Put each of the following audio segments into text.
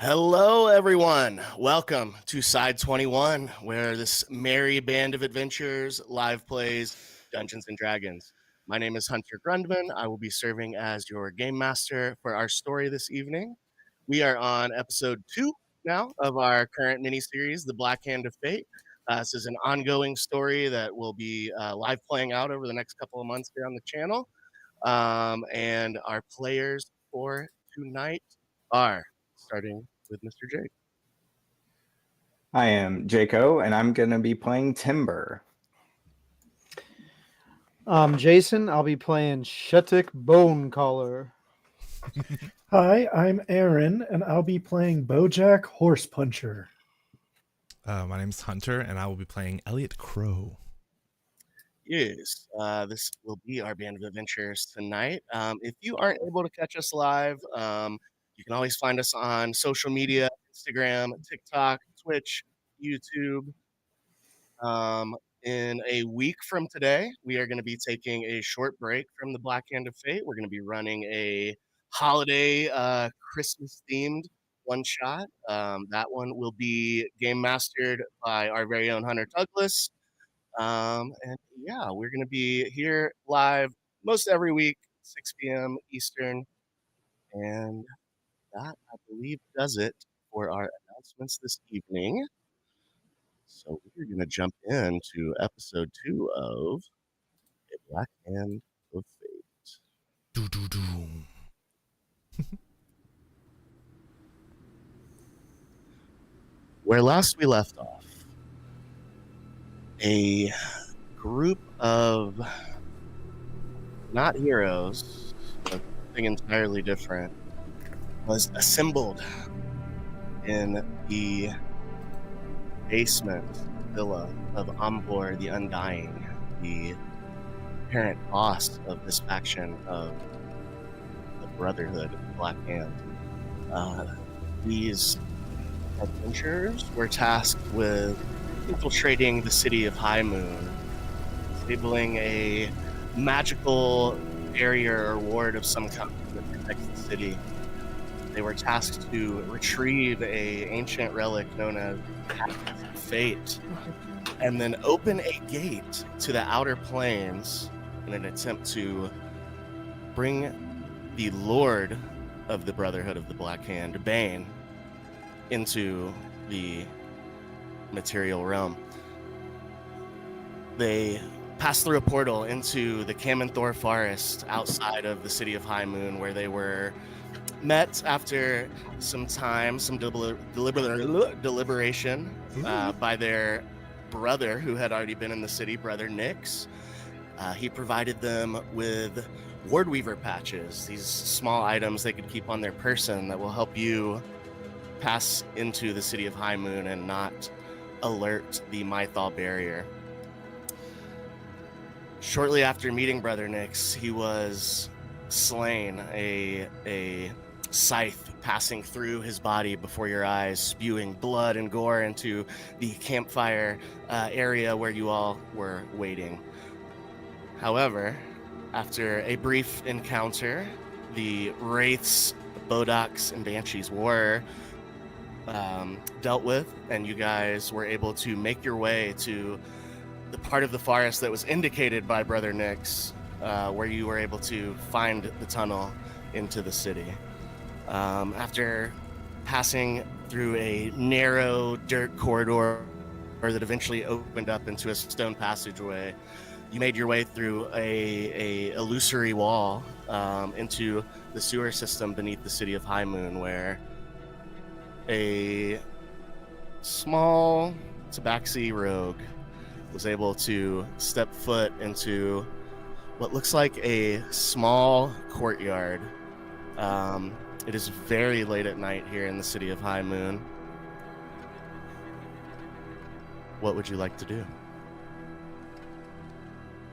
Hello, everyone. Welcome to Side21, where this merry band of adventurers live plays Dungeons and Dragons. My name is Hunter Grundman. I will be serving as your game master for our story this evening. We are on episode 2 now of our current miniseries, The Black Hand of Fate. This is an ongoing story that will be live playing out over the next couple of months here on the channel. And our players for tonight are starting with Mr. Jake. I am Jaco, and I'm going to be playing Timber. Jason. I'll be playing Shetic Bonecaller. Hi, I'm Aaron, and I'll be playing Bojack Horse Puncher. My name's Hunter, and I will be playing Elliot Crowe. Yes, this will be our band of adventures tonight. If you aren't able to catch us live, you can always find us on social media, Instagram, TikTok, Twitch, YouTube. In a week from today, we are going to be taking a short break from the Black Hand of Fate. We're going to be running a holiday Christmas-themed one-shot. That one will be game mastered by our very own Hunter Douglas. And yeah, we're going to be here live most every week, 6 p.m. Eastern. And that, I believe, does it for our announcements this evening. So we're going to jump into episode 2 of A Black Hand of Fate. Where last we left off, a group of not heroes, but something entirely different, was assembled in the basement villa of Ambor the Undying, the apparent boss of this faction of the Brotherhood of the Black Hand. These adventurers were tasked with infiltrating the city of Highmoon, disabling a magical barrier or ward of some kind that protects the city. They were tasked to retrieve a ancient relic known as Fate, and then open a gate to the outer planes in an attempt to bring the Lord of the Brotherhood of the Black Hand, Bane, into the material realm. They passed through a portal into the Kamenthor forest outside of the city of Highmoon, where they were met after some time, some deliberation by their brother who had already been in the city, Brother Nix. He provided them with Wardweaver patches, these small items they could keep on their person that will help you pass into the city of Highmoon and not alert the Mythal barrier. Shortly after meeting Brother Nix, he was slain, a scythe passing through his body before your eyes, spewing blood and gore into the campfire area where you all were waiting. However, after a brief encounter, the wraiths, bodaks, and banshees were dealt with, and you guys were able to make your way to the part of the forest that was indicated by Brother Nix, where you were able to find the tunnel into the city. After passing through a narrow dirt corridor that eventually opened up into a stone passageway, you made your way through a illusory wall into the sewer system beneath the city of Highmoon, where a small tabaxi rogue was able to step foot into what looks like a small courtyard. It is very late at night here in the city of Highmoon. What would you like to do?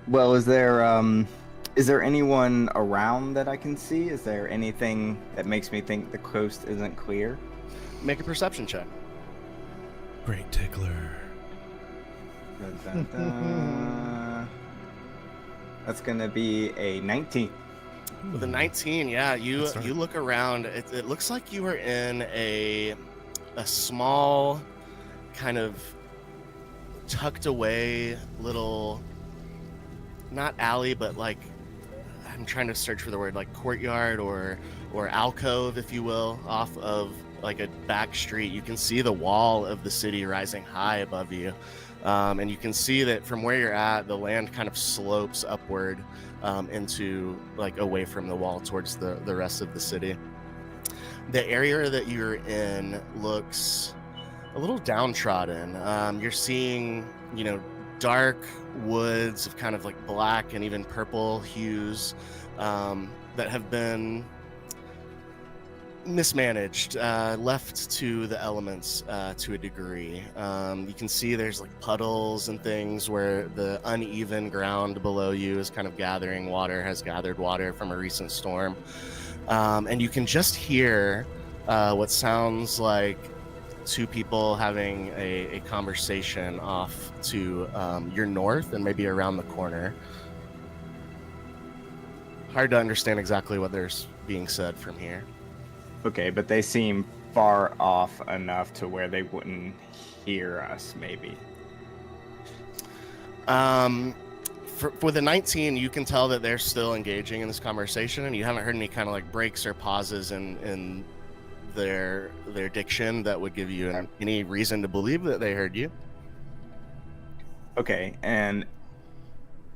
Well, is there anyone around that I can see? Is there anything that makes me think the coast isn't clear? Make a perception check. Great tickler. That's gonna be a 19. With a 19, yeah, you Good start. look around. It looks like you are in a small, kind of tucked away little, not alley, but like, I'm trying to search for the word, like courtyard or alcove, if you will, off of like a back street. You can see the wall of the city rising high above you, and you can see that from where you're at, the land kind of slopes upward into like away from the wall towards the rest of the city. The area that you're in looks a little downtrodden. You're seeing, dark woods of kind of like black and even purple hues that have been mismanaged, left to the elements to a degree. You can see there's like puddles and things where the uneven ground below you is kind of has gathered water from a recent storm. And you can just hear what sounds like two people having a conversation off to your north and maybe around the corner. Hard to understand exactly what there's being said from here. Okay, but they seem far off enough to where they wouldn't hear us, maybe. For the 19, you can tell that they're still engaging in this conversation, and you haven't heard any kind of like breaks or pauses in their diction that would give you any reason to believe that they heard you. Okay, and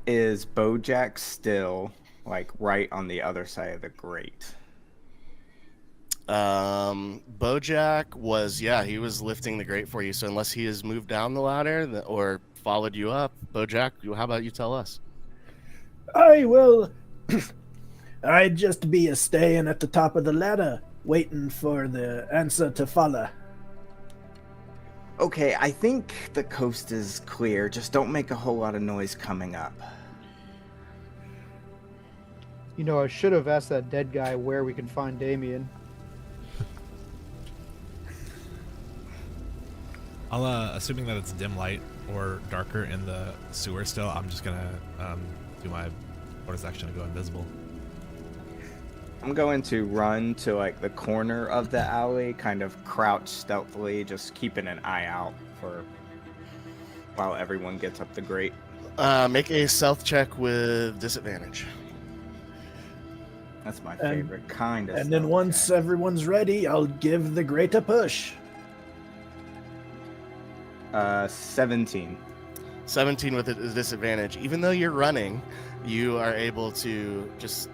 is Bojack still like right on the other side of the grate? Bojack was, he was lifting the grate for you. So unless he has moved down the ladder or followed you up, Bojack, how about you tell us? I will. I'd just be a staying at the top of the ladder, waiting for the answer to follow. Okay, I think the coast is clear. Just don't make a whole lot of noise coming up. I should have asked that dead guy where we can find Damian. I'll assuming that it's dim light or darker in the sewer still, I'm just gonna do my bonus action to go invisible. I'm going to run to like the corner of the alley, kind of crouch stealthily, just keeping an eye out for while everyone gets up the grate. Make a stealth check with disadvantage. That's my favorite kind of. And then once everyone's ready, I'll give the grate a push. 17. 17 with a disadvantage. Even though you're running, you are able to just,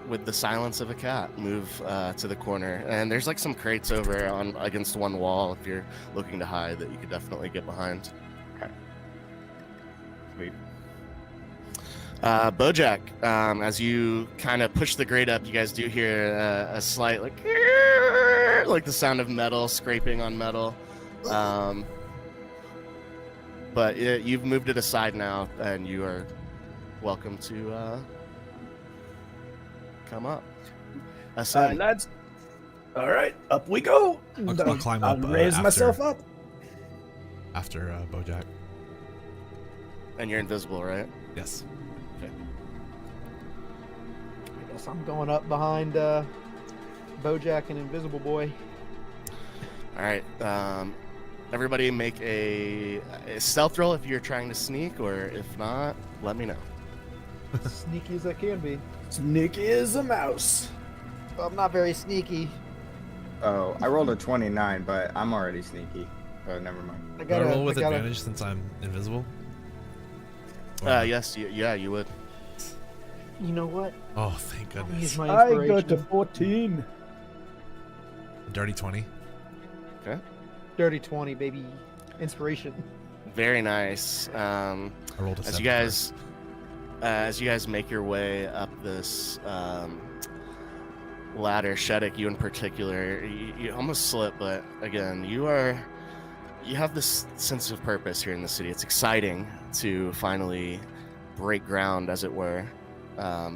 with the silence of a cat, move to the corner. And there's like some crates over against one wall if you're looking to hide that you could definitely get behind. Okay. Sweet. Bojack, as you kind of push the grate up, you guys do hear a slight like the sound of metal scraping on metal. But you've moved it aside now, and you are welcome to come up. Lads. All right, up we go. I'll climb up. I'll raise myself up. After Bojack. And you're invisible, right? Yes. Okay. I guess I'm going up behind Bojack and Invisible Boy. All right. Everybody make a stealth roll if you're trying to sneak, or if not, let me know. Sneaky as I can be. Sneaky as a mouse. I'm not very sneaky. Oh, I rolled a 29, but I'm already sneaky. Oh, never mind. Do I roll with advantage since I'm invisible? Yes, you would. You know what? Oh, thank I'll goodness. use my I inspiration. got to 14. Dirty 20. Okay. Dirty 20, baby. Inspiration. Very nice. I rolled a 7. As you guys make your way up this ladder, Shetic, you in particular, you almost slip, but again, you have this sense of purpose here in the city. It's exciting to finally break ground, as it were,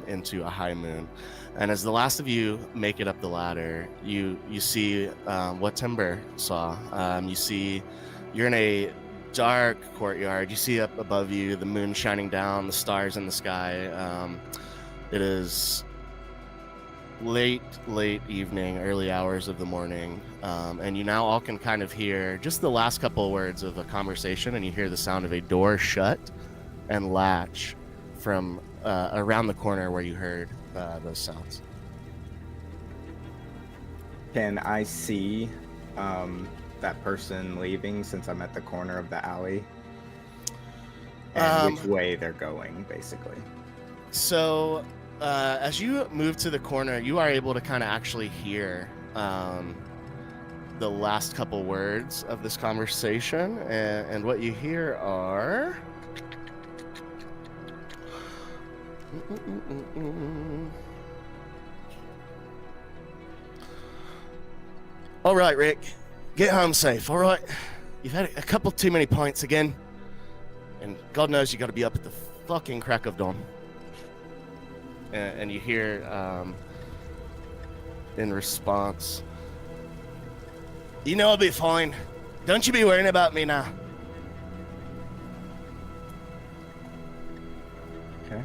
into a Highmoon. And as the last of you make it up the ladder, you see what Timber saw. You see you're in a dark courtyard. You see up above you the moon shining down, the stars in the sky. It is late evening, early hours of the morning, and you now all can kind of hear just the last couple of words of a conversation, and you hear the sound of a door shut and latch from around the corner where you heard those sounds. Can I see that person leaving since I'm at the corner of the alley? And which way they're going, basically. So, as you move to the corner, you are able to kind of actually hear the last couple words of this conversation, and what you hear are... All right, Rick, get home safe, all right? You've had a couple too many pints again, and God knows you got to be up at the fucking crack of dawn. And you hear, in response, you know I'll be fine. Don't you be worrying about me now. Okay.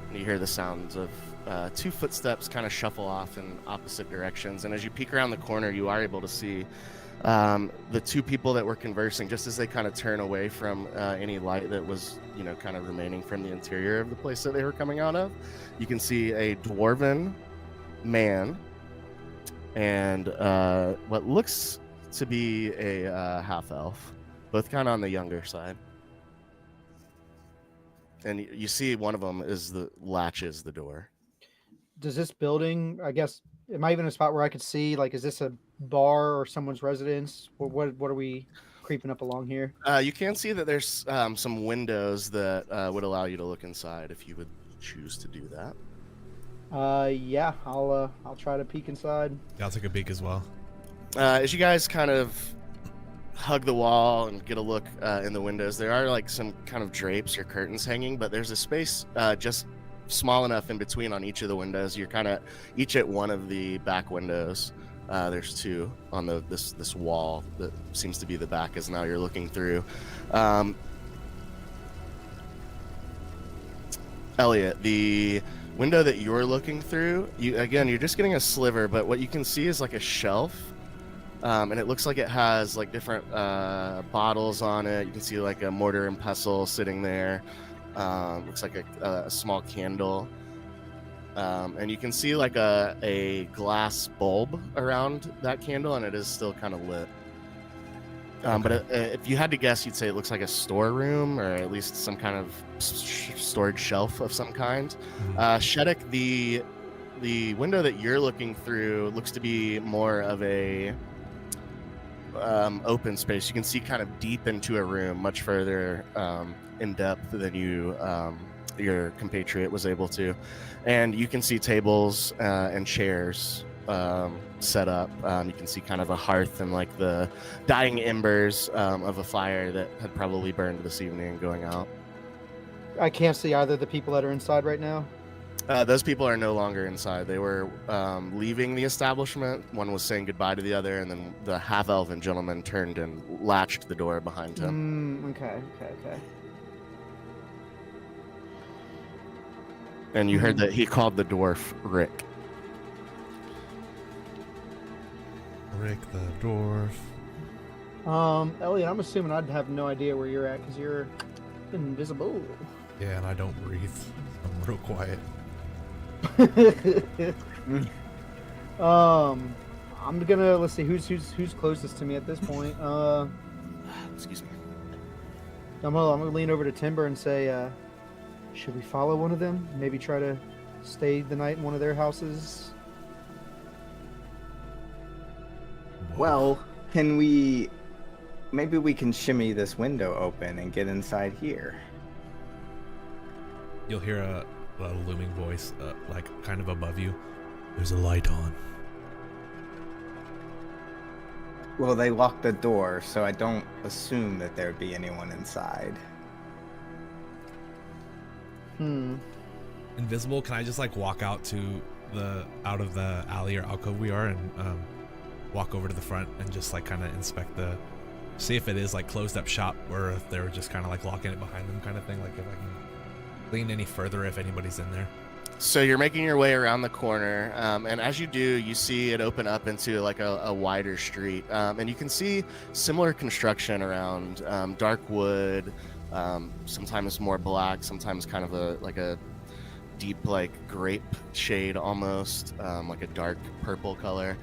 And you hear the sounds of two footsteps kind of shuffle off in opposite directions. And as you peek around the corner, you are able to see the two people that were conversing, just as they kind of turn away from any light that was, kind of remaining from the interior of the place that they were coming out of. You can see a dwarven man and what looks to be a half-elf, both kind of on the younger side. And you see one of them latches the door. Does this building, I guess, am I even in a spot where I could see, like, is this a bar or someone's residence? What are we creeping up along here? You can see that there's some windows that would allow you to look inside if you would choose to do that. Yeah, I'll try to peek inside. Yeah, I'll take a peek as well. As you guys kind of hug the wall and get a look in the windows, there are like some kind of drapes or curtains hanging, but there's a space just small enough in between on each of the windows. You're kind of each at one of the back windows. There's two on this wall that seems to be the back as now you're looking through. Elliot, the window that you're looking through, you're just getting a sliver, but what you can see is like a shelf. And it looks like it has like different bottles on it. You can see like a mortar and pestle sitting there. Looks like a small candle. And you can see like a glass bulb around that candle, and it is still kind of lit. But if you had to guess, you'd say it looks like a storeroom, or at least some kind of storage shelf of some kind. Shetic, the window that you're looking through looks to be more of a open space. You can see kind of deep into a room, much further in depth than your compatriot was able to, and you can see tables and chairs set up. You can see kind of a hearth and like the dying embers of a fire that had probably burned this evening going out. I can't see either of the people that are inside right now. Those people are no longer inside. They were leaving the establishment. One was saying goodbye to the other, and then the half-elven gentleman turned and latched the door behind him. Okay. And you heard that he called the dwarf Rick. Rick the dwarf. Elliot, I'm assuming I'd have no idea where you're at because you're invisible. Yeah, and I don't breathe. I'm real quiet. I'm gonna let's see who's closest to me at this point. Excuse me. I'm gonna lean over to Timber and say, should we follow one of them? Maybe try to stay the night in one of their houses. Well, maybe we can shimmy this window open and get inside here. You'll hear a looming voice, like kind of above you. There's a light on. Well, they locked the door, so I don't assume that there'd be anyone inside. Invisible, can I just like walk out of the alley or alcove we are and walk over to the front and just like kind of inspect see if it is like closed up shop or if they're just kind of like locking it behind them kind of thing, like if I can lean any further if anybody's in there. So you're making your way around the corner, and as you do, you see it open up into like a wider street, and you can see similar construction around, dark wood, sometimes more black, sometimes kind of a deep like grape shade almost, like a dark purple color.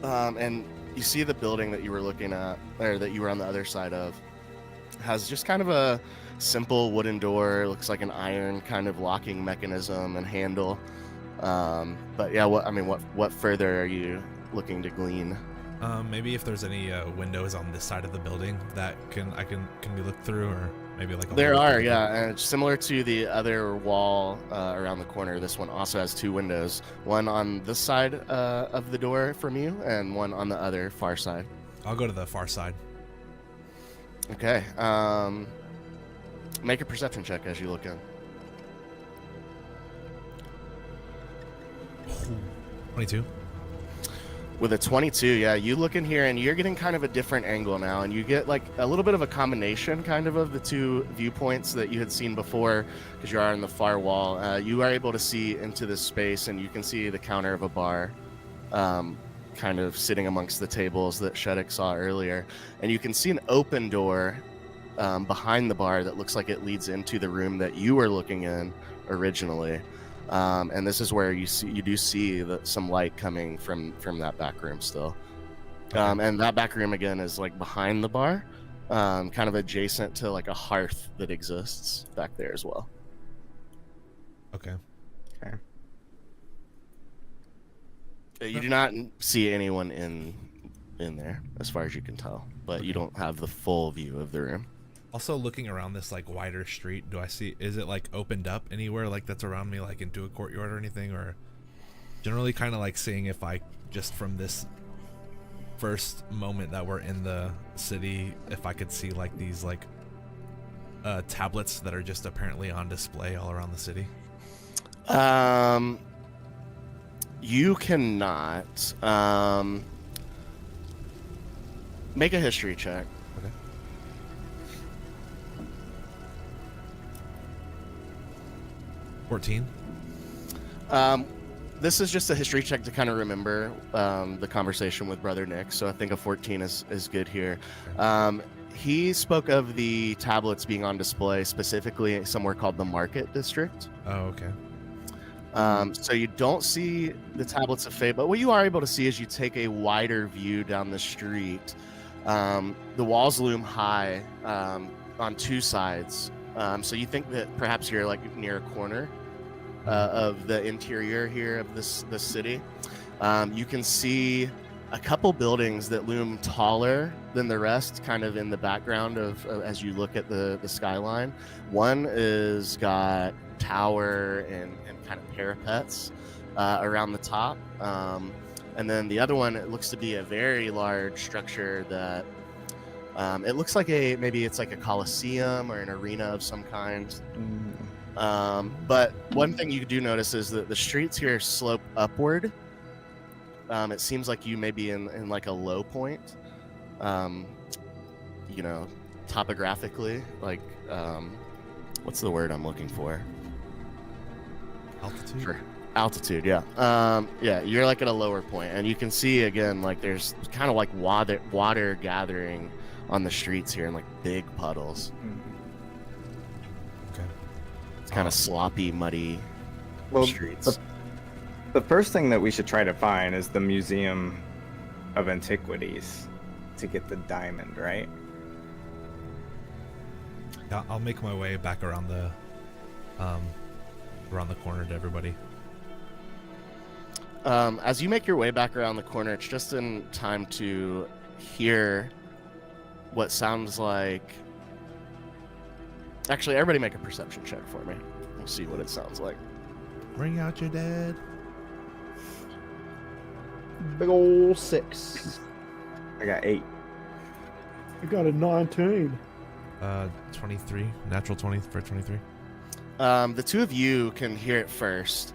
And you see the building that you were looking at, or that you were on the other side of, has just kind of a simple wooden door. Looks like an iron kind of locking mechanism and handle. But yeah, what further are you looking to glean? Maybe if there's any windows on this side of the building that can be looked through, or maybe like There are, yeah, and it's similar to the other wall around the corner. This one also has 2 windows, one on this side of the door from you, and one on the other far side. I'll go to the far side. Okay. Make a perception check as you look in. 22. With a 22, yeah, you look in here and you're getting kind of a different angle now, and you get like a little bit of a combination kind of the 2 viewpoints that you had seen before, because you are on the far wall. You are able to see into this space, and you can see the counter of a bar kind of sitting amongst the tables that Shetic saw earlier, and you can see an open door behind the bar that looks like it leads into the room that you were looking in originally. And this is where you do see some light coming from that back room still. Okay. And that back room again is like behind the bar, kind of adjacent to like a hearth that exists back there as well. Okay. Okay. You do not see anyone in there as far as you can tell, but you don't have the full view of the room. Also, looking around this like wider street, is it like opened up anywhere like that's around me, like into a courtyard or anything, or generally kind of like seeing if I just from this first moment that we're in the city, if I could see like these like tablets that are just apparently on display all around the city. You cannot. Make a history check. Okay. 14. This is just a history check to kind of remember the conversation with Brother Nick, so I think a 14 is good here. He spoke of the tablets being on display specifically somewhere called the Market District. Oh, okay. So you don't see the tablets of fate, but what you are able to see is you take a wider view down the street. The walls loom high on 2 sides. So you think that perhaps you're like near a corner of the interior here of this city. You can see a couple buildings that loom taller than the rest, kind of in the background of as you look at the skyline. One is got tower and kind of parapets around the top, and then the other one, it looks to be a very large structure that it looks like maybe it's like a coliseum or an arena of some kind. But one thing you do notice is that the streets here slope upward. It seems like you may be in like a low point, topographically, like what's the word I'm looking for? Altitude. For altitude, yeah. Yeah, you're like at a lower point, and you can see again like there's kind of like water gathering on the streets here in like big puddles. Okay. It's kind of sloppy, muddy streets. The first thing that we should try to find is the Museum of Antiquities to get the diamond, right? Yeah, I'll make my way back around the corner to everybody. As you make your way back around the corner, it's just in time to hear what sounds like... Actually, everybody make a perception check for me. We'll see what it sounds like. Bring out your dead. Big ol' 6. I got 8. I got a 19. 23. Natural 20 for 23. The 2 of you can hear it first,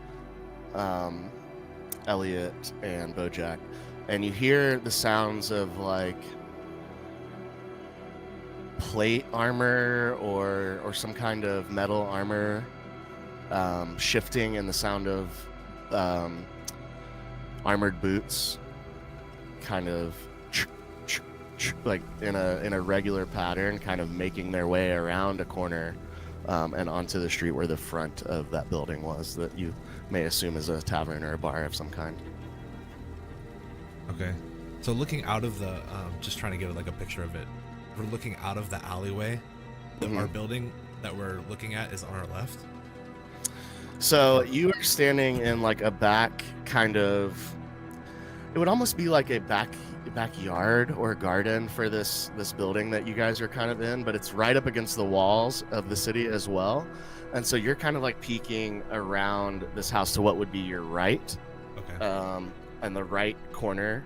Elliot and Bojack, and you hear the sounds of like plate armor or some kind of metal armor shifting and the sound of armored boots kind of like in a regular pattern, kind of making their way around a corner and onto the street where the front of that building was, that you may assume is a tavern or a bar of some kind. Okay. So looking out of the, just trying to get like a picture of it. We're looking out of the alleyway. Our building that we're looking at is on our left. So you are standing in like a back kind of, it would almost be like a backyard or garden for this building that you guys are kind of in, but it's right up against the walls of the city as well. And so you're kind of like peeking around this house to what would be your right. Okay. And the right corner,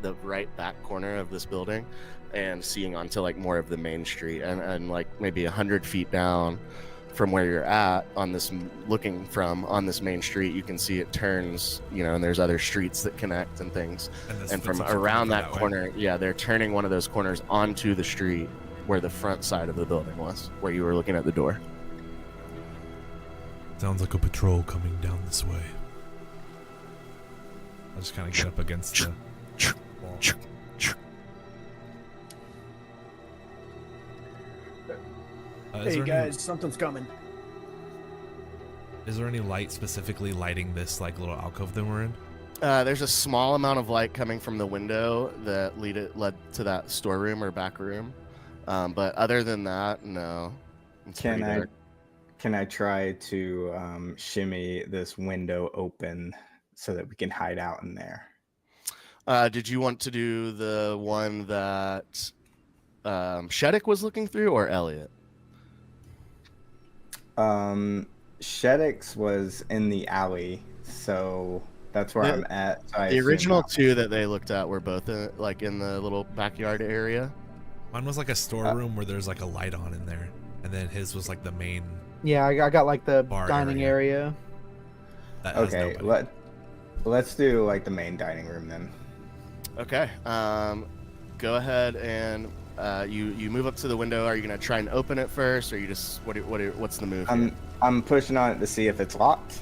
the right back corner of this building, and seeing onto like more of the main street, and like maybe 100 feet down from where you're at on this, looking from on this main street, you can see it turns, you know, and there's other streets that connect and things. And from around that corner, yeah, they're turning one of those corners onto the street where the front side of the building was, where you were looking at the door. Sounds like a patrol coming down this way. I'll just kind of get up against the wall. Hey guys, something's coming. Is there any light specifically lighting this like little alcove that we're in? There's a small amount of light coming from the window that led to that storeroom or back room, but other than that, no. Can I try to shimmy this window open so that we can hide out in there? Did you want to do the one that Shetic was looking through, or Elliot? Shetic's was in the alley, so that's where I'm at. So the original two that they looked at were both like in the little backyard area. Mine was like a storeroom where there's like a light on in there, and then his was like the main. Yeah, I got like the bar dining area. Okay, let's do like the main dining room then. Okay. Go ahead and you move up to the window. Are you gonna try and open it first, or you just what's the move? I'm pushing on it to see if it's locked.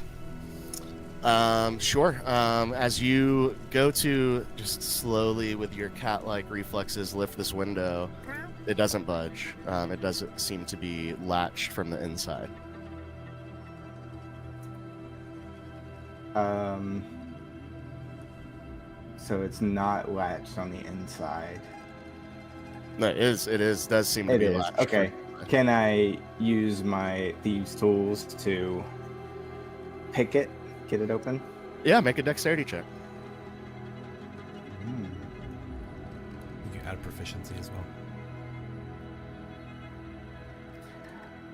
Sure. As you go to just slowly with your cat-like reflexes lift this window, it doesn't budge. It doesn't seem to be latched from the inside. So it's not latched on the inside. No, it is. Does seem to be latched. Okay. Can I use my thieves' tools to pick it, get it open? Yeah, make a dexterity check. You can add proficiency as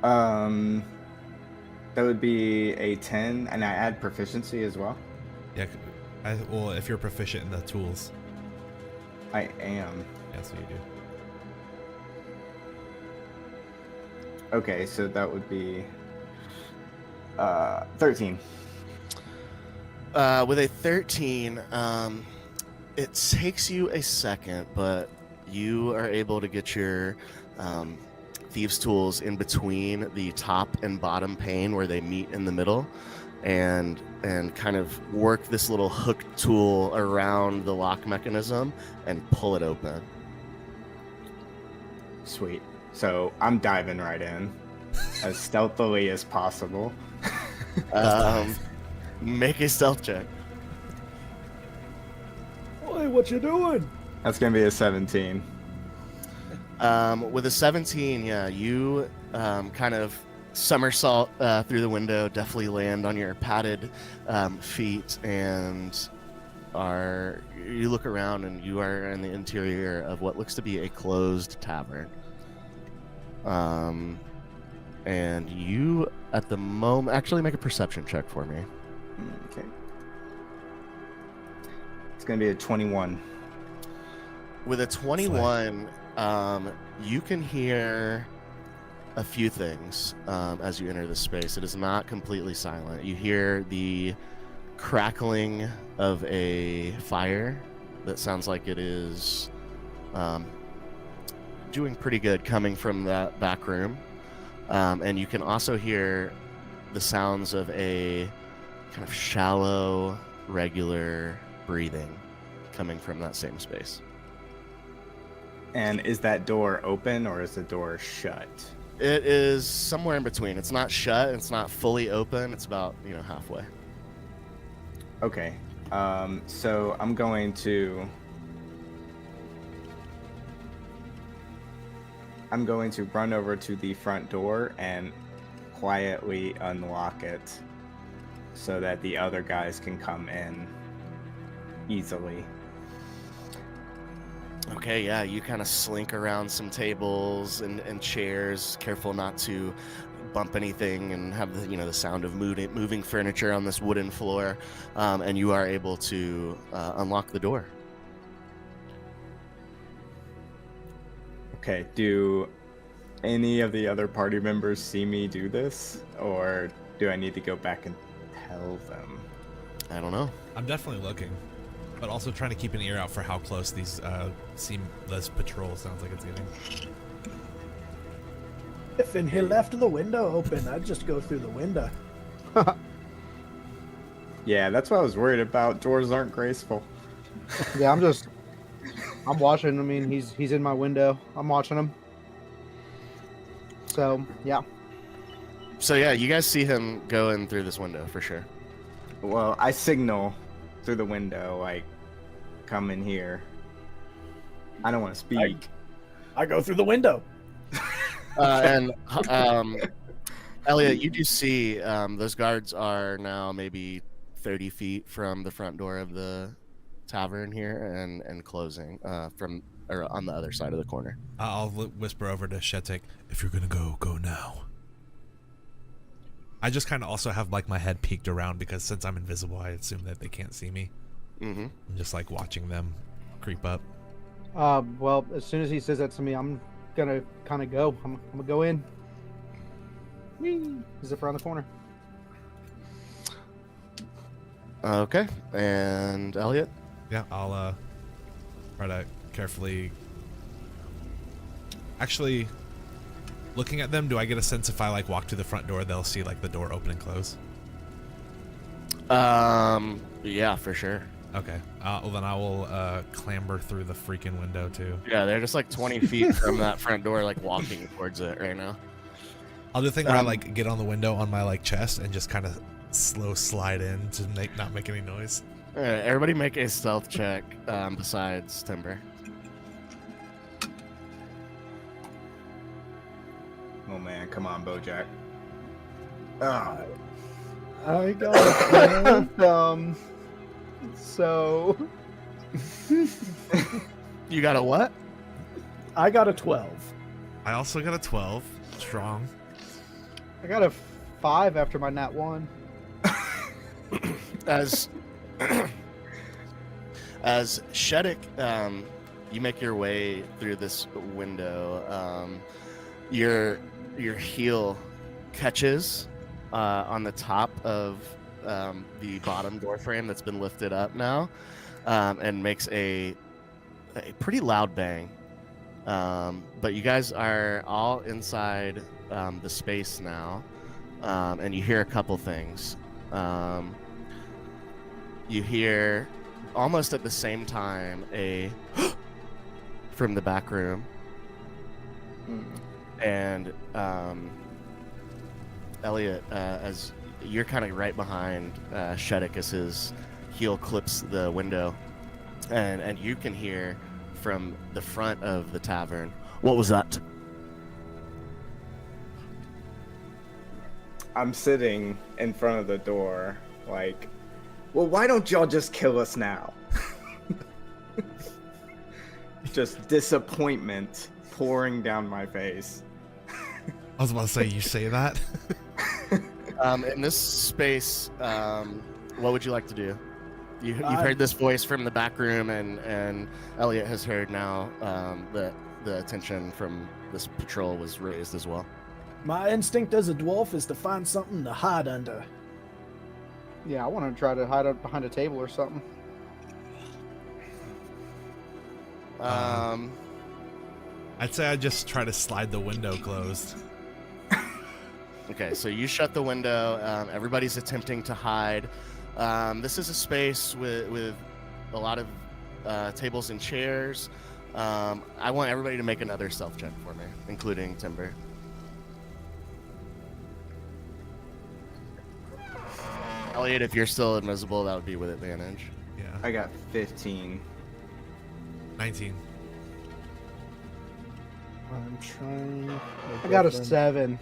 well. That would be a 10, and I add proficiency as well. Yeah. Well, if you're proficient in the tools. I am. Yeah, so you do. Okay, so that would be 13. With a 13, it takes you a second, but you are able to get your thieves' tools in between the top and bottom pane where they meet in the middle, and kind of work this little hook tool around the lock mechanism and pull it open. Sweet. So I'm diving right in as stealthily as possible. Make a stealth check. Hey, what you doing? That's gonna be a 17. With a 17, yeah, you kind of somersault through the window, definitely land on your padded feet, and you look around, and you are in the interior of what looks to be a closed tavern. And you, at the moment, actually make a perception check for me. Okay. It's gonna be a 21. With a 21, you can hear a few things as you enter the space. It is not completely silent. You hear the crackling of a fire that sounds like it is doing pretty good coming from that back room. And you can also hear the sounds of a kind of shallow, regular breathing coming from that same space. And is that door open or is the door shut? It is somewhere in between. It's not shut. It's not fully open. It's about, halfway. Okay. So I'm going to run over to the front door and quietly unlock it so that the other guys can come in easily. Okay, yeah, you kind of slink around some tables and chairs, careful not to bump anything and have the sound of moving furniture on this wooden floor, and you are able to unlock the door. Okay, do any of the other party members see me do this, or do I need to go back and tell them? I don't know. I'm definitely looking, but also trying to keep an ear out for how close this patrol sounds like it's getting. If he left the window open, I'd just go through the window. Yeah, that's what I was worried about. Doors aren't graceful. Yeah, I'm watching. I mean, he's in my window. I'm watching him. So, yeah. So yeah, you guys see him going through this window for sure. Well, I signal through the window, like, come in here. I don't want to speak. I go through the window. And Elliot, you do see those guards are now maybe 30 feet from the front door of the tavern here and closing on the other side of the corner. I'll whisper over to Shetic, if you're gonna go now. I just kind of also have like my head peeked around because since I'm invisible, I assume that they can't see me. Mm-hmm. I'm just like watching them creep up. Well, as soon as he says that to me, I'm gonna kind of go. I'm gonna go in. Whee! Zip around the corner. Okay, and Elliot? Yeah, I'll try to carefully. Actually, looking at them, do I get a sense if I like walk to the front door, they'll see like the door open and close? Yeah, for sure. Okay. Well, then I will clamber through the freaking window too. Yeah, they're just like 20 feet from that front door, like walking towards it right now. I'll do the thing where I like get on the window on my like chest and just kind of slow slide in to not make any noise. All right, everybody make a stealth check besides Timber. Oh man, come on, Bojack. I got it. So You got a what? I got a 12. I also got a 12. Strong. I got a 5 after my nat 1. As Shetic, you make your way through this window, your heel catches on the top of the bottom door frame that's been lifted up now, and makes a pretty loud bang. But you guys are all inside the space now, and you hear a couple things. You hear almost at the same time a from the back room, and Elliot, as you're kind of right behind Shetic as his heel clips the window, and you can hear from the front of the tavern, what was that? I'm sitting in front of the door, like, well, why don't y'all just kill us now? Just disappointment pouring down my face. I was about to say, you say that? In this space, what would you like to do? You've heard this voice from the back room, and Elliot has heard now that the attention from this patrol was raised as well. My instinct as a dwarf is to find something to hide under. Yeah, I want to try to hide up behind a table or something. I'd say I just try to slide the window closed. Okay, so you shut the window. Everybody's attempting to hide. This is a space with a lot of tables and chairs. I want everybody to make another stealth check for me, including Timber. Elliot, if you're still invisible, that would be with advantage. Yeah. I got 15. 19. I'm trying. I got a 7.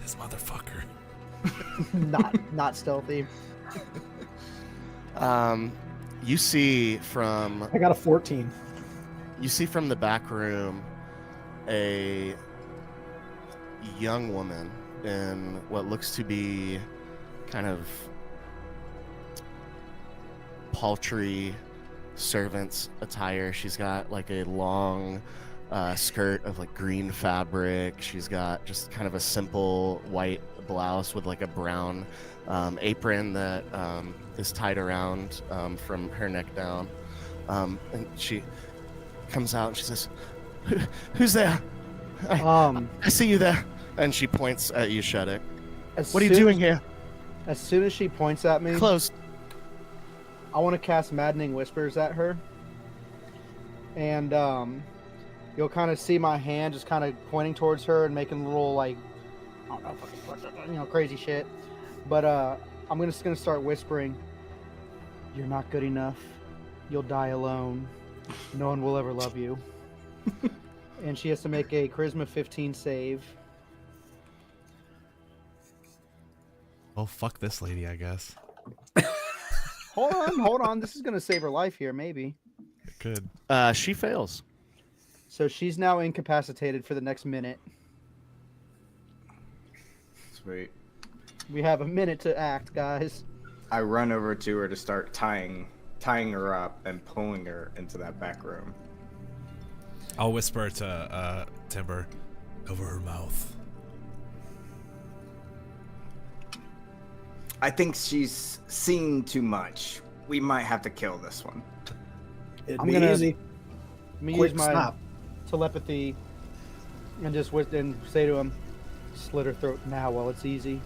This motherfucker. not stealthy. You see from I got a 14. the back room a young woman in what looks to be kind of paltry servant's attire. She's got like a long skirt of like green fabric. She's got just kind of a simple white blouse with like a brown apron that is tied around from her neck down. And she comes out and she says, "Who's there? I see you there." And she points at you, Shetic. What are you doing here? As soon as she points at me, Close. I want to cast Maddening Whispers at her. And you'll kind of see my hand just kind of pointing towards her and making little, like, I don't know, crazy shit. But I'm just going to start whispering, "You're not good enough. You'll die alone. No one will ever love you." And she has to make a Charisma 15 save. Oh, fuck this lady, I guess. Hold on. This is going to save her life here, maybe. It could. She fails. So she's now incapacitated for the next minute. Sweet. We have a minute to act, guys. I run over to her to start tying her up and pulling her into that back room. I'll whisper to Timber, "Cover her mouth." I think she's seen too much. We might have to kill this one. It'd I'm be gonna- easy. Let me Quick use my snap. telepathy and just and say to him, "Slit her throat now while it's easy."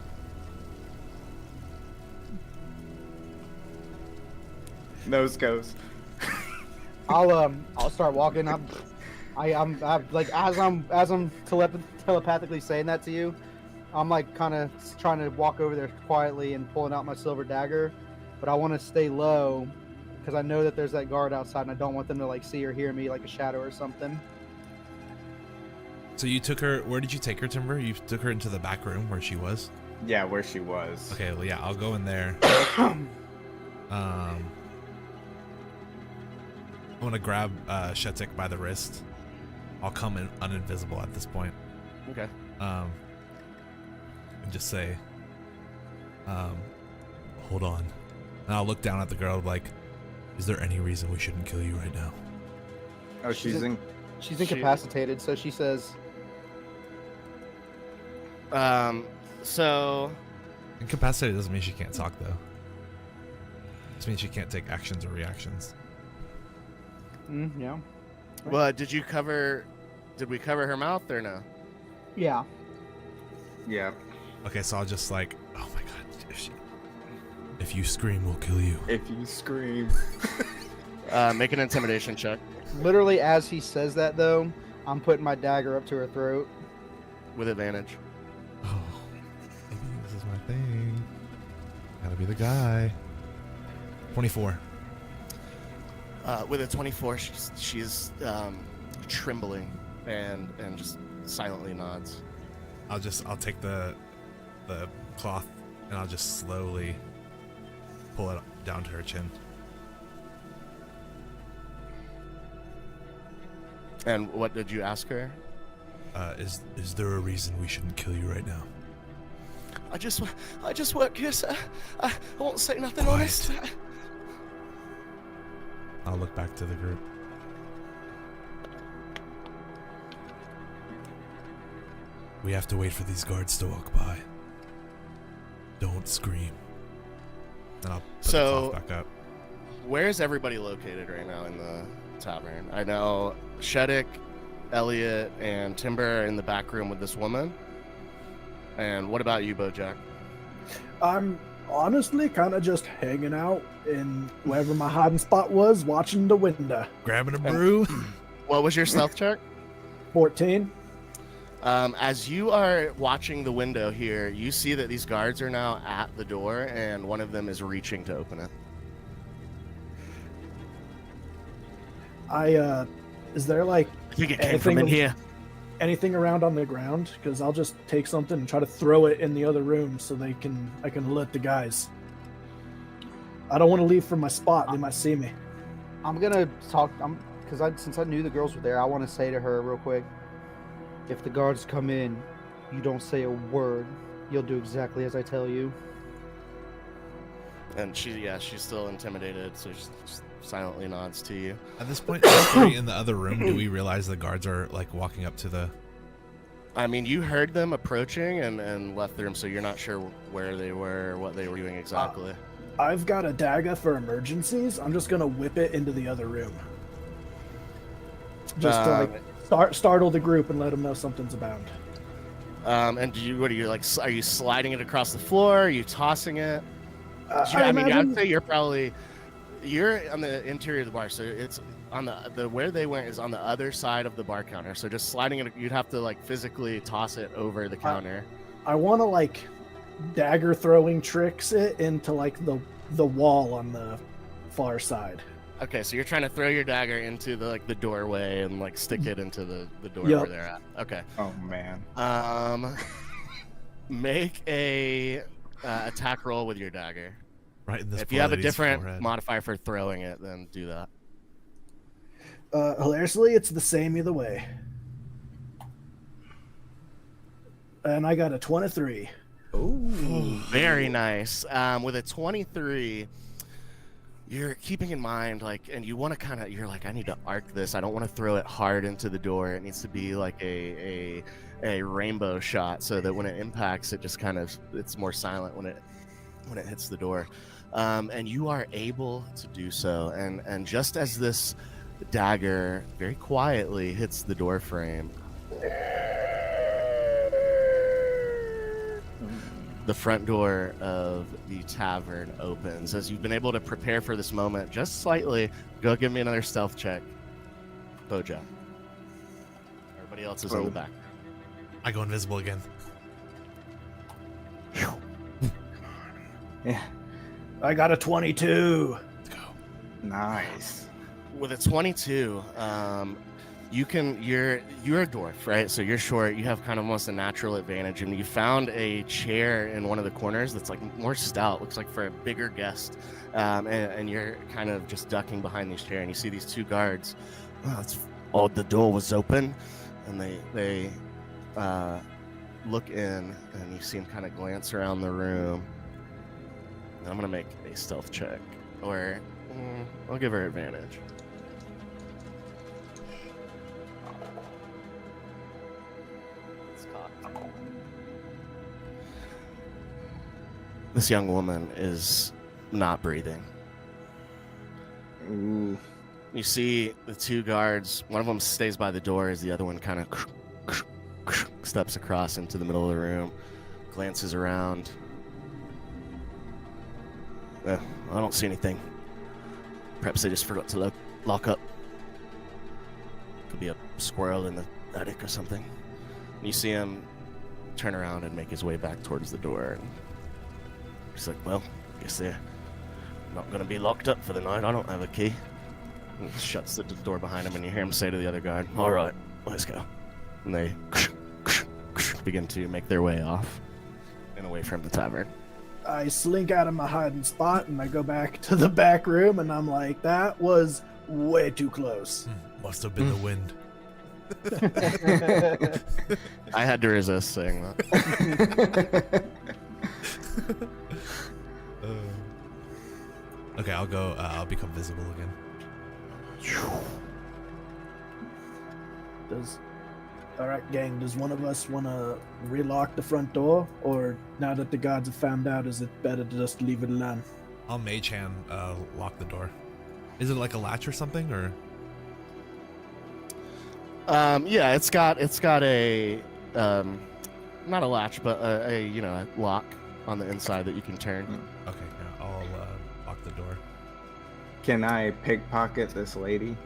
Nose goes. I'll start walking. I'm like as I'm telepathically saying that to you, I'm like kind of trying to walk over there quietly and pulling out my silver dagger, but I want to stay low because I know that there's that guard outside and I don't want them to like see or hear me like a shadow or something. So you took her. Where did you take her, Timber? You took her into the back room where she was. Yeah, where she was. Okay, well, yeah, I'll go in there. I want to grab Shetic by the wrist. I'll come in uninvisible at this point. Okay. And just say, "Hold on." And I'll look down at the girl like, "Is there any reason we shouldn't kill you right now?" Oh, she's in. She's incapacitated, so she says, So Incapacitated doesn't mean she can't talk, though. This means she can't take actions or reactions. "Yeah, well, did we cover her mouth or no? yeah." Yeah. Okay, so I'll just like, oh my god, if you scream, we'll kill you. If you scream. Make an intimidation check Literally, as he says that, though, I'm putting my dagger up to her throat. with advantage. Oh, maybe this is my thing. Gotta be the guy. 24. With a 24, she's trembling and just silently nods. I'll take the cloth and I'll just slowly pull it down to her chin. And what did you ask her? Is there a reason we shouldn't kill you right now? I just work here, sir. I won't say nothing, Quiet. honest. I'll look back to the group. We have to wait for these guards to walk by. Don't scream. Then I'll put the cloth back up. Where is everybody located right now in the tavern? I know Shetic, Elliot, and Timber are in the back room with this woman. And what about you, Bojack? I'm honestly kind of just hanging out in wherever my hiding spot was, watching the window. Grabbing a brew. What was your stealth check? 14. As you are watching the window here, you see that these guards are now at the door, and one of them is reaching to open it. Is there like I think it came from in here. anything around on the ground? Because I'll just take something and try to throw it in the other room so I can alert the guys. I don't want to leave from my spot. They might see me. I'm gonna talk. Since I knew the girls were there, I want to say to her real quick. If the guards come in, you don't say a word. You'll do exactly as I tell you. And she's still intimidated, so she just silently nods to you. At this point, are we in the other room? Do we realize the guards are like walking up to the? I mean, you heard them approaching and left the room, so you're not sure where they were or what they were doing exactly. I've got a dagger for emergencies. I'm just gonna whip it into the other room. Just to startle the group and let them know something's abound. And what are you like? Are you sliding it across the floor? Are you tossing it? I'd say you're on the interior of the bar, so it's on the where they went is on the other side of the bar counter. So just sliding it, you'd have to like physically toss it over the counter. I want to like dagger throwing tricks it into like the wall on the far side. Okay, so you're trying to throw your dagger into the doorway and like stick it into the door where they're at. Okay. Oh man. Make a attack roll with your dagger. Right in this. If you have a different forehead. modifier for throwing it, then do that. Hilariously, it's the same either way. And I got a 23. Ooh. Very nice. With a 23, you're keeping in mind, like, and you want to you're like, I need to arc this. I don't want to throw it hard into the door. It needs to be like a rainbow shot so that when it impacts, it just it's more silent when it hits the door. And you are able to do so. And just as this dagger very quietly hits the door frame, the front door of the tavern opens. As you've been able to prepare for this moment just slightly, go give me another stealth check, Bojack. Everybody else is on the back. I go invisible again. Yeah. I got a 22. Let's go. Nice. With a 22, you're a dwarf, right? So you're short. You have kind of almost a natural advantage, and you found a chair in one of the corners that's like more stout, looks like for a bigger guest, and you're kind of just ducking behind this chair, and you see these two guards. Well, it's odd the door was open, and they look in, and you see them kind of glance around the room. And I'm gonna make a stealth check, or I'll give her advantage. This young woman is not breathing. Ooh. You see the two guards, one of them stays by the door as the other one kind of steps across into the middle of the room, glances around. I don't see anything. Perhaps they just forgot to lock up. Could be a squirrel in the attic or something. And you see him turn around and make his way back towards the door. And he's like, well, I guess they're not going to be locked up for the night. I don't have a key. And he shuts the door behind him, and you hear him say to the other guard, all right, let's go. And they begin to make their way off and away from the tavern. I slink out of my hiding spot and I go back to the back room and I'm like, that was way too close. Must have been the wind. I had to resist saying that. Okay, I'll go. I'll become visible again. All right, gang, does one of us want to relock the front door? Or now that the guards have found out, is it better to just leave it alone? I'll mage hand lock the door. Is it like a latch or something, or? Yeah, it's got a not a latch, but a lock on the inside that you can turn. Okay, yeah, I'll lock the door. Can I pickpocket this lady?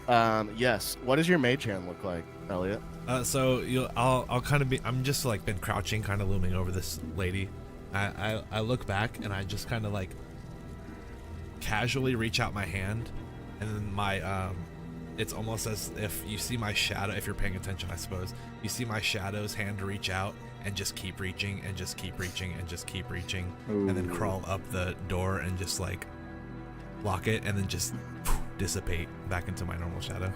Yes. What does your mage hand look like, Elliot? So I'll kind of be. I'm just like been crouching, kind of looming over this lady. I look back and I just kind of like casually reach out my hand, and then my it's almost as if you see my shadow. If you're paying attention, I suppose you see my shadow's hand reach out and just keep reaching and just keep reaching and just keep reaching, and then crawl up the door and just like lock it, and then just dissipate back into my normal shadow.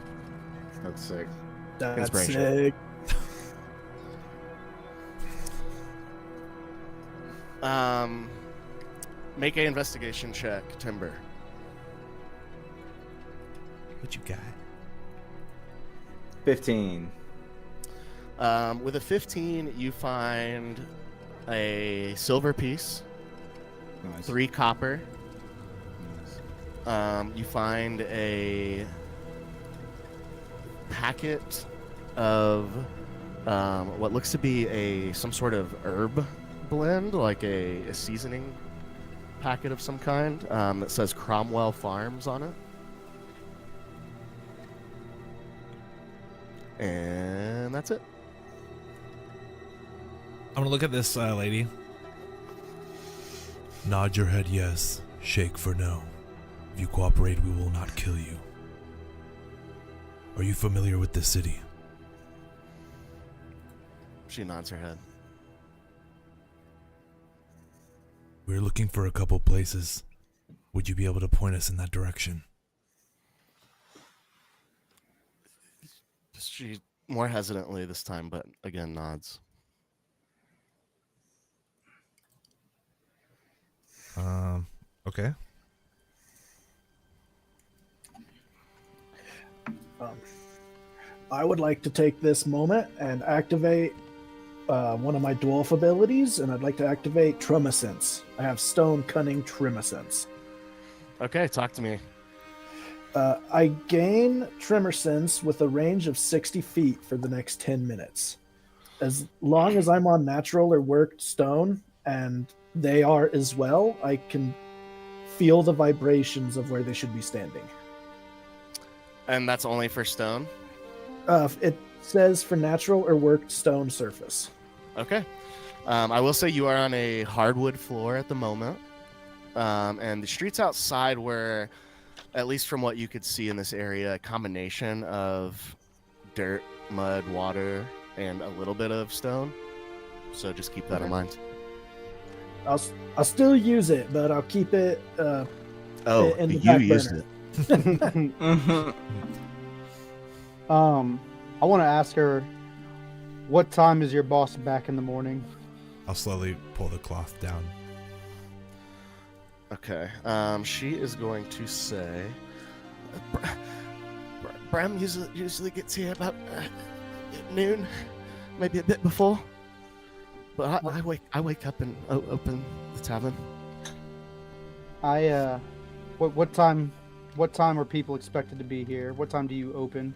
That's sick. That's Inspiration. sick. Make a investigation check, Timber. What you got? 15. With a 15, you find a silver piece, Nice. 3 copper. Nice. You find a packet of what looks to be some sort of herb blend, like a seasoning packet of some kind that says Cromwell Farms on it. And that's it. I'm gonna look at this lady. Nod your head yes, shake for no. If you cooperate, we will not kill you. Are you familiar with this city? She nods her head. We're looking for a couple places. Would you be able to point us in that direction? She more hesitantly this time, but again nods. Okay. I would like to take this moment and activate one of my dwarf abilities, and I'd like to activate Tremescence. I have Stone Cunning Tremescence. Okay, talk to me. I gain Tremescence with a range of 60 feet for the next 10 minutes. As long as I'm on natural or worked stone, and they are as well, I can feel the vibrations of where they should be standing. And that's only for stone? It says for natural or worked stone surface. Okay. I will say you are on a hardwood floor at the moment. And the streets outside were, at least from what you could see in this area, a combination of dirt, mud, water, and a little bit of stone. So just keep that in mind. I'll still use it, but I'll keep it in the you back used burner. it. I want to ask her, what time is your boss back in the morning? I'll slowly pull the cloth down. Okay. She is going to say, Bram usually gets here about noon, maybe a bit before. But I wake up and open the tavern. What time are people expected to be here? What time do you open?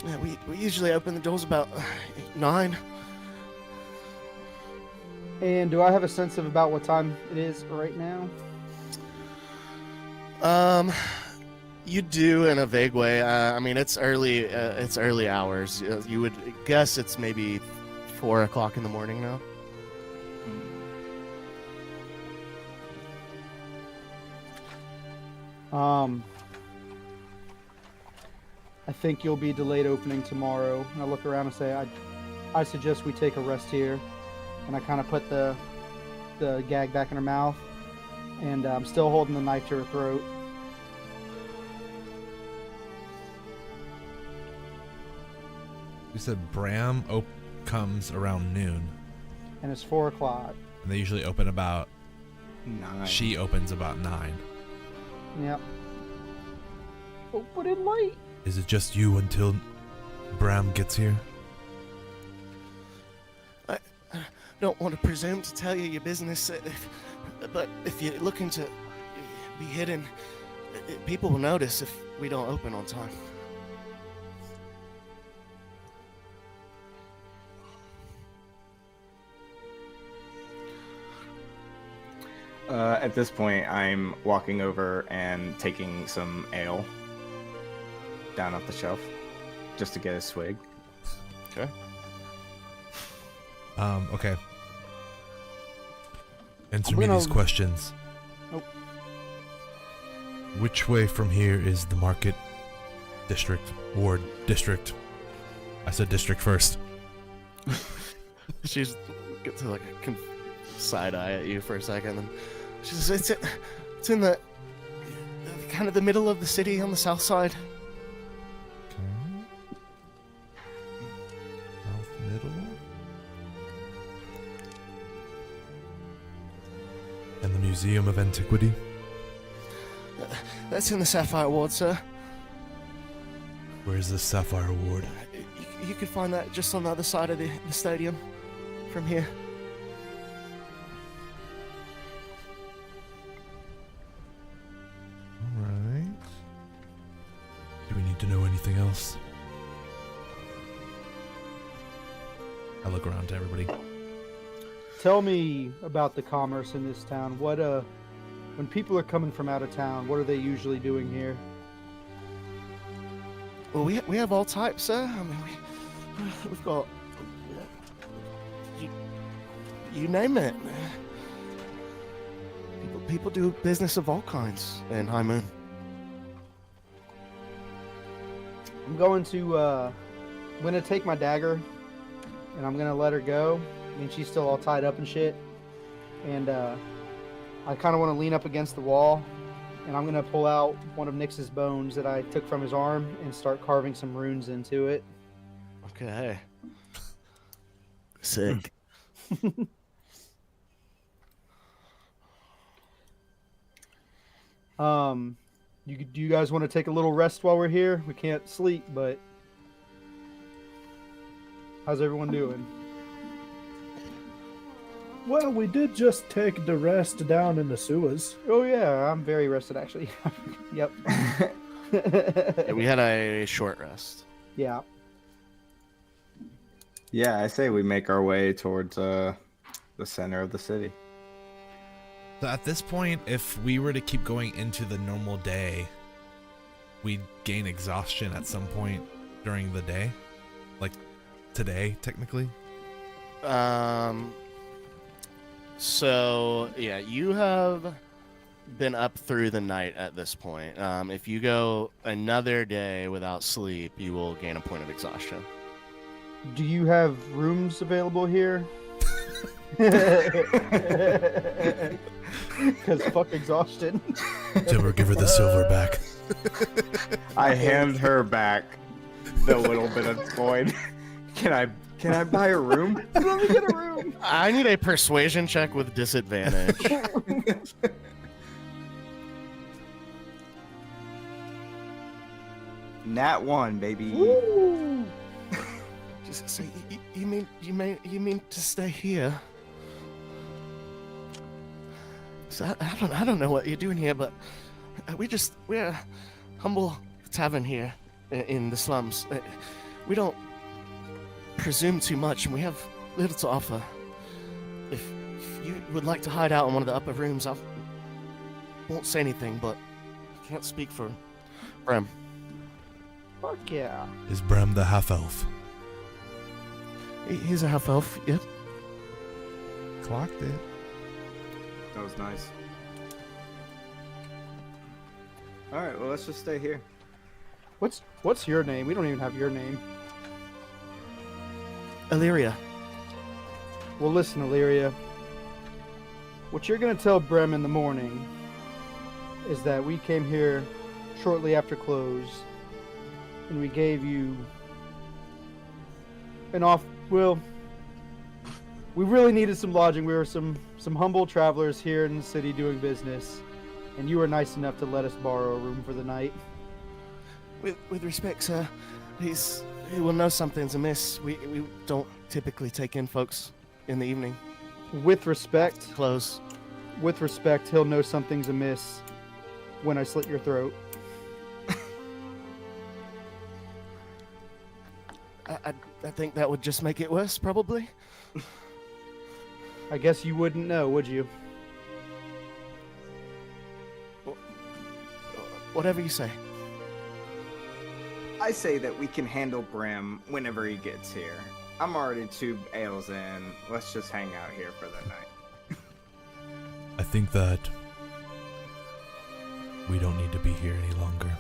Yeah, we usually open the doors about 9. And do I have a sense of about what time it is right now? You do in a vague way. I mean, it's early hours. You would guess it's maybe 4 o'clock in the morning now. I think you'll be delayed opening tomorrow. And I look around and say, I suggest we take a rest here. And I kind of put the gag back in her mouth. And I'm still holding the knife to her throat. You said Bram comes around noon. And it's 4 o'clock. And they usually open about 9. She opens about 9. Yep. Open it late. Is it just you until Bram gets here? I don't want to presume to tell you your business, but if you're looking to be hidden, people will notice if we don't open on time. At this point, I'm walking over and taking some ale down off the shelf just to get a swig. Okay. Okay. Answer me these questions. Nope. Which way from here is the market district, ward, district? I said district first. She's gets like a side eye at you for a second, and she says, "It's in the kind of the middle of the city on the south side." Okay. South middle. And the Museum of Antiquity? That's in the Sapphire Ward, sir. Where's the Sapphire Ward? You could find that just on the other side of the stadium from here. Alright. Do we need to know anything else? I look around to everybody. Tell me about the commerce in this town. What when people are coming from out of town, what are they usually doing here? Well, we have all types, sir. I mean, we've got you name it. People do business of all kinds in Highmoon. I'm going to take my dagger and I'm gonna let her go. I mean, she's still all tied up and shit. And I kind of want to lean up against the wall, and I'm gonna pull out one of Nyx's bones that I took from his arm and start carving some runes into it. Okay. Sick. Do you guys want to take a little rest while we're here? We can't sleep, but how's everyone doing? Well, we did just take the rest down in the sewers. Oh yeah, I'm very rested actually. Yep. Yeah, we had a short rest. Yeah. Yeah, I say we make our way towards the center of the city. So at this point, if we were to keep going into the normal day, we'd gain exhaustion at some point during the day. Like today, technically. So, yeah, you have been up through the night at this point. If you go another day without sleep, you will gain a point of exhaustion. Do you have rooms available here? Because fuck exhaustion. Timber, give her the silver back. I hand her back the little bit of coin. Can I buy a room? Let me get a room. I need a persuasion check with disadvantage. Nat 1, baby. Woo! Just say, you mean to stay here? So I don't know what you're doing here, but we're a humble tavern here in the slums. We don't presume too much, and we have little to offer. If you would like to hide out in one of the upper rooms, I won't say anything, but I can't speak for Brem. Fuck yeah. Is Brem the half-elf? He's a half-elf, yep. Clocked it. That was nice. Alright, well, let's just stay here. What's your name? We don't even have your name. Illyria. Well, listen, Illyria. What you're gonna tell Brem in the morning is that we came here shortly after close, and we gave you an off. Well, we really needed some lodging. We were some humble travelers here in the city doing business, and you were nice enough to let us borrow a room for the night. With respect, sir, he will know something's amiss. We don't typically take in folks in the evening. With respect, Close. With respect, he'll know something's amiss when I slit your throat. I think that would just make it worse, probably. I guess you wouldn't know, would you? Whatever you say. I say that we can handle Brim whenever he gets here. I'm already 2 ales in. Let's just hang out here for the night. I think that we don't need to be here any longer.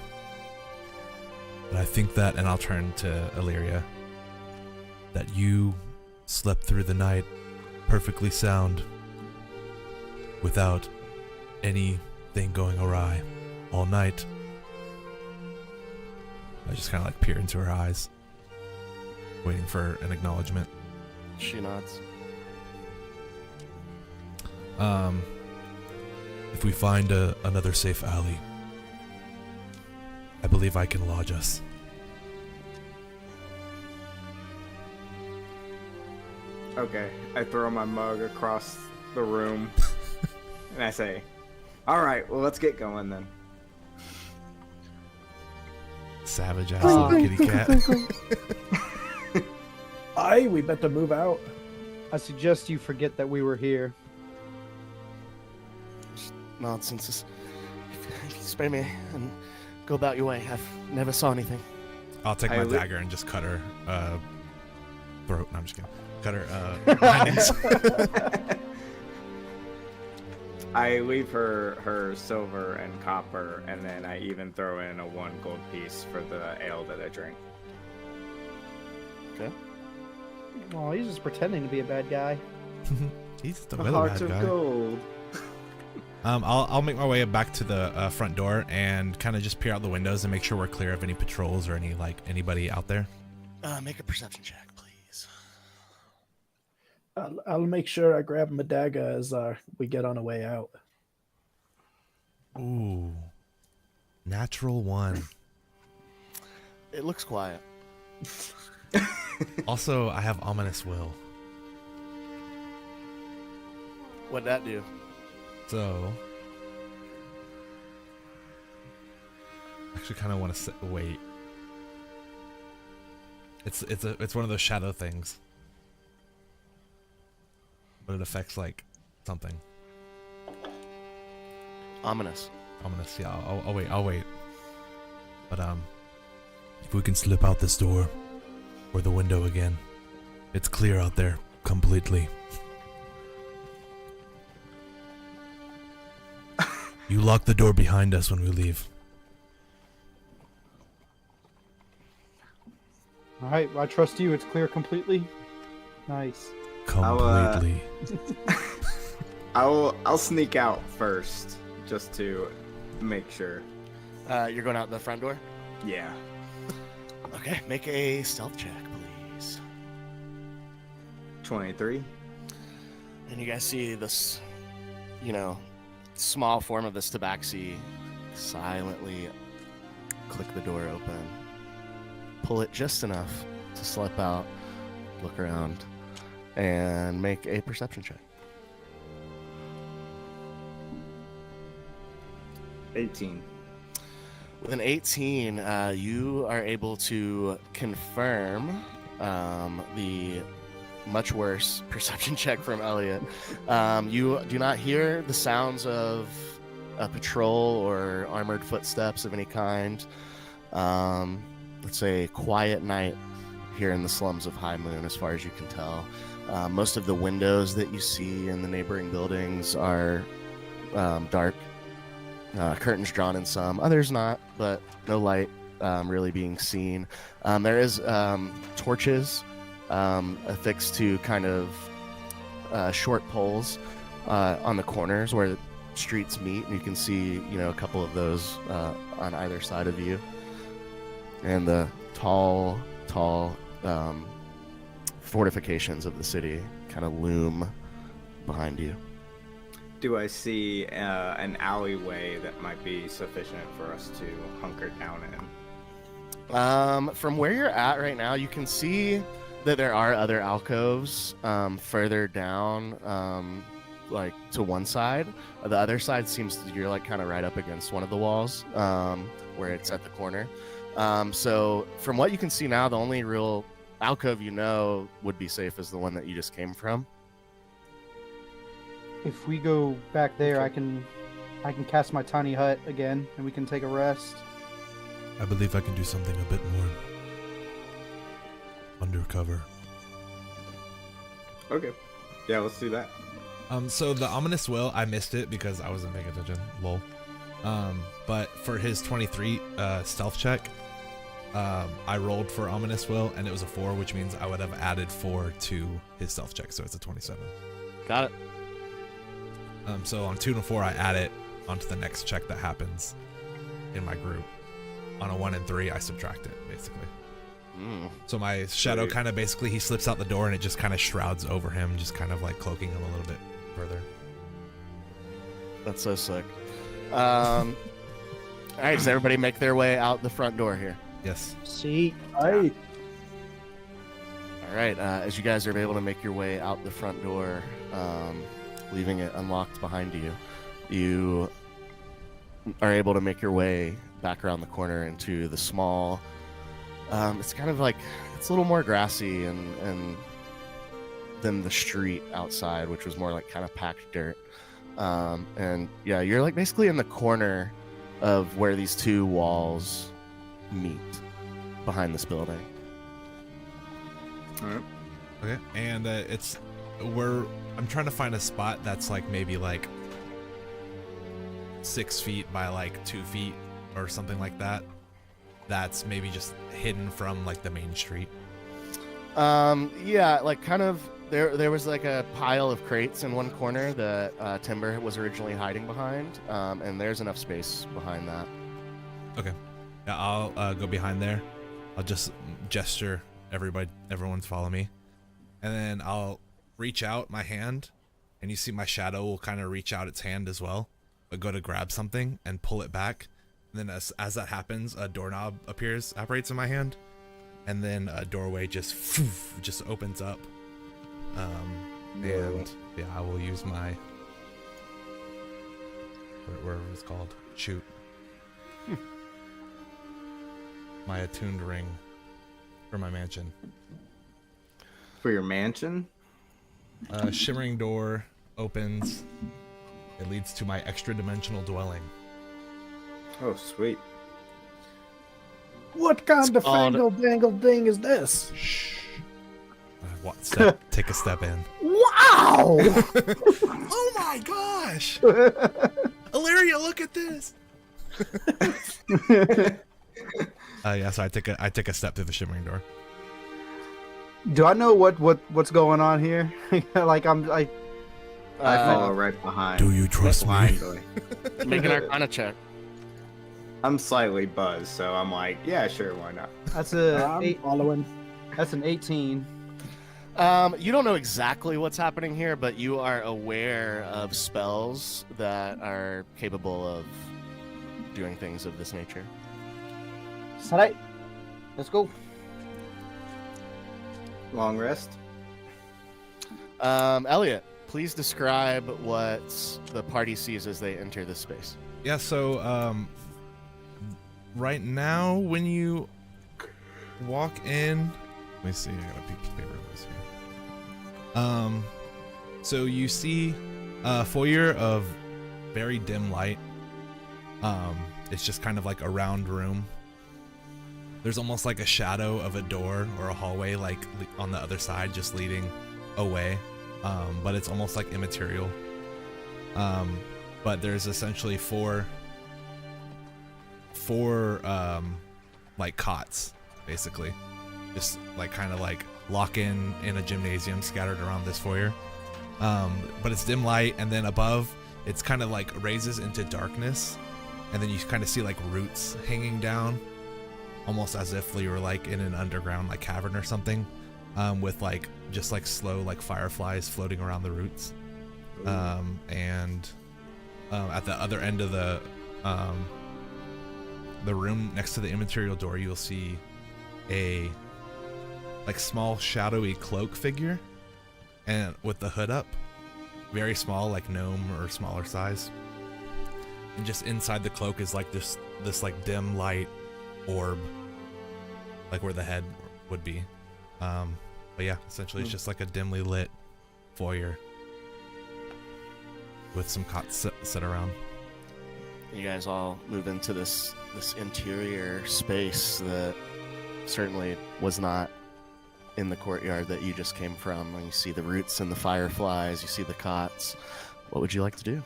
But I think that, and I'll turn to Illyria, that you slept through the night perfectly sound without anything going awry all night. I just kind of like peer into her eyes, waiting for an acknowledgement. She nods. If we find another safe alley, I believe I can lodge us. Okay, I throw my mug across the room, and I say, all right, well, let's get going then. Savage ass little kitty cat. We better move out. I suggest you forget that we were here. Nonsense. Just spare me and go about your way. I've never saw anything. I'll take my dagger and just cut her throat. No, I'm just kidding. Cut her bindings. I leave her silver and copper, and then I even throw in a 1 gold piece for the ale that I drink. Okay. Oh, he's just pretending to be a bad guy. He's just a The really hearts bad of guy. gold. I'll make my way back to the front door and kind of just peer out the windows and make sure we're clear of any patrols or anybody out there. Make a perception check, please. I'll make sure I grab my dagger as we get on our way out. Ooh, natural 1. It looks quiet. Also, I have ominous will. What'd that do? So, actually, kind of want to wait. It's one of those shadow things, but it affects like something Ominous. ominous. Yeah, I'll wait. But if we can slip out this door or the window again, it's clear out there completely. You lock the door behind us when we leave. All right, I trust you. It's clear completely. Nice. Completely. I'll sneak out first, just to make sure. You're going out the front door? Yeah. Okay, make a stealth check, please. 23. And you guys see this, small form of this tabaxi silently click the door open, pull it just enough to slip out, look around, and make a perception check. 18. With an 18, you are able to confirm the much worse perception check from Elliot. You do not hear the sounds of a patrol or armored footsteps of any kind. It's a quiet night here in the slums of Highmoon, as far as you can tell. Most of the windows that you see in the neighboring buildings are dark. Curtains drawn in some, others not, but no light really being seen. There is torches affixed to kind of short poles on the corners where the streets meet, and you can see a couple of those on either side of you, and the tall fortifications of the city kind of loom behind you. Do I see an alleyway that might be sufficient for us to hunker down in? From where you're at right now, you can see that there are other alcoves further down, like to one side. The other side seems you're like kind of right up against one of the walls, where it's at the corner. So from what you can see now, the only real alcove would be safe is the one that you just came from. If we go back there, I can I can cast my tiny hut again, and we can take a rest. I believe I can do something a bit more undercover. Okay. Yeah, let's do that. So the ominous will, I missed it because I wasn't paying attention. Lol. But for his 23 stealth check, I rolled for ominous will, and it was a 4, which means I would have added 4 to his stealth check, so it's a 27. Got it. So on 2 and 4, I add it onto the next check that happens in my group. On a 1 and 3, I subtract it, basically. So my shadow kind of basically, he slips out the door and it just kind of shrouds over him, just kind of like cloaking him a little bit further. That's so sick. All right, does everybody make their way out the front door here? Yes. See, I All right, as you guys are able to make your way out the front door, leaving it unlocked behind you, you are able to make your way back around the corner into the small, it's kind of like, it's a little more grassy and than the street outside, which was more like kind of packed dirt. And yeah, you're like basically in the corner of where these two walls meet behind this building. All right. Okay. And I'm trying to find a spot that's like maybe like 6 feet by like 2 feet or something like that. That's maybe just hidden from like the main street. Yeah, like kind of there was like a pile of crates in one corner that Timber was originally hiding behind, and there's enough space behind that. Okay. Yeah, I'll go behind there. I'll just gesture, everyone's follow me. And then I'll reach out my hand, and you see my shadow will kind of reach out its hand as well, but go to grab something and pull it back. And then as that happens, a doorknob operates in my hand, and then a doorway just opens up. And yeah, I will use my whatever it's called, shoot, my attuned ring for my mansion. For your mansion? Shimmering door opens. It leads to my extra dimensional dwelling. Oh, sweet. What kind of called- fangle dangle thing is this? Shh. Take a step in. Wow! Oh my gosh! Ilaria, look at this! Yeah, so I take a step through the shimmering door. do I know what's going on here? Like I follow right behind. Do you trust me? blindly. Make an Arcana check. I'm slightly buzzed, so I'm like, yeah, sure, why not? That's I'm following. That's an 18. You don't know exactly what's happening here, but you are aware of spells that are capable of doing things of this nature. Alright, let's go. Long rest? Elliot, please describe what the party sees as they enter this space. Yeah, so right now when you walk in, let me see, I got a piece of paper of this here. So you see a foyer of very dim light. It's just kind of like a round room. There's almost like a shadow of a door or a hallway like on the other side just leading away. But it's almost like immaterial. But there's essentially four like cots, basically. Just like kind of like lock in a gymnasium scattered around this foyer. But it's dim light, and then above it's kind of like raises into darkness, and then you kind of see like roots hanging down, almost as if you were like in an underground like cavern or something, with like just like slow like fireflies floating around the roots. And at the other end of the room next to the immaterial door, you'll see a like small shadowy cloak figure, and with the hood up, very small, like gnome or smaller size. And just inside the cloak is like this like dim light orb, like where the head would be. But yeah, essentially it's just like a dimly lit foyer with some cots set around. You guys all move into this interior space that certainly was not in the courtyard that you just came from. And you see the roots and the fireflies. You see the cots. What would you like to do?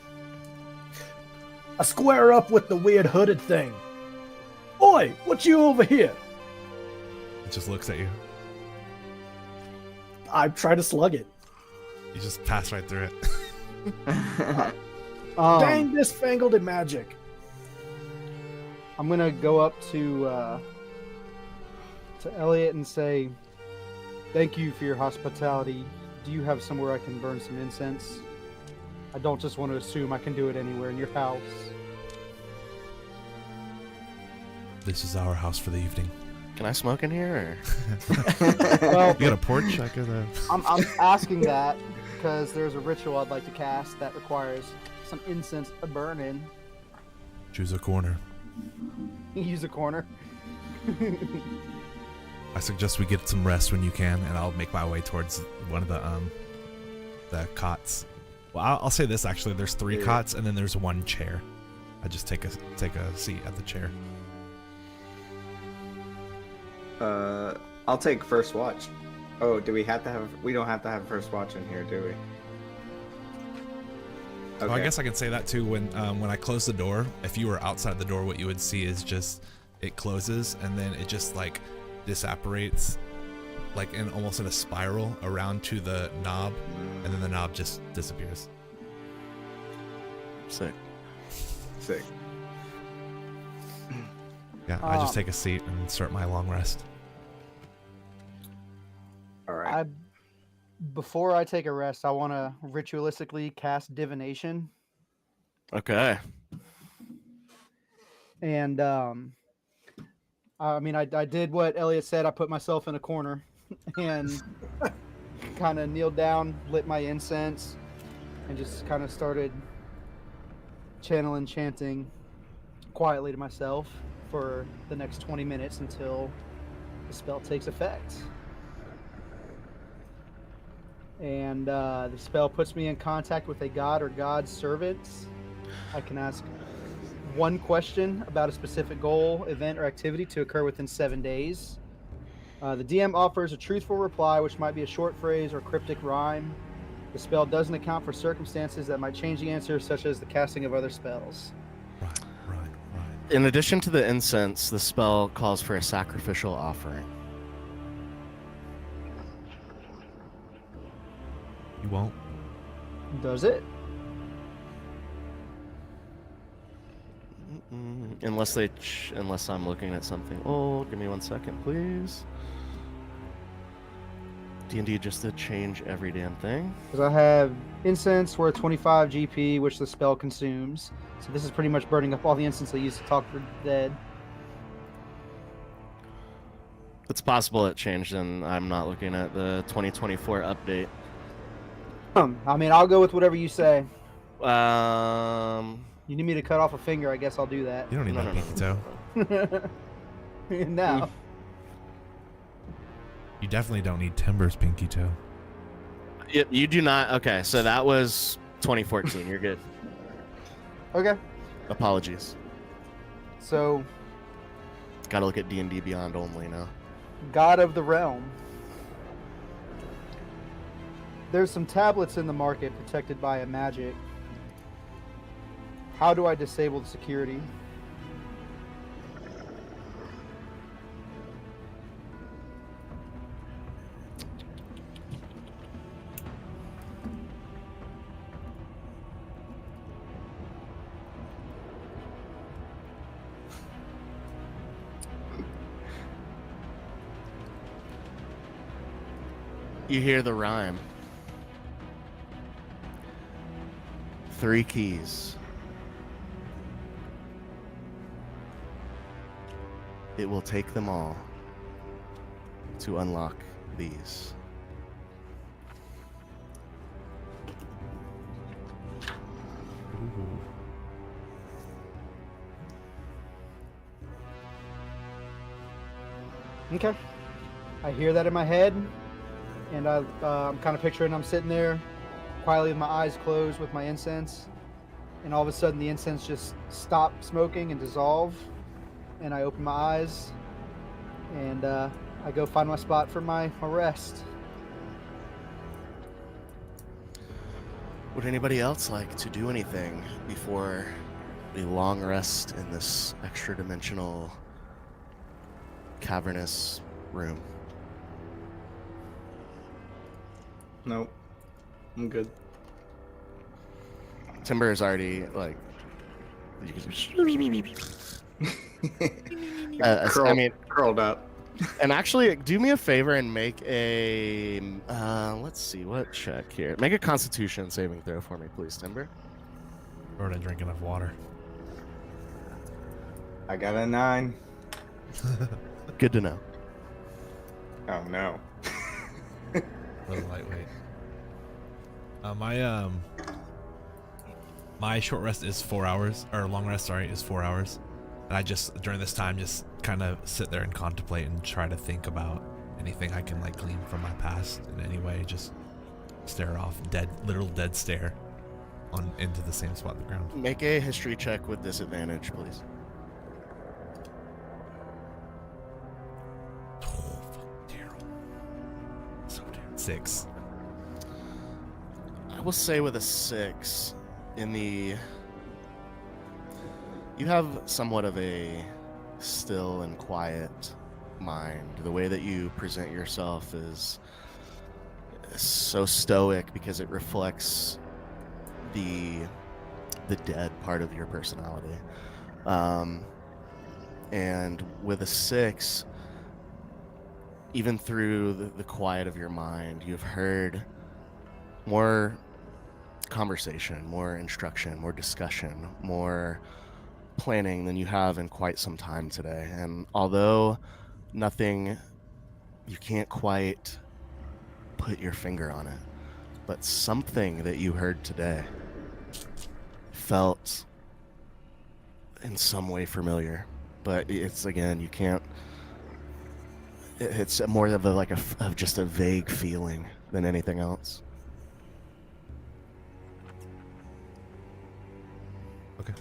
I square up with the weird hooded thing. Oi, what you over here? It just looks at you. I try to slug it. You just pass right through it. Dang this fangled magic. I'm gonna go up to Elliot and say, "Thank you for your hospitality. Do you have somewhere I can burn some incense? I don't just want to assume I can do it anywhere in your house." This is our house for the evening. Can I smoke in here? Well, You got a porch? I could. I'm asking that because there's a ritual I'd like to cast that requires some incense to burn in. Choose a corner. Use a corner. I suggest we get some rest when you can, and I'll make my way towards one of the cots. Well, I'll say this actually. There's 3 cots, and then there's 1 chair. I just take a seat at the chair. I'll take first watch. Oh, do we have to have? We don't have to have first watch in here, do we? Okay. Well, I guess I can say that too. When I close the door, if you were outside the door, what you would see is just it closes and then it just like disapparates, like in almost in a spiral around to the knob, and then the knob just disappears. Sick. Sick. Yeah, I just take a seat and start my long rest. All right. Before I take a rest, I want to ritualistically cast divination. Okay. And I mean, I did what Elliot said. I put myself in a corner and kind of kneeled down, lit my incense, and just kind of started chanting quietly to myself for the next 20 minutes until the spell takes effect. And the spell puts me in contact with a god or god's servants. I can ask 1 question about a specific goal, event, or activity to occur within 7 days. The DM offers a truthful reply, which might be a short phrase or cryptic rhyme. The spell doesn't account for circumstances that might change the answer, such as the casting of other spells. Right. In addition to the incense, the spell calls for a sacrificial offering. You won't. Does it? Unless I'm looking at something. Oh, give me 1 second, please. D&D just to change every damn thing. Because I have incense worth 25 GP, which the spell consumes. So this is pretty much burning up all the incense I used to talk for the dead. It's possible it changed, and I'm not looking at the 2024 update. I mean, I'll go with whatever you say. Um, You need me to cut off a finger, I guess I'll do that. You don't need No, my no, pinky toe. No. You definitely don't need Timber's pinky toe. you do not. Okay, so that was 2014. You're good. Okay. Apologies. So, Got to look at D&D Beyond only now. God of the Realm. There's some tablets in the market protected by a magic. How do I disable the security? You hear the rhyme. 3 keys. It will take them all to unlock these. Okay. I hear that in my head, and I'm kind of picturing I'm sitting there quietly with my eyes closed with my incense, and all of a sudden the incense just stopped smoking and dissolve, and I open my eyes, and I go find my spot for my rest. Would anybody else like to do anything before a long rest in this extra-dimensional cavernous room? Nope. I'm good. Timber is already like. I mean, curled up. and actually, do me a favor and make a. Let's see what check here. Make a Constitution saving throw for me, please, Timber. Or to drink enough water. I got a 9. Good to know. Oh no. Really lightweight. My short rest is 4 hours, or long rest, sorry, is 4 hours. And I just, during this time, just kind of sit there and contemplate and try to think about anything I can like glean from my past in any way. Just stare off, literal dead stare on into the same spot on the ground. Make a history check with disadvantage, please. Oh, fuck, terrible. So terrible. 6. I will say with a 6, you have somewhat of a still and quiet mind. The way that you present yourself is so stoic because it reflects the dead part of your personality. And with a 6, even through the quiet of your mind, you've heard more conversation, more instruction, more discussion, more planning than you have in quite some time today. And although nothing, you can't quite put your finger on it, but something that you heard today felt in some way familiar. But it's, again, you can't, it's more of of just a vague feeling than anything else. Okay.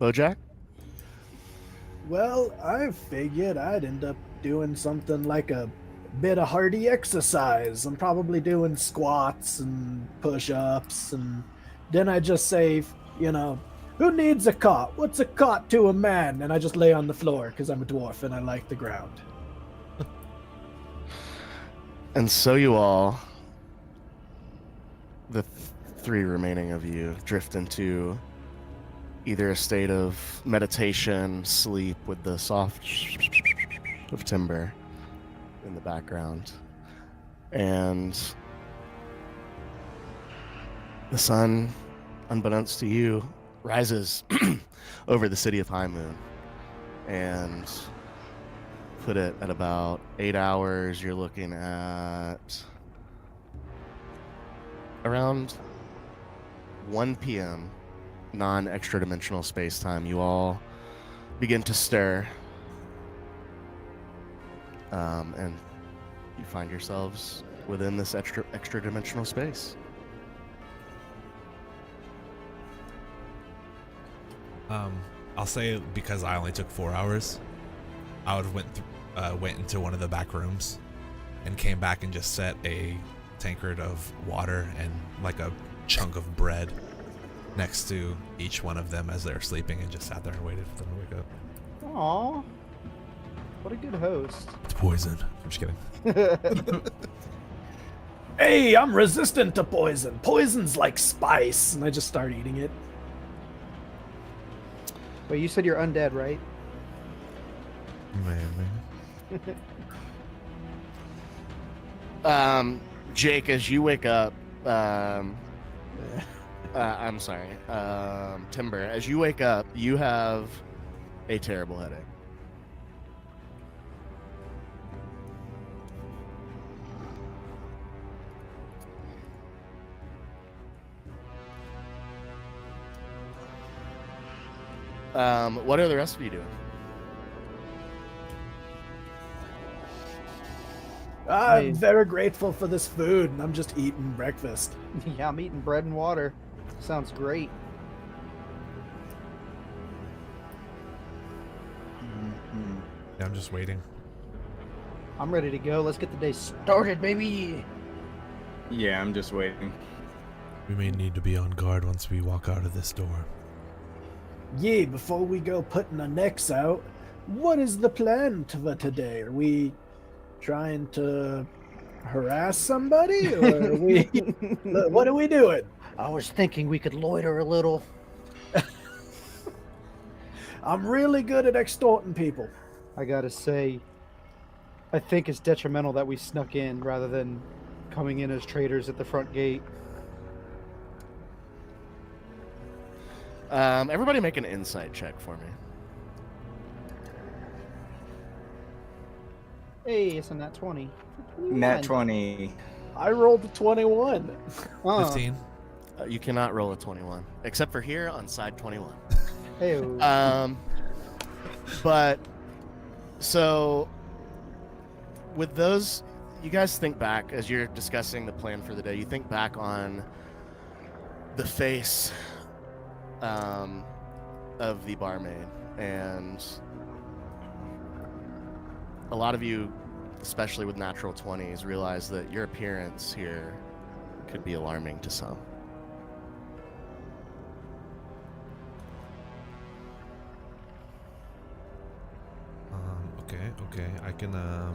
Bojack? Well, I figured I'd end up doing something like a bit of hardy exercise. I'm probably doing squats and push-ups, and then I just say, who needs a cot? What's a cot to a man? And I just lay on the floor because I'm a dwarf and I like the ground. And so you all, the 3 remaining of you, drift into either a state of meditation, sleep with the soft of timber in the background. And the sun, unbeknownst to you, rises over the city of Highmoon. And put it at about 8 hours, you're looking at around 1 p.m. non-extra dimensional space-time. You all begin to stir, and you find yourselves within this extra dimensional space. I'll say because I only took 4 hours, I would went into one of the back rooms and came back and just set a tankard of water and like a chunk of bread next to each one of them as they were sleeping, and just sat there and waited for them to wake up. Aw, what a good host. It's poison. I'm just kidding. Hey, I'm resistant to poison. Poison's like spice. And I just start eating it. Wait, you said you're undead, right? Jake, as you wake up, I'm sorry, Timber, as you wake up, you have a terrible headache. What are the rest of you doing? I'm very grateful for this food, and I'm just eating breakfast. Yeah, I'm eating bread and water. Sounds great. Yeah, I'm just waiting. I'm ready to go. Let's get the day started, baby. Yeah, I'm just waiting. We may need to be on guard once we walk out of this door. Yeah, before we go putting our necks out, what is the plan for today? Are we trying to harass somebody, or are we? What are we doing? I was thinking we could loiter a little. I'm really good at extorting people. I gotta say, I think it's detrimental that we snuck in rather than coming in as traitors at the front gate. Everybody make an insight check for me. Hey, it's a nat 20. Nat 20. I rolled a 21. 15. You cannot roll a 21, except for here on side 21. Hey, But so with those, you guys think back as you're discussing the plan for the day. You think back on the face of the barmaid, and a lot of you, especially with natural 20s, realize that your appearance here could be alarming to some. Okay, I can, yeah.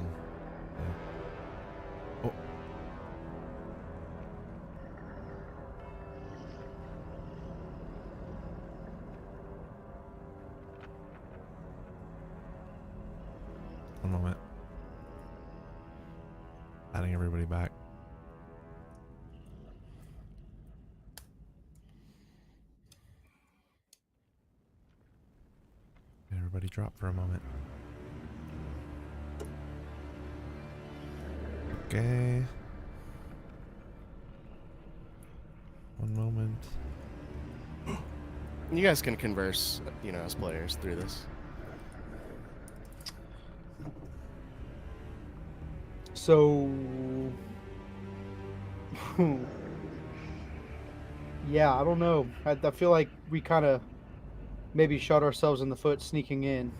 Oh. One moment. Adding everybody back. Everybody drop for a moment. Okay. One moment. You guys can converse, as players through this. so... yeah, I don't know. I feel like we kind of maybe shot ourselves in the foot sneaking in.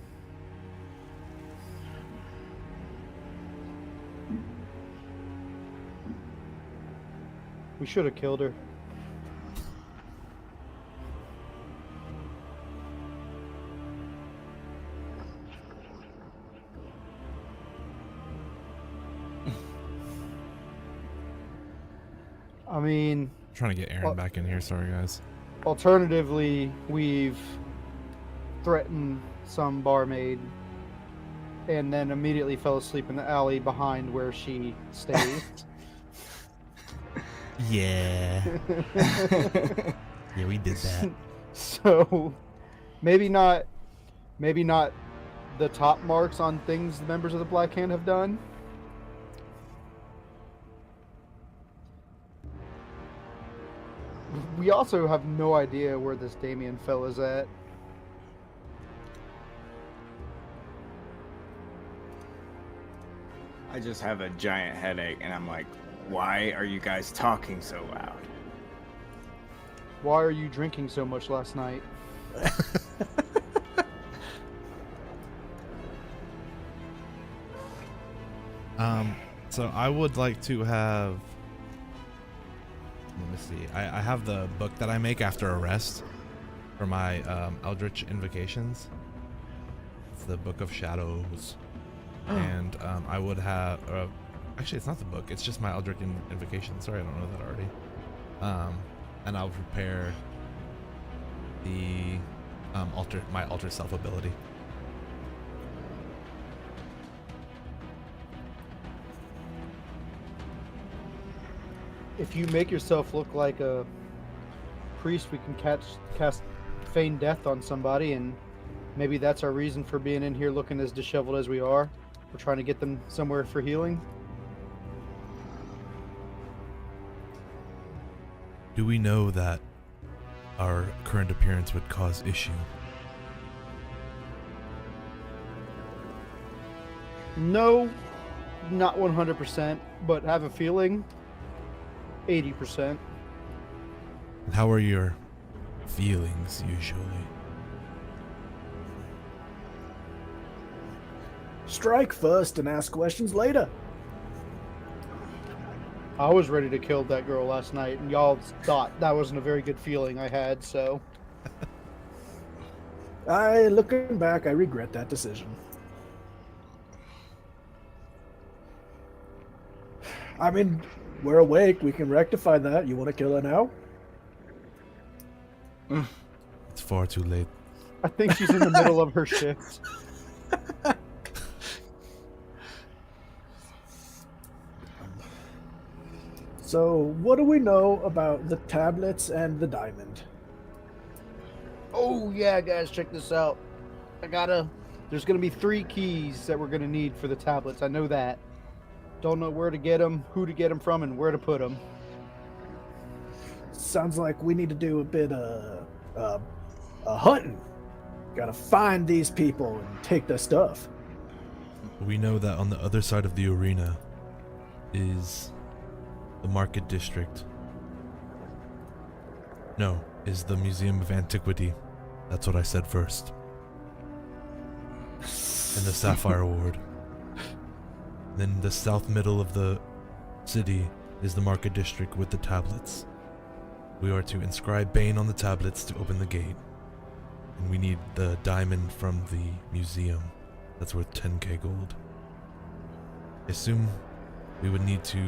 We should have killed her. I mean, Trying to get Aaron back in here, sorry guys. alternatively, we've threatened some barmaid and then immediately fell asleep in the alley behind where she stays. Yeah. Yeah, we did that. So maybe not the top marks on things the members of the Black Hand have done. We also have no idea where this Damian fella's at. I just have a giant headache, and I'm like, why are you guys talking so loud? Why are you drinking so much last night? So I would like to have. Let me see. I have the book that I make after a rest for my Eldritch Invocations. It's the Book of Shadows. And I would have. Actually, it's not the book. It's just my Eldritch Invocation. Sorry, I don't know that already. And I'll prepare the my alter self ability. If you make yourself look like a priest, we can cast feign death on somebody, and maybe that's our reason for being in here looking as disheveled as we are. We're trying to get them somewhere for healing. Do we know that our current appearance would cause issue? No, Not 100%, but have a feeling 80%. And how are your feelings usually? Strike first and ask questions later. I was ready to kill that girl last night, and y'all thought that wasn't a very good feeling I had, so. Looking back, I regret that decision. I mean, we're awake. We can rectify that. You want to kill her now? It's far too late. I think she's in the middle of her shift. So, what do we know about the tablets and the diamond? Oh, yeah, guys, check this out. There's going to be 3 keys that we're going to need for the tablets. I know that. Don't know where to get them, who to get them from, and where to put them. Sounds like we need to do a bit of hunting. Gotta find these people and take their stuff. We know that on the other side of the arena is the market district. No, is the Museum of Antiquity. That's what I said first. And the Sapphire Ward. Then the south middle of the city is the market district with the tablets. We are to inscribe Bane on the tablets to open the gate. And we need the diamond from the museum. That's worth 10k gold. I assume we would need to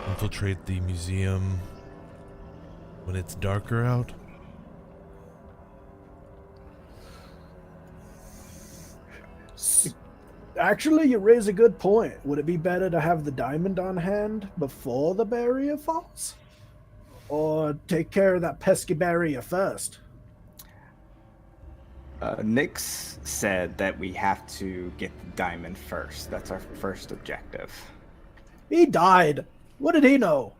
infiltrate the museum when it's darker out. Actually, you raise a good point. Would it be better to have the diamond on hand before the barrier falls? Or take care of that pesky barrier first? Nyx said that we have to get the diamond first. That's our first objective. He died. What did he know?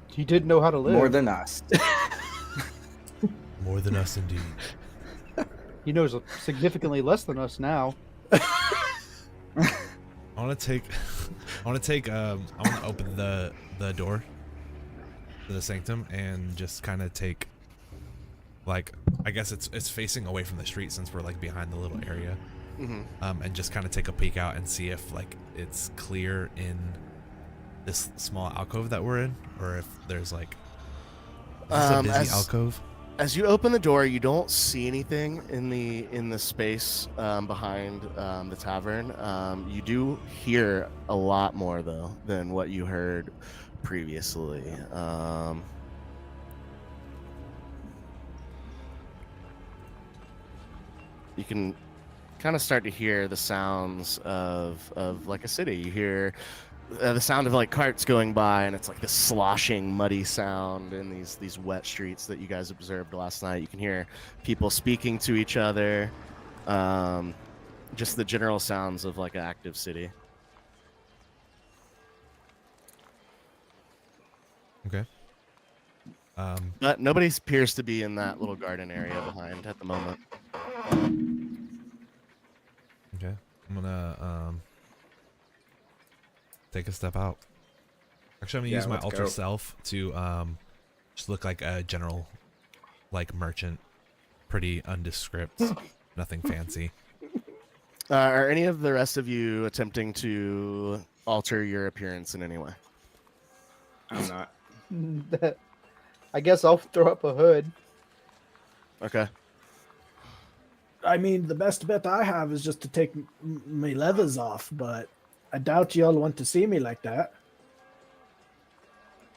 He didn't know how to live. More than us. More than us indeed. He knows significantly less than us now. I want to open the door to the sanctum and just kind of take, like, I guess it's facing away from the street since we're like behind the little area. And just kind of take a peek out and see if like it's clear in this small alcove that we're in, or if there's like a busy alcove. As you open the door, you don't see anything in the space behind the tavern. You do hear a lot more though than what you heard previously. You can kind of start to hear the sounds of like a city. You hear the sound of like carts going by, and it's like this sloshing, muddy sound in these wet streets that you guys observed last night. You can hear people speaking to each other, just the general sounds of like an active city. Okay. But nobody appears to be in that little garden area behind at the moment. Okay. I'm gonna take a step out. Actually, I'm gonna use my ultra self to just look like a general, like, merchant, pretty undescript, nothing fancy. Are any of the rest of you attempting to alter your appearance in any way? I'm not. I guess I'll throw up a hood. Okay. I mean, the best bet I have is just to take my leathers off, but I doubt y'all want to see me like that.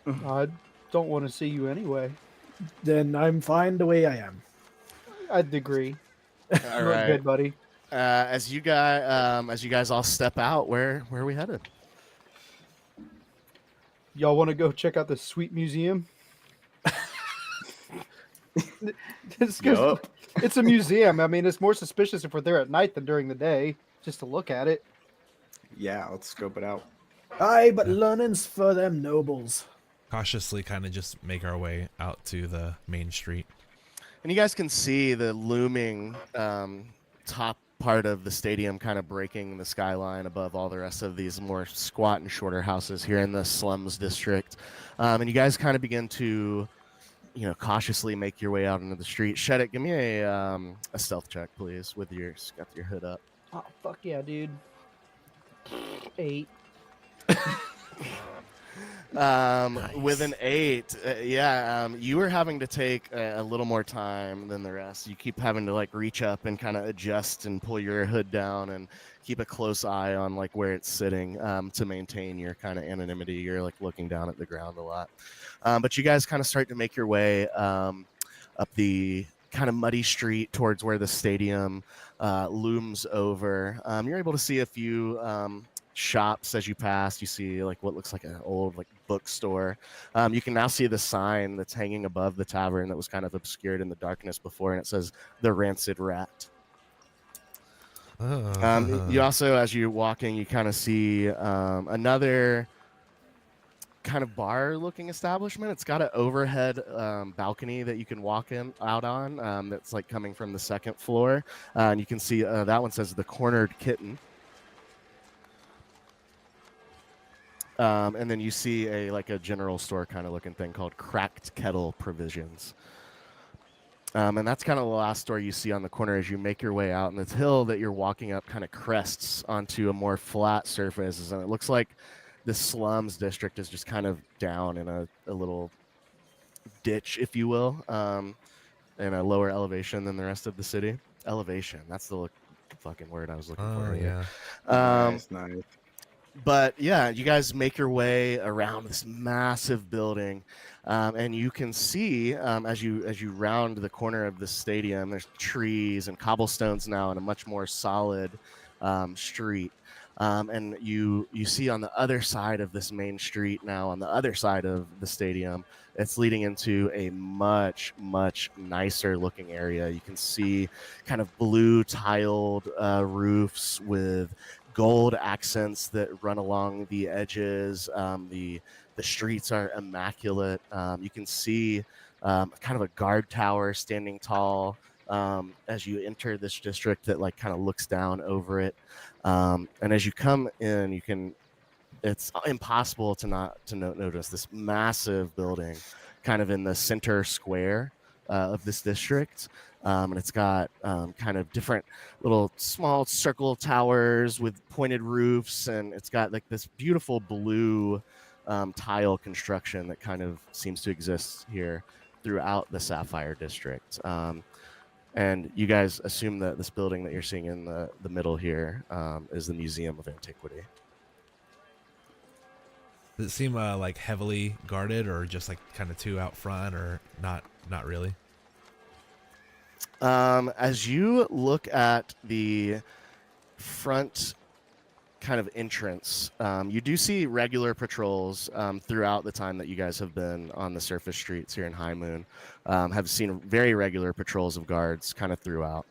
I don't want to see you anyway. Then I'm fine the way I am. I'd agree. All You're right. good, buddy. As you guys all step out, where are we headed? Y'all want to go check out the sweet museum? Yup. It's a museum. I mean, it's more suspicious if we're there at night than during the day, just to look at it. Yeah, let's scope it out. Aye, but learning's for them nobles. Cautiously, kind of just make our way out to the main street. And you guys can see the looming top part of the stadium kind of breaking the skyline above all the rest of these more squat and shorter houses here in the slums district. And you guys kind of begin to, cautiously make your way out into the street. Shetic, give me a stealth check, please, with got your hood up. Oh, fuck yeah, dude. 8. With an 8, you were having to take a little more time than the rest. You keep having to like reach up and kind of adjust and pull your hood down and keep a close eye on like where it's sitting to maintain your kind of anonymity. You're like looking down at the ground a lot, but you guys kind of start to make your way up the kind of muddy street towards where the stadium looms over. You're able to see a few shops as you pass. You see like what looks like an old like bookstore. You can now see the sign that's hanging above the tavern that was kind of obscured in the darkness before, and it says "The Rancid Rat." You also, as you're walking, you kind of see another kind of bar-looking establishment. It's got an overhead balcony that you can walk out on. That's like coming from the second floor, and you can see that one says "The Cornered Kitten." And then you see a general store kind of looking thing called Cracked Kettle Provisions. And that's kind of the last store you see on the corner as you make your way out. And this hill that you're walking up kind of crests onto a more flat surface. And it looks like the slums district is just kind of down in a little ditch, if you will, in a lower elevation than the rest of the city. Elevation, that's the fucking word I was looking for. Yeah. Nice. But yeah, you guys make your way around this massive building, and you can see as you round the corner of the stadium, there's trees and cobblestones now in a much more solid street. And you see on the other side of this main street now, on the other side of the stadium, it's leading into a much nicer looking area. You can see kind of blue tiled roofs with gold accents that run along the edges. The streets are immaculate. You can see kind of a guard tower standing tall as you enter this district that like kind of looks down over it. And as you come in, it's impossible to not notice this massive building kind of in the center square of this district. And it's got kind of different little small circle towers with pointed roofs, and it's got like this beautiful blue tile construction that kind of seems to exist here throughout the Sapphire District. And you guys assume that this building that you're seeing in the middle here is the Museum of Antiquity. Does it seem like heavily guarded, or just like kind of too out front, or not really? As you look at the front kind of entrance, you do see regular patrols throughout the time that you guys have been on the surface streets here in Highmoon. Have seen very regular patrols of guards kind of throughout.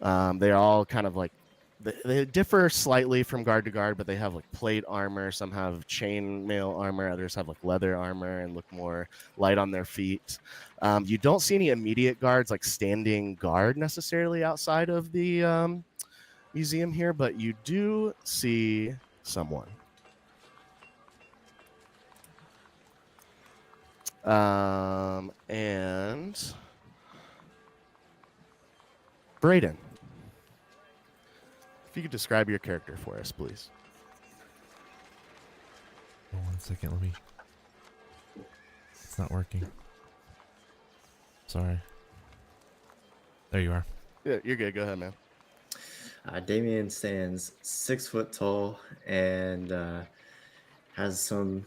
They all kind of like they differ slightly from guard to guard, but they have like plate armor. Some have chain mail armor, others have like leather armor and look more light on their feet. You don't see any immediate guards like standing guard necessarily outside of the museum here, but you do see someone. And Brayden, if you could describe your character for us, please. Oh, 1 second, let me. It's not working. Sorry. There you are. Yeah, you're good. Go ahead, man. Damian stands 6 foot tall and has some,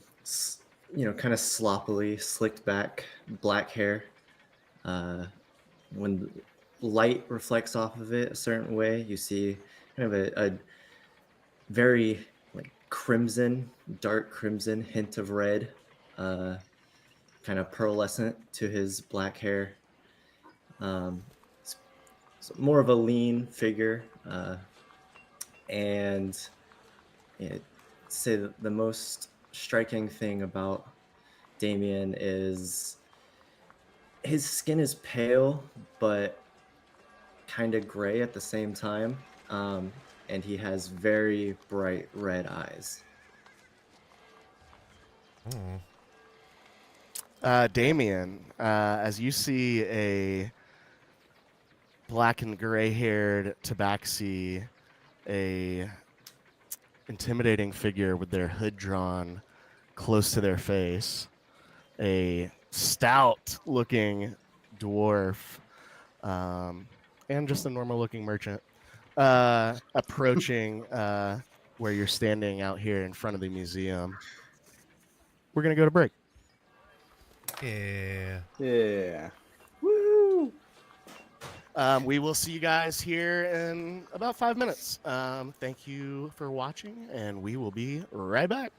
kind of sloppily slicked back black hair. When light reflects off of it a certain way, you see kind of a very like dark crimson hint of red, kind of pearlescent to his black hair. So more of a lean figure, and say that the most striking thing about Damian is his skin is pale, but kind of gray at the same time, and he has very bright red eyes. Damian, as you see a black and gray-haired tabaxi, a intimidating figure with their hood drawn close to their face, a stout-looking dwarf, and just a normal-looking merchant approaching where you're standing out here in front of the museum. We're gonna go to break. Yeah. Yeah. We will see you guys here in about 5 minutes. Thank you for watching, and we will be right back.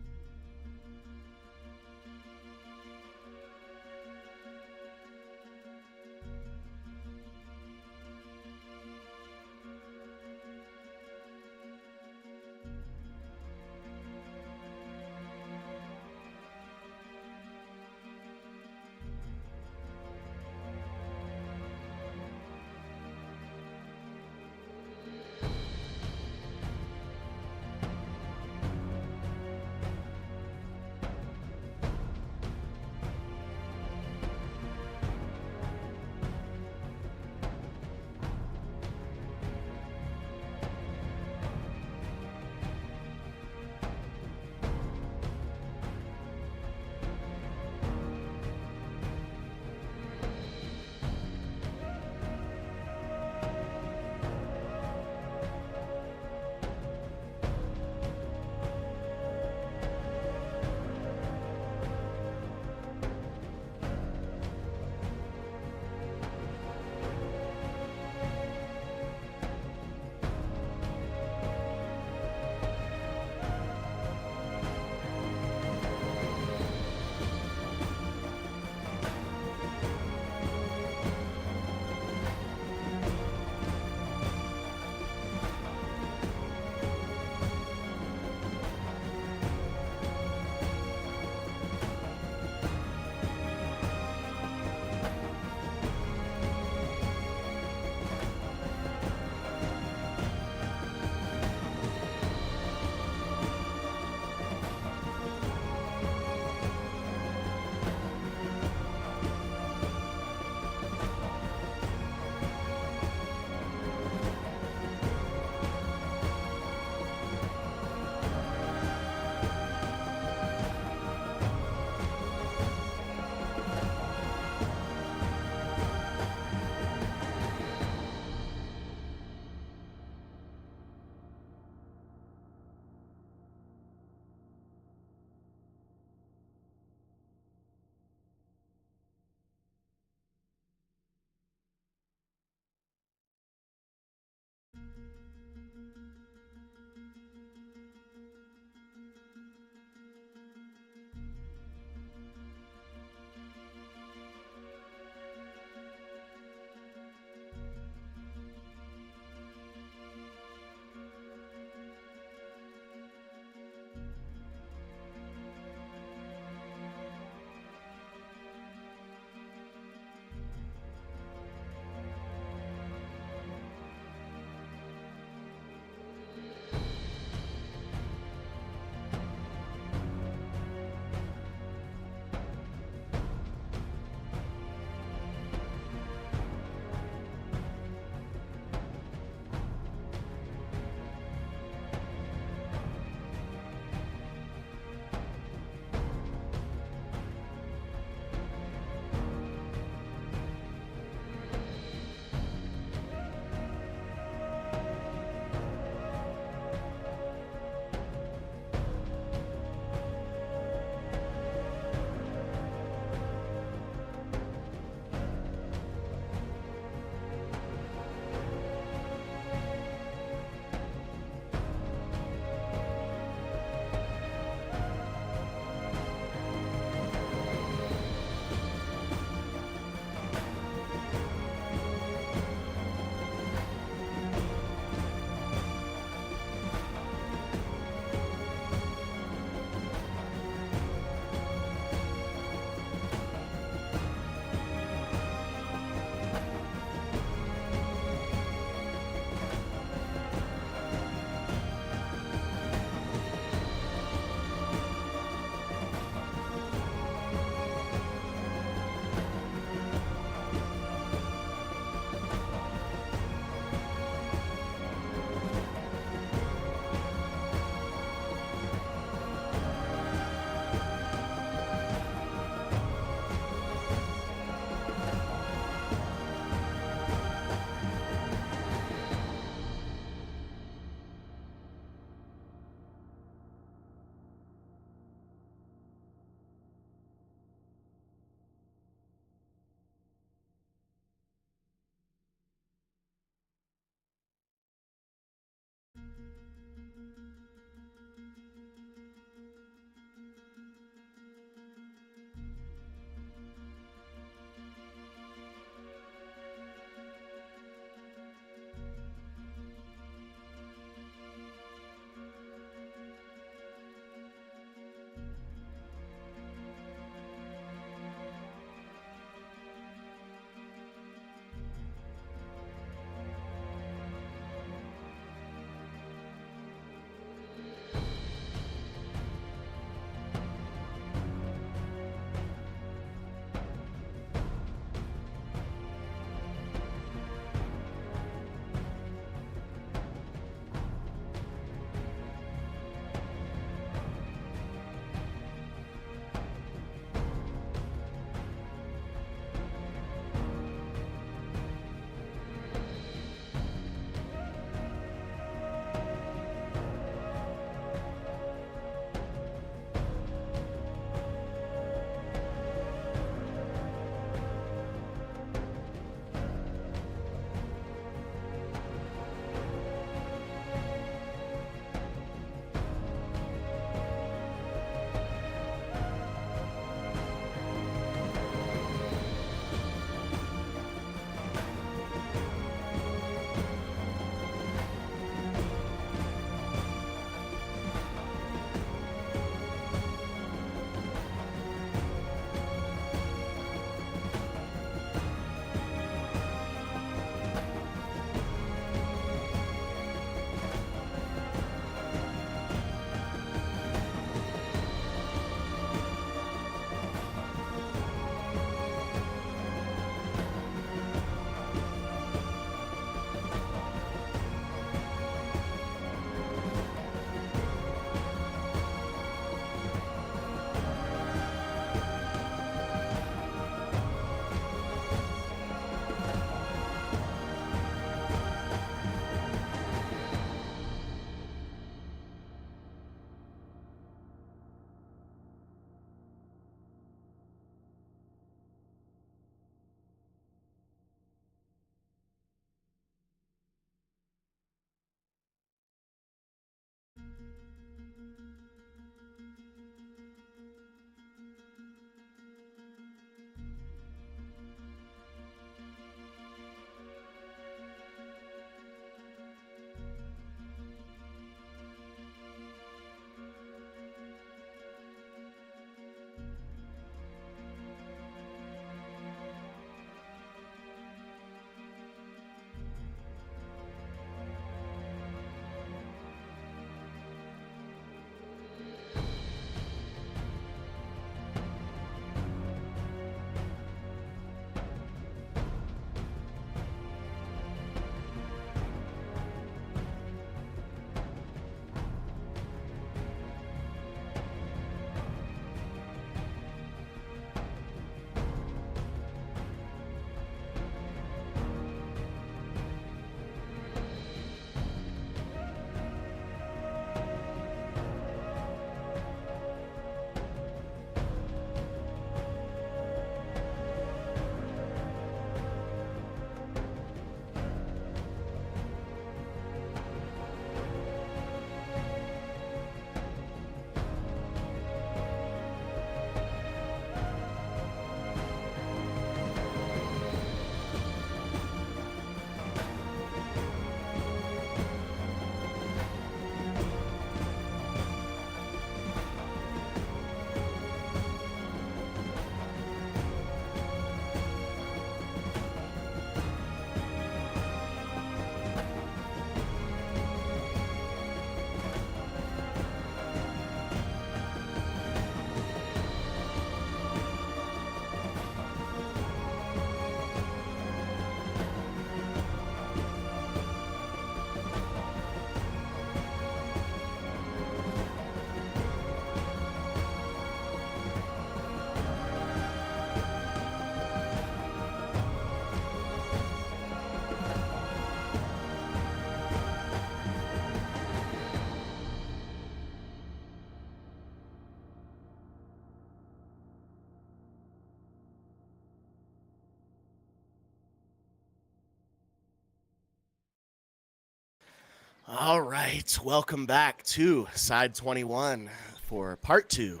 All right, welcome back to Side21 for part 2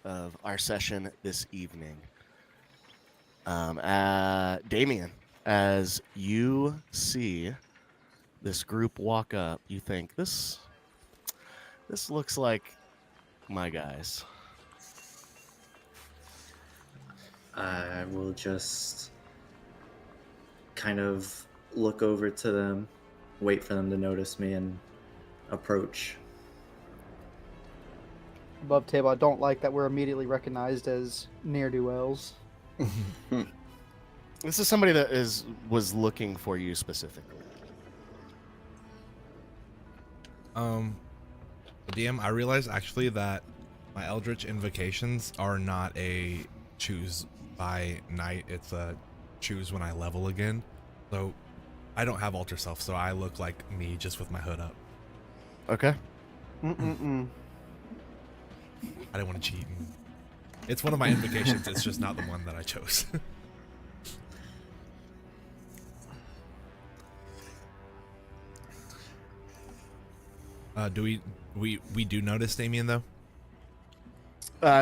of our session this evening. Damian, as you see this group walk up, you think this looks like my guys. I will just kind of look over to them, wait for them to notice me, and approach. Above table, I don't like that we're immediately recognized as ne'er-do-wells. This is somebody that was looking for you specifically. DM, I realized actually that my Eldritch invocations are not a choose by night, it's a choose when I level again. So I don't have alter self, so I look like me just with my hood up. Okay. I didn't want to cheat. It's one of my invocations, it's just not the one that I chose. Do we do notice Damian though?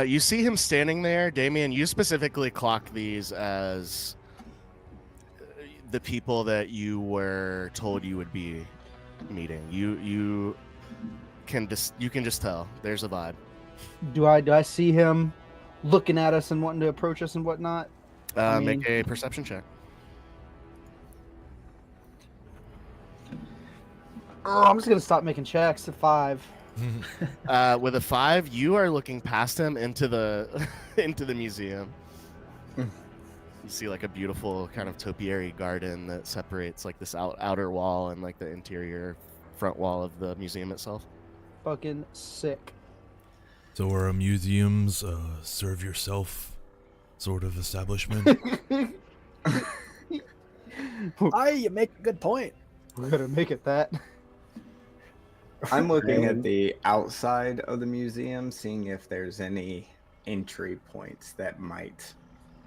You see him standing there, Damian. You specifically clock these as the people that you were told you would be meeting. You can just tell there's a vibe. Do I see him looking at us and wanting to approach us and whatnot? Make a perception check. Oh, I'm just gonna stop making checks at 5. With a 5, you are looking past him into the into the museum. You see like a beautiful kind of topiary garden that separates like this outer wall and like the interior front wall of the museum itself. Fucking sick. So are museums serve yourself sort of establishment? You make a good point. We're gonna make it that. I'm looking at the outside of the museum, seeing if there's any entry points that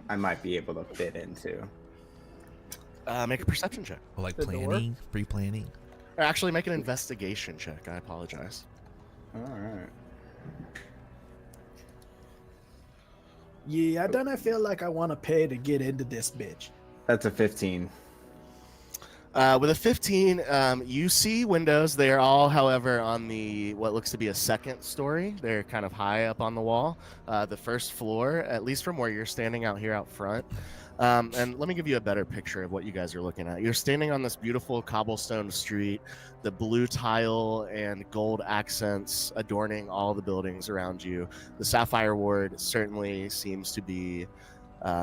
I might be able to fit into. Make a perception check. Like The door? planning, pre-planning. Or actually, make an investigation check. I apologize. All right. Yeah, I don't feel like I want to pay to get into this bitch. That's a 15. With a 15, you see windows. They are all, however, on the what looks to be a second story. They're kind of high up on the wall. The first floor, at least from where you're standing out here out front. And let me give you a better picture of what you guys are looking at. You're standing on this beautiful cobblestone street, the blue tile and gold accents adorning all the buildings around you. The Sapphire Ward certainly seems to be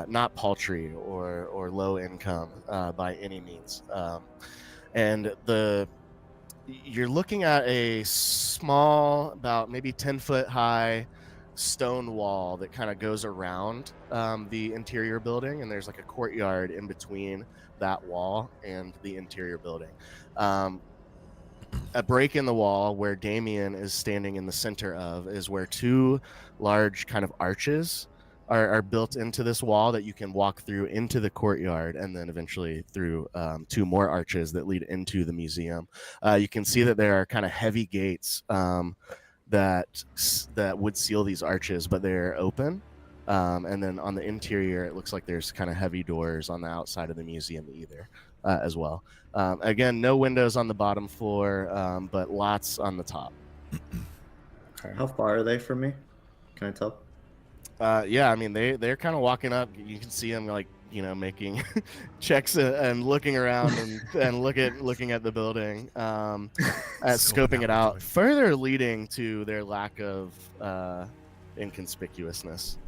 not paltry or low income by any means. And you're looking at a small, about maybe 10-foot high stone wall that kind of goes around the interior building, and there's like a courtyard in between that wall and the interior building. A break in the wall where Damian is standing in the center of is where 2 large kind of arches are built into this wall that you can walk through into the courtyard, and then eventually through 2 more arches that lead into the museum. You can see that there are kind of heavy gates that would seal these arches, but they're open. And then on the interior, it looks like there's kind of heavy doors on the outside of the museum either as well. Again, no windows on the bottom floor, but lots on the top. Okay. How far are they from me? Can I tell? Yeah, I mean they're kind of walking up. You can see them like making checks and looking around and looking at the building, scoping it out. Further leading to their lack of inconspicuousness.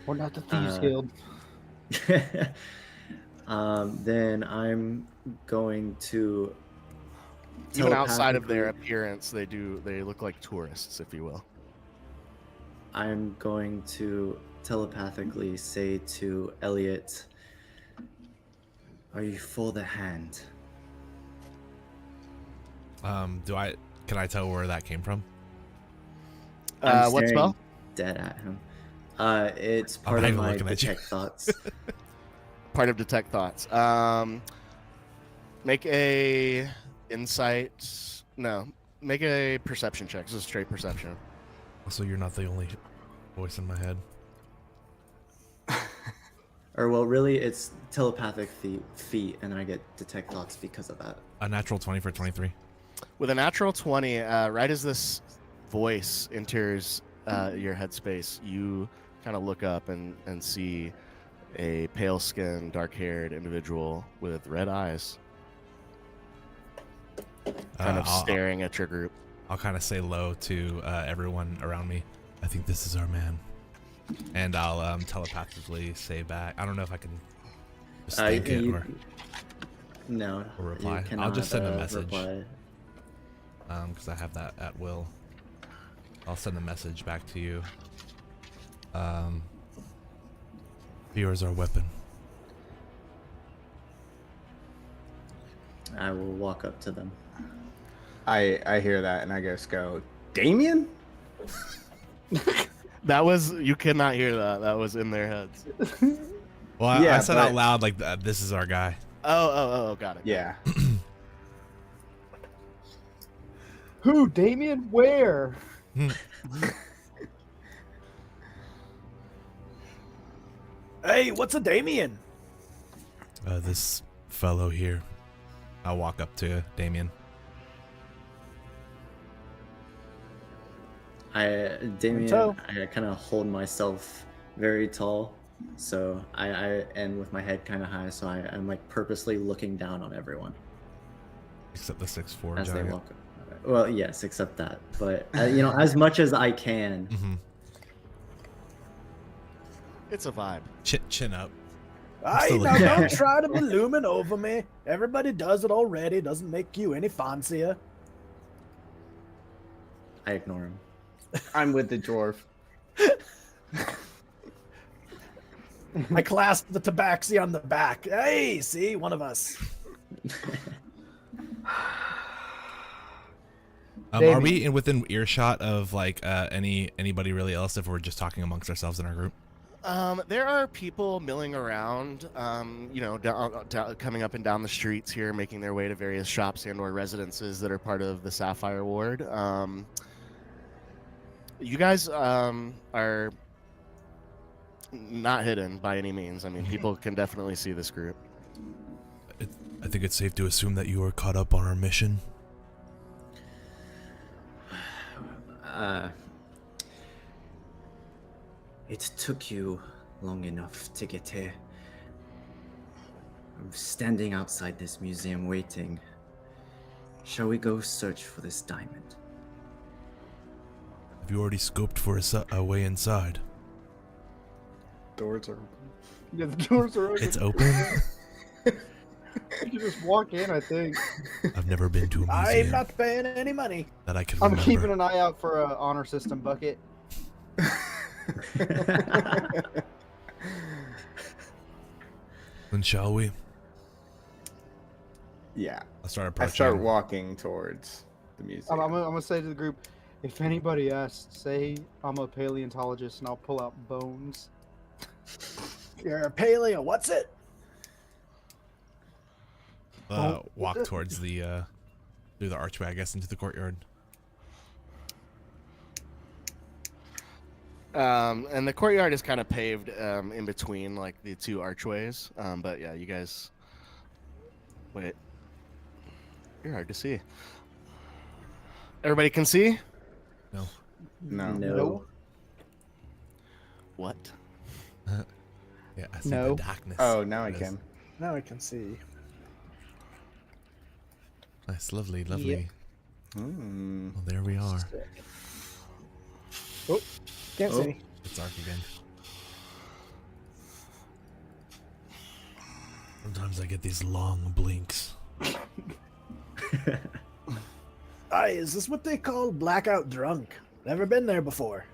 We're not the Thieves Guild. Then I'm going to Even outside of their appearance, they look like tourists, if you will. I'm going to telepathically say to Elliot, "Are you for the hand?" Can I tell where that came from? I'm What staring spell? dead at him. It's I'm part not of even my looking at you. detect thoughts. Part of detect thoughts. Make a insight. No, make a perception check. This is straight perception. So you're not the only voice in my head. Or well, really, it's telepathic feet, and I get detect thoughts because of that. A natural 20 for 23. With a natural 20, right as this voice enters your headspace, you kind of look up and see a pale-skinned, dark-haired individual with red eyes, kind of staring at your group. I'll kind of say low to everyone around me. I think this is our man. And I'll telepathically say back. I don't know if I can just think it or no, or reply. you I'll just send a cannot, message. reply. Because I have that at will. I'll send a message back to you. Fear is our weapon. I will walk up to them. I hear that and I just go, Damian? That was, you cannot hear that. That was in their heads. Well, I Yeah, said but- out loud like this is our guy. Oh, got it. Yeah. Who, Damian? Where? Hey, what's a Damian? This fellow here. I'll walk up to Damian. Damian, I kind of hold myself very tall, so I and with my head kind of high, so I'm like purposely looking down on everyone Except the 6'4" as they giant. walk up. Well, yes, except that, but you know, as much as I can. Mm-hmm. It's a vibe. Chin up. Hey, still now looking- don't try to be looming over me. Everybody does it already. Doesn't make you any fancier. I ignore him. I'm with the dwarf. I clasp the tabaxi on the back. Hey, see, one of us. Are we within earshot of like anybody really else if we're just talking amongst ourselves in our group? There are people milling around, coming up and down the streets here, making their way to various shops and/or residences that are part of the Sapphire Ward. You guys are not hidden by any means. I mean, people can definitely see this group. I think it's safe to assume that you are caught up on our mission. It took you long enough to get here. I'm standing outside this museum waiting. Shall we go search for this diamond? Have you already scoped for a way inside? Doors are Yeah, the doors are open. It's open? You can just walk in, I think. I've never been to a I'm museum not paying any money. that I can I'm remember. keeping an eye out for a honor system bucket. Then shall we? Yeah. I'll start I approaching. start walking towards the museum. I'm gonna say to the group, if anybody asks, say I'm a paleontologist and I'll pull out bones. You're a paleo. What's it? Walk towards the through the archway, I guess, into the courtyard. And the courtyard is kind of paved in between like the two archways. But yeah, you guys. Wait. You're hard to see. Everybody can see? No. No. No. What? Yeah, I see No. the darkness. Oh, now I Yes. can. Now I can see. Nice, lovely, lovely. Mm. Well, there we are. Can't Oh. see. It's dark again. Sometimes I get these long blinks. Aye, is this what they call blackout drunk? Never been there before.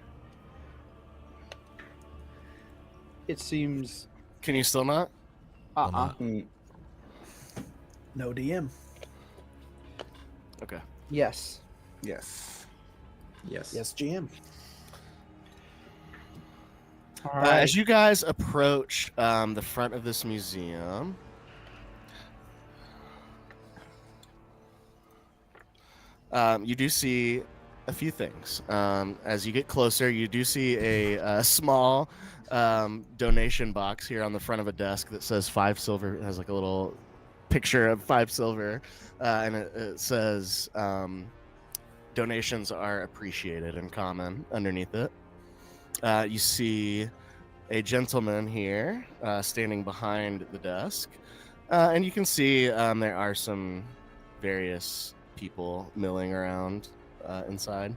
It seems. Can you still not? Well, not. Mm. No DM. Okay. Yes. Yes. Yes. Yes, GM. All right. As you guys approach the front of this museum, You do see a few things. As you get closer, you do see a small donation box here on the front of a desk that says 5 silver. It has like a little picture of 5 silver, and it says donations are appreciated in common underneath it. You see a gentleman here standing behind the desk, and you can see there are some various people milling around inside.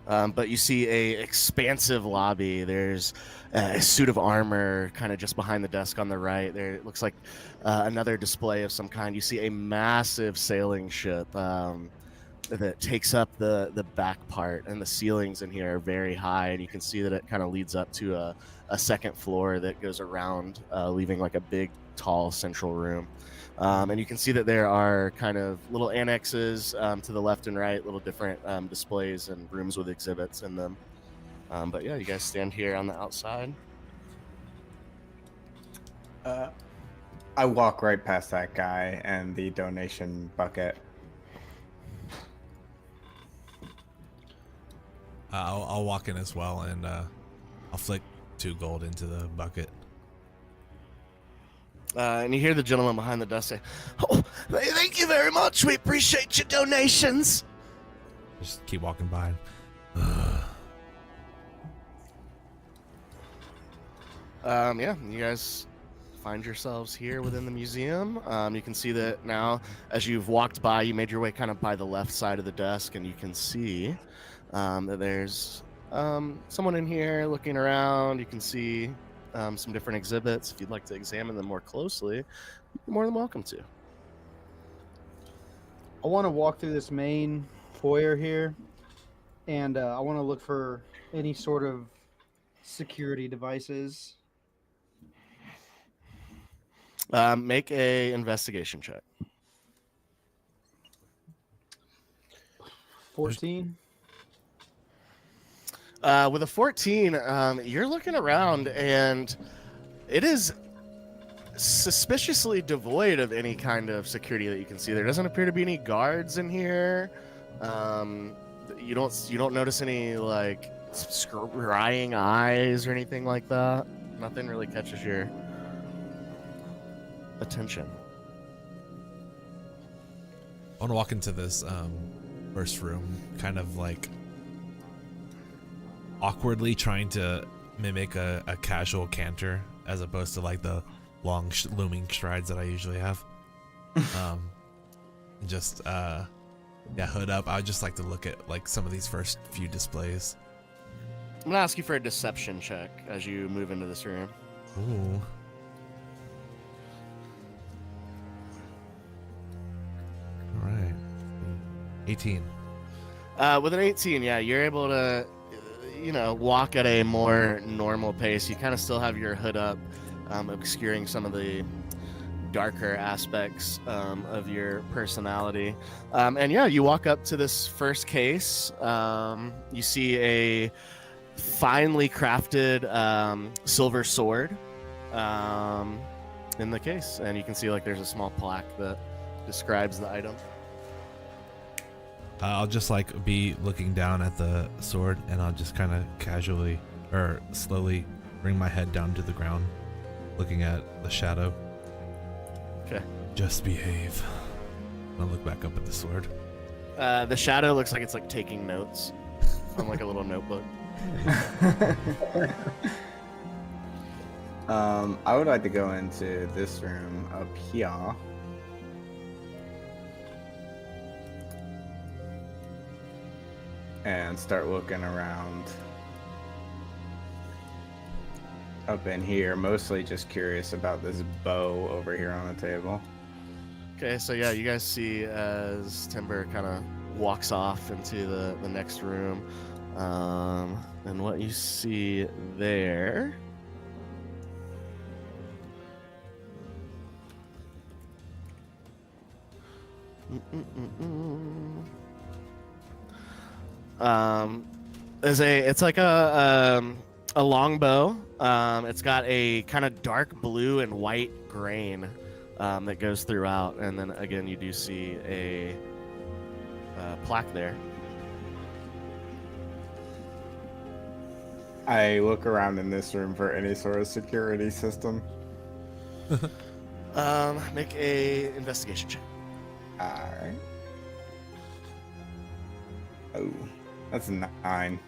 But you see a expansive lobby. There's a suit of armor kind of just behind the desk on the right. There it looks like another display of some kind. You see a massive sailing ship that takes up the back part, and the ceilings in here are very high, and you can see that it kind of leads up to a second floor that goes around, leaving like a big, tall central room. And you can see that there are kind of little annexes to the left and right, little different displays and rooms with exhibits in them. But yeah, you guys stand here on the outside. I walk right past that guy and the donation bucket. I'll walk in as well, and I'll flick 2 gold into the bucket. And you hear the gentleman behind the desk say, "Oh, thank you very much. We appreciate your donations." Just keep walking by. Yeah, you guys find yourselves here within the museum. You can see that now, as you've walked by, you made your way kind of by the left side of the desk, and you can see that there's someone in here looking around. You can see some different exhibits. If you'd like to examine them more closely, you're more than welcome to. I want to walk through this main foyer here, and I want to look for any sort of security devices. Make a investigation check. 14. With a 14, you're looking around, and it is suspiciously devoid of any kind of security that you can see. There doesn't appear to be any guards in here. You don't notice any like scrying eyes or anything like that. Nothing really catches your attention. I want to walk into this first room, kind of like awkwardly trying to mimic a casual canter as opposed to like the long looming strides that I usually have. Yeah, hood up. I would just like to look at like some of these first few displays. I'm gonna ask you for a deception check as you move into this room. Ooh. All right. 18. With an 18, yeah, you're able to, walk at a more normal pace. You kind of still have your hood up, obscuring some of the darker aspects of your personality. And yeah, you walk up to this first case. You see a finely crafted silver sword in the case, and you can see like there's a small plaque that describes the item. I'll just like be looking down at the sword, and I'll just kind of casually or slowly bring my head down to the ground, looking at the shadow. Okay. Just behave. I'll look back up at the sword. The shadow looks like it's like taking notes on like a little notebook. I would like to go into this room up here. And start looking around up in here, mostly just curious about this bow over here on the table. Okay, so yeah, you guys see as Timber kind of walks off into the next room, and what you see there it's like a long bow. It's got a kind of dark blue and white grain that goes throughout, and then again you do see a plaque there. I look around in this room for any sort of security system. Make a investigation check. Alright. Oh, that's a 9.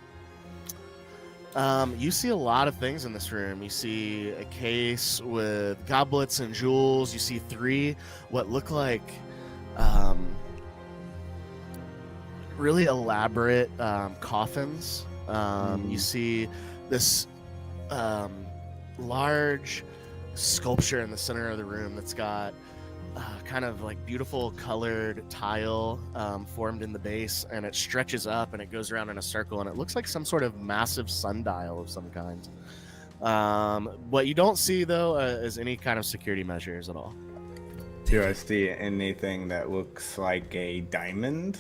You see a lot of things in this room. You see a case with goblets and jewels. You see 3 what look like really elaborate coffins. You see this large sculpture in the center of the room that's got kind of like beautiful colored tile formed in the base, and it stretches up and it goes around in a circle, and it looks like some sort of massive sundial of some kind. What you don't see though is any kind of security measures at all. Do I see anything that looks like a diamond?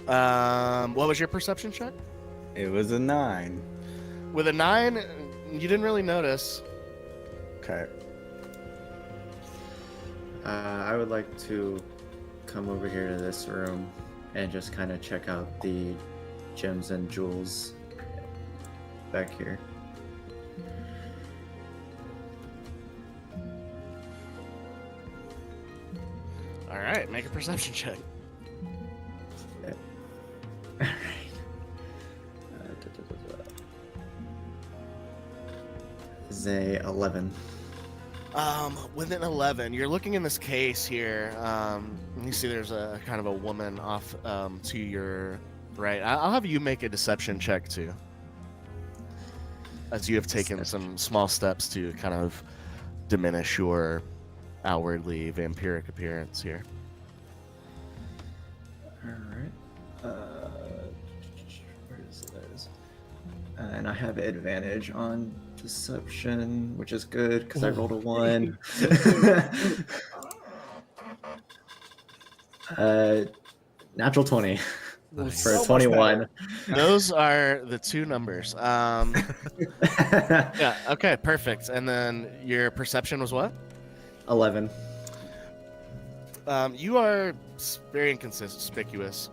What was your perception check? It was a 9. With a 9, you didn't really notice. Okay. I would like to come over here to this room and just kind of check out the gems and jewels back here. All right, make a perception check. Alright. Is a 11. With an 11, you're looking in this case here. And you see there's a kind of a woman off to your right. I'll have you make a deception check too, as you have taken some small steps to kind of diminish your outwardly vampiric appearance here. Alright. Where is this? And I have advantage on deception, which is good because I rolled a 1. Natural 20 for a 21. Those are the 2 numbers. Yeah. Okay. Perfect. And then your perception was what? 11. You are very inconspicuous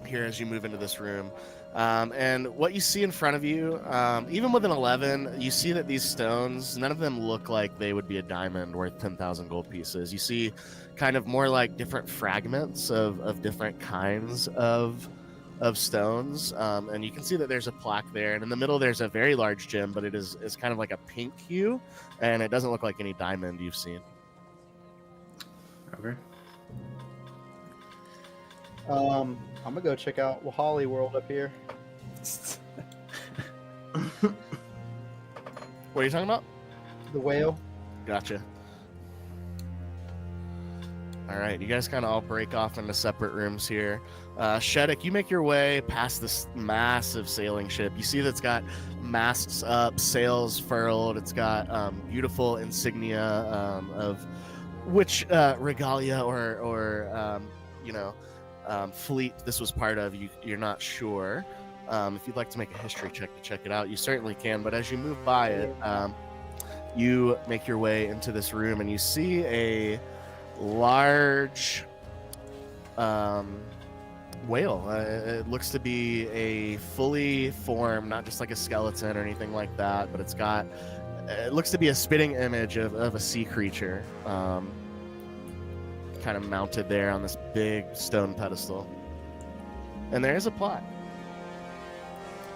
here as you move into this room. And what you see in front of you, even with an 11, you see that these stones, none of them look like they would be a diamond worth 10,000 gold pieces. You see kind of more like different fragments of different kinds of stones. And you can see that there's a plaque there. And in the middle, there's a very large gem, but it is kind of like a pink hue. And it doesn't look like any diamond you've seen. Okay. I'm gonna go check out Holly World up here. What are you talking about? The whale. Gotcha. All right, you guys kind of all break off into separate rooms here. Shetic, you make your way past this massive sailing ship. You see that's got masts up, sails furled. It's got beautiful insignia of which regalia or fleet this was part of. You're not sure. If you'd like to make a history check to check it out, you certainly can. But as you move by it, you make your way into this room and you see a large whale. It looks to be a fully formed, not just like a skeleton or anything like that, but it looks to be a spitting image of a sea creature, kind of mounted there on this big stone pedestal. And there is a plaque.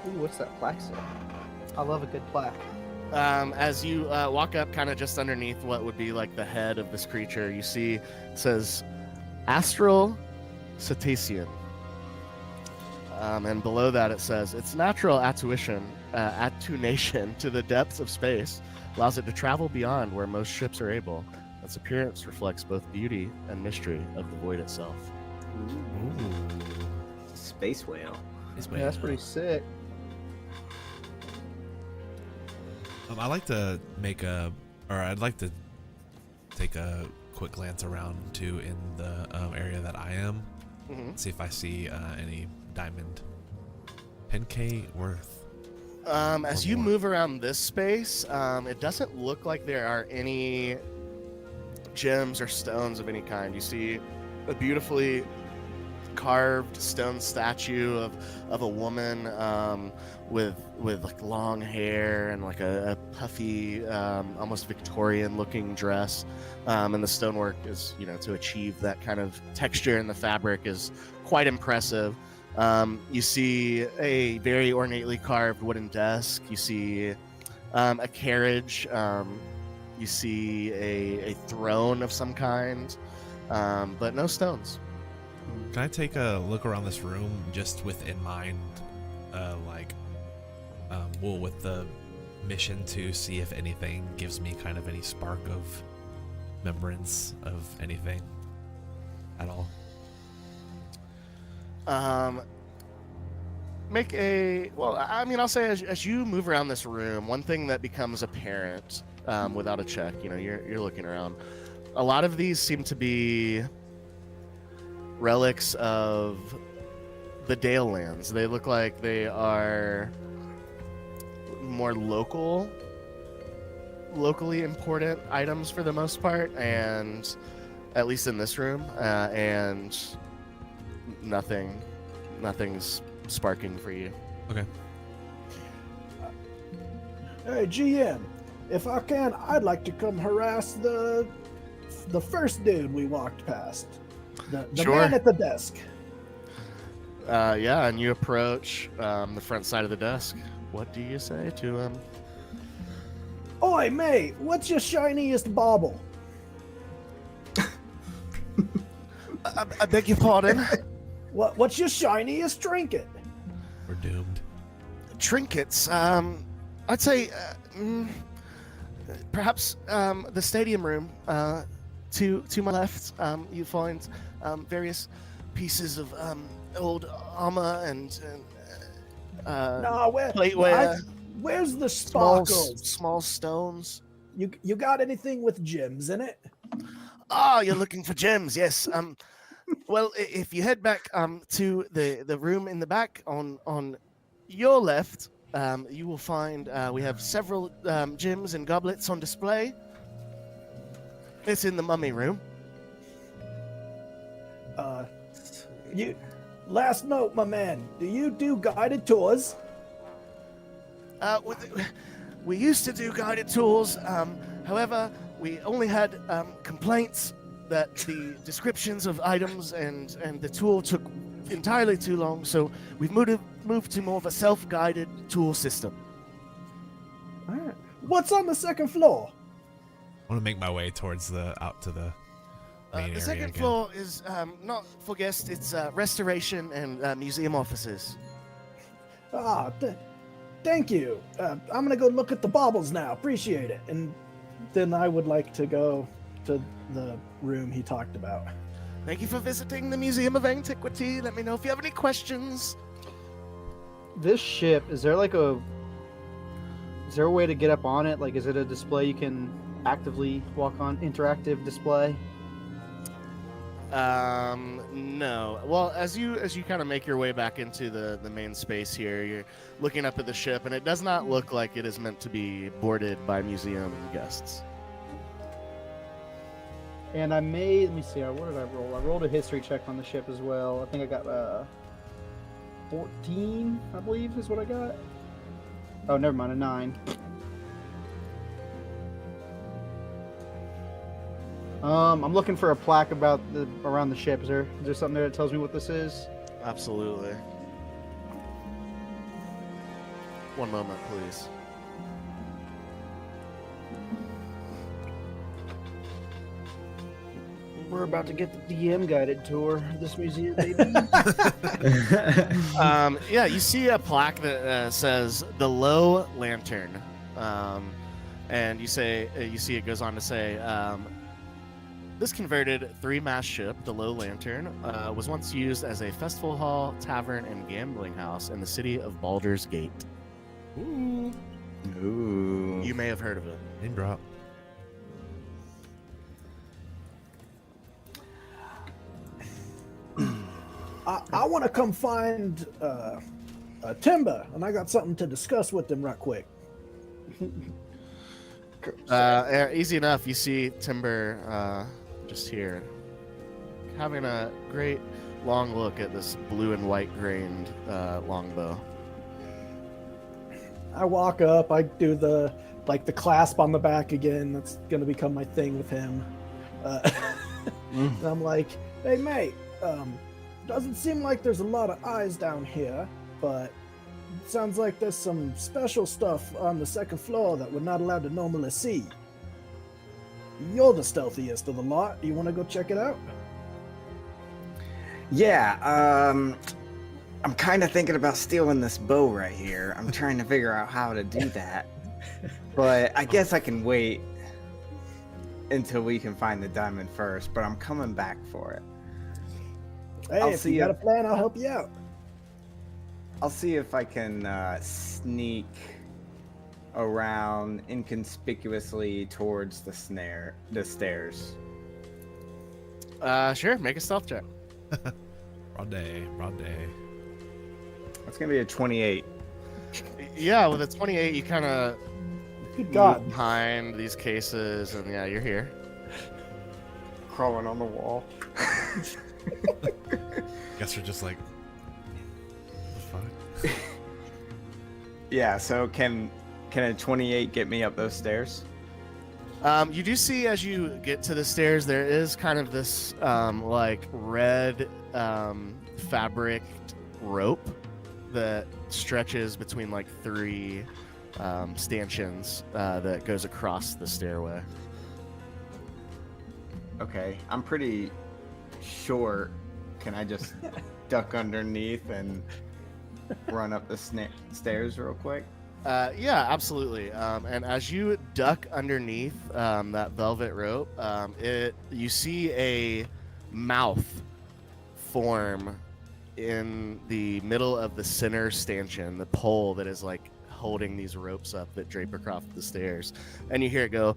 Ooh, what's that plaque say? I love a good plaque. As you walk up kind of just underneath what would be like the head of this creature, you see it says Astral Cetacean. And below that it says, its natural attunation to the depths of space allows it to travel beyond where most ships are able. Its appearance reflects both beauty and mystery of the void itself. Ooh. Space whale. Yeah, that's pretty sick. I'd like to I'd like to take a quick glance around too in the area that I am. Mm-hmm. See if I see any diamond 10k worth. As you more. move around this space, it doesn't look like there are any gems or stones of any kind. You see a beautifully carved stone statue of a woman with like long hair and like a puffy, almost Victorian looking dress, and the stonework is, you know, to achieve that kind of texture in the fabric is quite impressive. You see a very ornately carved wooden desk. You see a carriage. You see a throne of some kind, but no stones. Can I take a look around this room just in mind, with the mission to see if anything gives me kind of any spark of remembrance of anything at all? Make a, well, I mean, I'll say as you move around this room, one thing that becomes apparent without a check, you know, you're looking around, a lot of these seem to be relics of the Dale lands. They look like they are more locally important items for the most part, and at least in this room, and nothing's sparking for you. Okay. Hey, GM, if I can, I'd like to come harass the first dude we walked past. The Sure. man at the desk. Yeah, and you approach the front side of the desk. What do you say to him? Oi, mate, what's your shiniest bauble? I beg your pardon? What's your shiniest trinket? We're doomed. Trinkets. I'd say perhaps the stadium room. To my left, you find various pieces of old armor and plateware. Where's the Small, sparkles? small stones. You got anything with gems in it? Ah, you're looking for gems, yes. Well, if you head back to the room in the back on your left, you will find we have several gems and goblets on display. It's in the mummy room. You. Last note, my man. Do you do guided tours? We used to do guided tours. However, we only had complaints that the descriptions of items and the tour took entirely too long. So we've moved to more of a self-guided tour system. All right. What's on the second floor? I want to make my way towards out to the main area The second again. floor is not for guests. It's restoration and museum offices. Thank you. I'm gonna go look at the baubles now. Appreciate it. And then I would like to go to the room he talked about. Thank you for visiting the Museum of Antiquity. Let me know if you have any questions. This ship, is there a way to get up on it? Like, is it a display you can actively walk on? Interactive display? No. Well, as you kind of make your way back into the main space here, you're looking up at the ship, and it does not look like it is meant to be boarded by museum guests. And let me see, what did I roll? I rolled a history check on the ship as well. I think I got 14, I believe, is what I got. Oh, never mind, a 9. I'm looking for a plaque around the ship. Is there something there that tells me what this is? Absolutely. One moment, please. We're about to get the DM guided tour of this museum, baby. Yeah, you see a plaque that says the Low Lantern, and you see it goes on to say, this converted 3-mast ship, the Low Lantern, was once used as a festival hall, tavern, and gambling house in the city of Baldur's Gate. Ooh. Ooh. You may have heard of it. Name drop. I want to come find Timba, and I got something to discuss with him right quick. Easy enough. You see Timber just here, having a great long look at this blue and white grained longbow. I walk up, I do the clasp on the back again. That's gonna become my thing with him. And I'm like, hey mate, doesn't seem like there's a lot of eyes down here, but it sounds like there's some special stuff on the second floor that we're not allowed to normally see. You're the stealthiest of the lot. Do you want to go check it out? Yeah, I'm kind of thinking about stealing this bow right here. I'm trying to figure out how to do that. But I guess I can wait until we can find the diamond first, but I'm coming back for it. Hey, if you got a plan, I'll help you out. I'll see if I can sneak around inconspicuously towards the stairs. Sure, make a stealth check. Raw day. That's gonna be a 28. Yeah, with a 28, you kind of Good God. behind these cases, and yeah, you're here. Crawling on the wall. Guess we're just like, what the fuck? Yeah, so can a 28 get me up those stairs? You do see as you get to the stairs, there is kind of this like red fabric rope that stretches between like 3 stanchions that goes across the stairway. Okay, I'm pretty short. Can I just duck underneath and run up the stairs real quick? Yeah, absolutely. And as you duck underneath that velvet rope, you see a mouth form in the middle of the center stanchion, the pole that is like holding these ropes up that drape across the stairs, and you hear it go,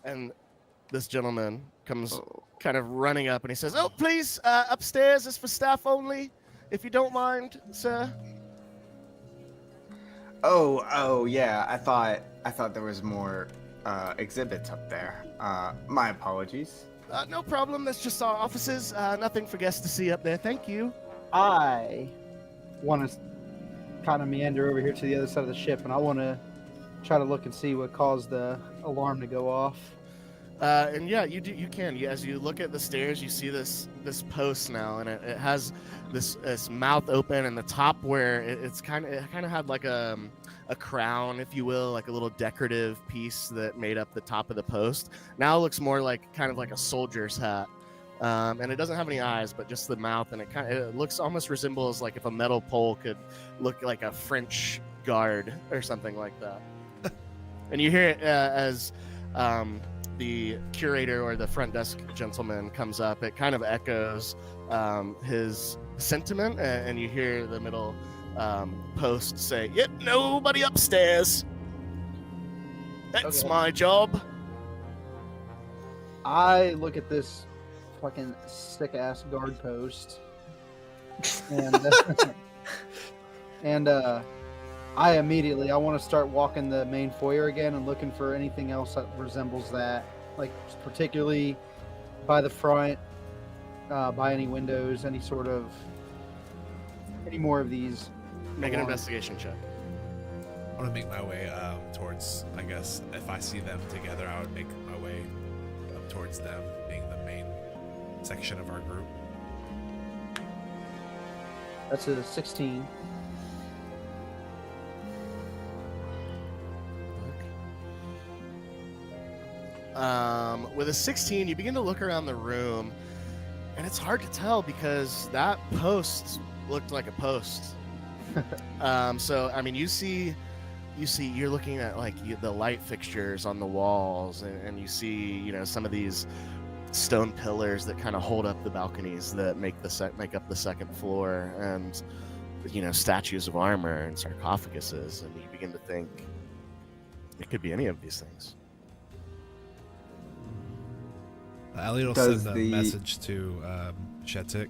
and this gentleman comes kind of running up, and he says, "Oh, please, upstairs is for staff only. If you don't mind, sir." Oh, yeah. I thought there was more exhibits up there. My apologies. No problem. That's just our offices. Nothing for guests to see up there. Thank you. I want to kind of meander over here to the other side of the ship, and I want to try to look and see what caused the alarm to go off. And yeah, you can. As you look at the stairs, you see this post now, and it has this mouth open, and the top where it kind of had like a crown, if you will, like a little decorative piece that made up the top of the post. Now it looks more like kind of like a soldier's hat, and it doesn't have any eyes, but just the mouth, and it looks almost resembles like if a metal pole could look like a French guard or something like that. And you hear it as the curator or the front desk gentleman comes up. It kind of echoes his sentiment, and you hear the middle post say, "Yep, nobody upstairs. That's Okay. my job." I look at this fucking sick ass guard post, and and I want to start walking the main foyer again and looking for anything else that resembles that, like particularly by the front, by any windows, any more of these. Make an investigation check. I want to make my way towards, I guess, if I see them together, I would make my way up towards them, being the main section of our group. That's a 16. With a 16, you begin to look around the room, and it's hard to tell because that post looked like a post. So I mean, you're looking at like the light fixtures on the walls, and you see some of these stone pillars that kind of hold up the balconies that make up the second floor, and statues of armor and sarcophaguses, and you begin to think it could be any of these things. Elliot will Does send a the- message to Shetic,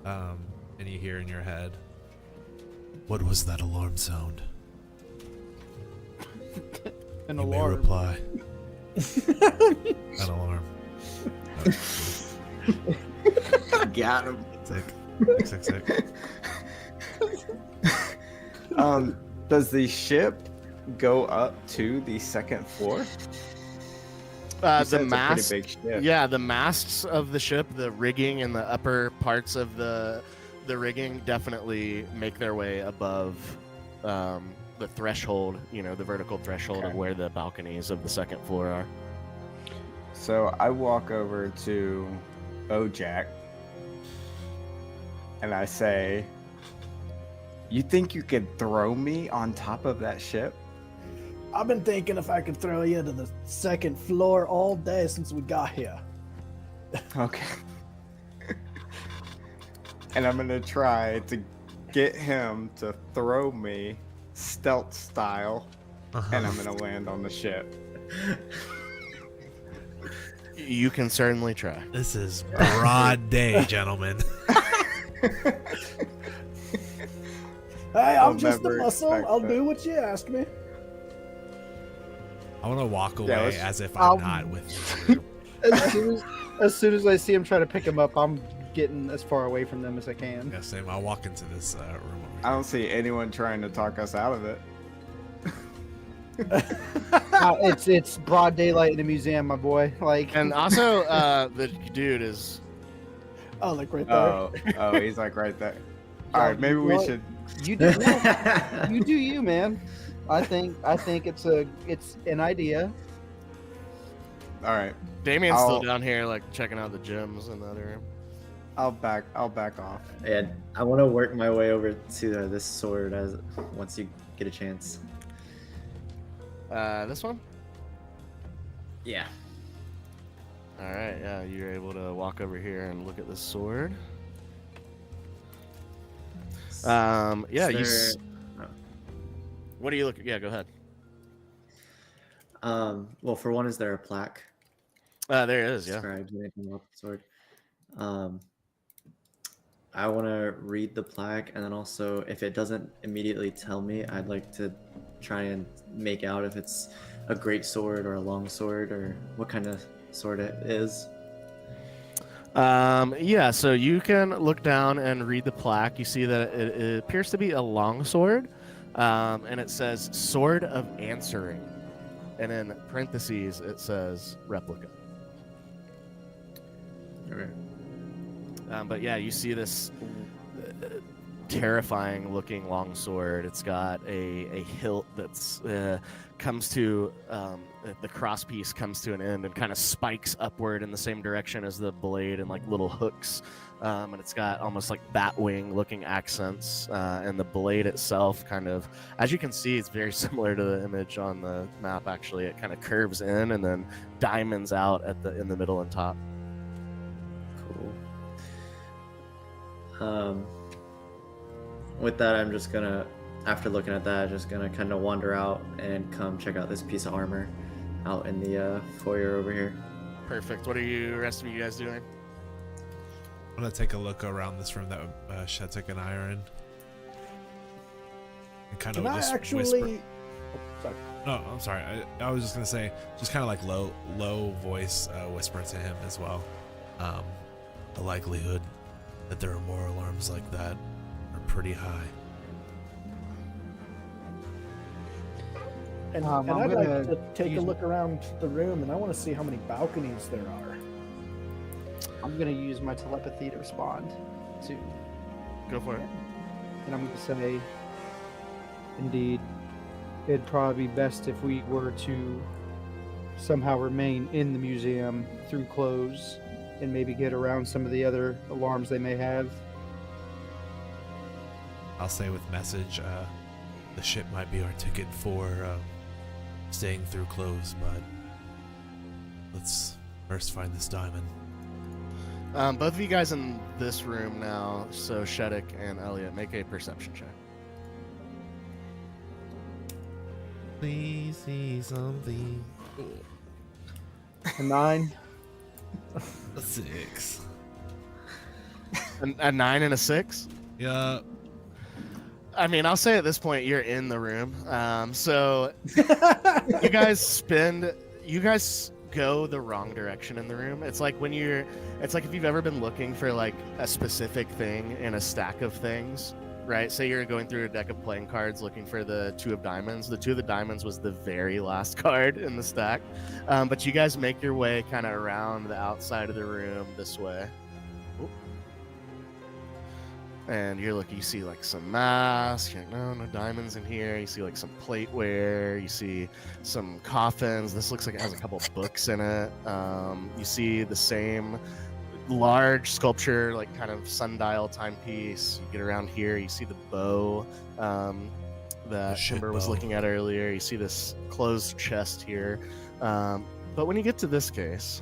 and you hear in your head, "What was that alarm sound?" An You may alarm. reply. An alarm. Got him. Sick. Sick, sick, sick. Does the ship go up to the second floor? You The said it's a mast, pretty big ship. yeah, the masts of the ship, the rigging and the upper parts of the rigging definitely make their way above the threshold, the vertical threshold of Okay. where the balconies of the second floor are. So I walk over to Bojack and I say, "You think you could throw me on top of that ship?" I've been thinking if I could throw you to the second floor all day since we got here. Okay. And I'm gonna try to get him to throw me stealth style, and I'm gonna land on the ship. You can certainly try. This is broad day, gentlemen. Hey, I'll I'm just a never muscle. expect I'll that. do what you ask me. I want to walk away let's- as if I'll- I'm not with you. As soon as I see him try to pick him up, I'm getting as far away from them as I can. Yeah, same. I'll walk into this room over I here. don't see anyone trying to talk us out of it. It's broad daylight in the museum, my boy. Like, And also, the dude is. Oh, like right there. Oh, he's like right there. All right, maybe we What? should. you do you do you, man. I think it's an idea. All right, Damian's still I'll- down here, like checking out the gyms in the other room. I'll back off. And I want to work my way over to this sword as once you get a chance. This one. Yeah. All right, yeah, you're able to walk over here and look at the sword. Yeah, you. Is What are you looking? Yeah, go ahead. well, for one, is there a plaque? There it is. Yeah. Describes anything about the sword. I want to read the plaque, and then also, if it doesn't immediately tell me, I'd like to try and make out if it's a great sword or a long sword or what kind of sword it is. Yeah, so you can look down and read the plaque. You see that it appears to be a long sword, and it says "Sword of Answering," and in parentheses it says "Replica." Okay. But yeah, you see this terrifying-looking long sword. It's got a hilt that's comes to the crosspiece comes to an end and kind of spikes upward in the same direction as the blade and like little hooks. And it's got almost like bat-wing-looking accents. And the blade itself, kind of, as you can see, it's very similar to the image on the map. Actually, it kind of curves in and then diamonds out in the middle and top. Cool. With that, I'm just gonna, after looking at that, just gonna kind of wander out and come check out this piece of armor out in the foyer over here. Perfect. What are you, rest of you guys doing? I'm gonna take a look around this room that Shetic and I are in, and kind of Can I just actually? whisper. Oh, sorry. No, I'm sorry. I was just gonna say, just kind of like low voice whisper to him as well. The likelihood that there are more alarms like that are pretty high. And, I'm I'd like gonna to take a use- look around the room, and I want to see how many balconies there are. I'm gonna use my telepathy to respond to, Go for it. and I'm gonna say, indeed, it'd probably be best if we were to somehow remain in the museum through close and maybe get around some of the other alarms they may have. I'll say with message, the ship might be our ticket for staying through close, but let's first find this diamond. Both of you guys in this room now, so Shetic and Elliot, make a perception check. Please see something. A 9. A 6. A 9 and a 6? Yeah. I mean, I'll say at this point you're in the room. So you guys go the wrong direction in the room. It's like if you've ever been looking for like a specific thing in a stack of things, right? Say you're going through a deck of playing cards looking for the 2 of diamonds. The 2 of the diamonds was the very last card in the stack. But you guys make your way kind of around the outside of the room this way. And you're looking, you see like some masks, you're like, no diamonds in here. You see like some plateware, you see some coffins. This looks like it has a couple books in it. You see the same large sculpture, like kind of sundial timepiece. You get around here, you see the bow that Timber was looking at earlier. You see this closed chest here. But when you get to this case,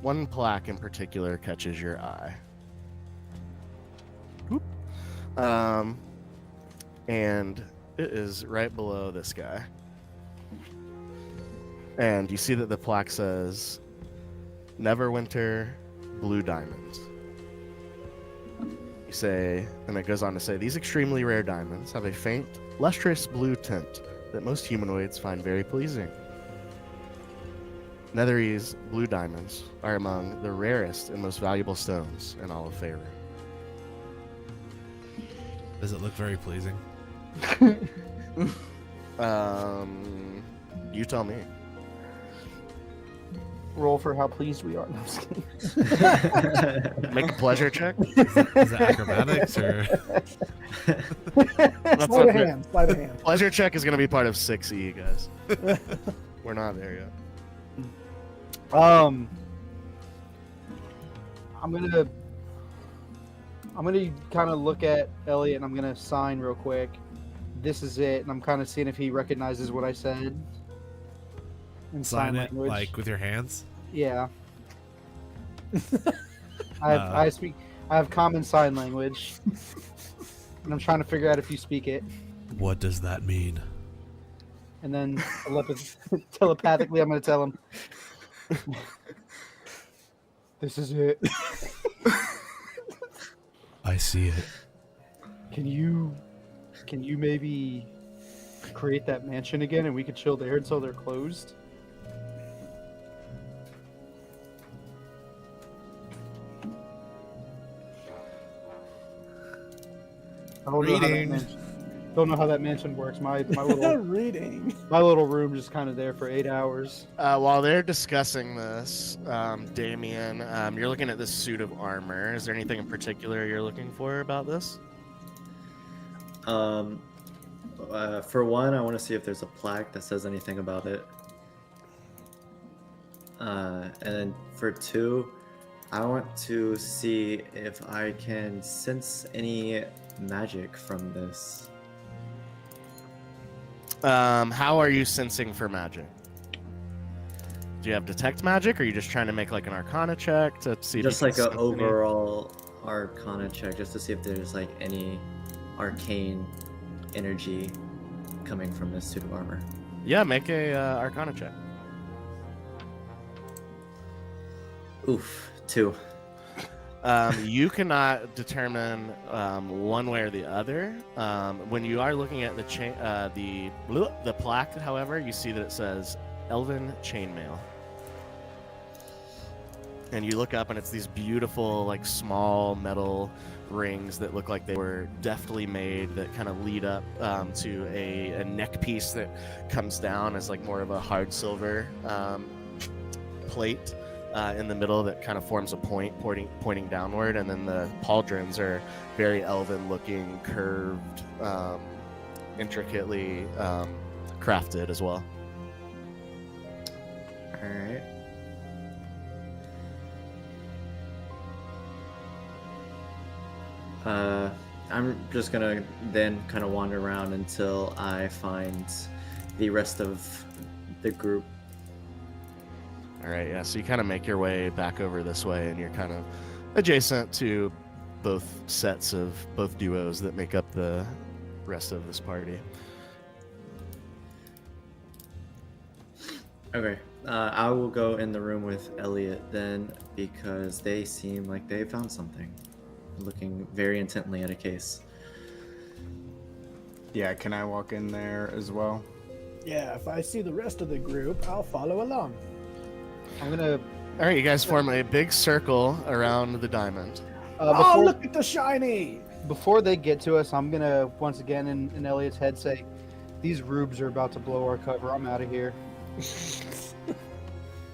one plaque in particular catches your eye. And it is right below this guy. And you see that the plaque says, Neverwinter Blue Diamonds. You say, and it goes on to say, these extremely rare diamonds have a faint, lustrous blue tint that most humanoids find very pleasing. Netherese blue diamonds are among the rarest and most valuable stones in all of Faerun. Does it look very pleasing? You tell me. Roll for how pleased we are. No, I'm just kidding. Make a pleasure check. Is it acrobatics or? Sleight of hand. Sleight of hand. Pleasure check is going to be part of 6E, guys. We're not there yet. I'm gonna kind of look at Elliot and I'm gonna sign real quick. This is it, and I'm kind of seeing if he recognizes what I said. In Sign it language. like with your hands. Yeah. I have common sign language, and I'm trying to figure out if you speak it. What does that mean? And then telepathically, I'm gonna tell him. This is it. I see it. Can you maybe create that mansion again and we could chill there until they're closed? I don't know how that mansion works. My little Reading. my little room just kind of there for 8 hours. While they're discussing this, Damian, you're looking at this suit of armor. Is there anything in particular you're looking for about this? For one, I want to see if there's a plaque that says anything about it. And then for 2, I want to see if I can sense any magic from this. How are you sensing for magic? Do you have detect magic, or are you just trying to make like an arcana check to see? Just if you like can an sense any? overall arcana check, just to see if there's like any arcane energy coming from this suit of armor. Yeah, make a arcana check. Oof, 2. You cannot determine one way or the other. When you are looking at the plaque, however, you see that it says Elven Chainmail. And you look up and it's these beautiful, like, small metal rings that look like they were deftly made that kind of lead up to a neck piece that comes down as like more of a hard silver plate in the middle that kind of forms a point pointing downward, and then the pauldrons are very elven looking, curved, intricately crafted as well. All right. I'm just gonna then kind of wander around until I find the rest of the group. All right, yeah. So you kind of make your way back over this way, and you're kind of adjacent to both sets of both duos that make up the rest of this party. Okay. I will go in the room with Elliot then, because they seem like they found something. Looking very intently at a case. Yeah, can I walk in there as well? Yeah, if I see the rest of the group, I'll follow along. I'm gonna. All right, you guys form a big circle around the diamond. Oh, Before, look at the shiny! before they get to us, I'm gonna once again in Elliot's head say, "These rubes are about to blow our cover. I'm out of here."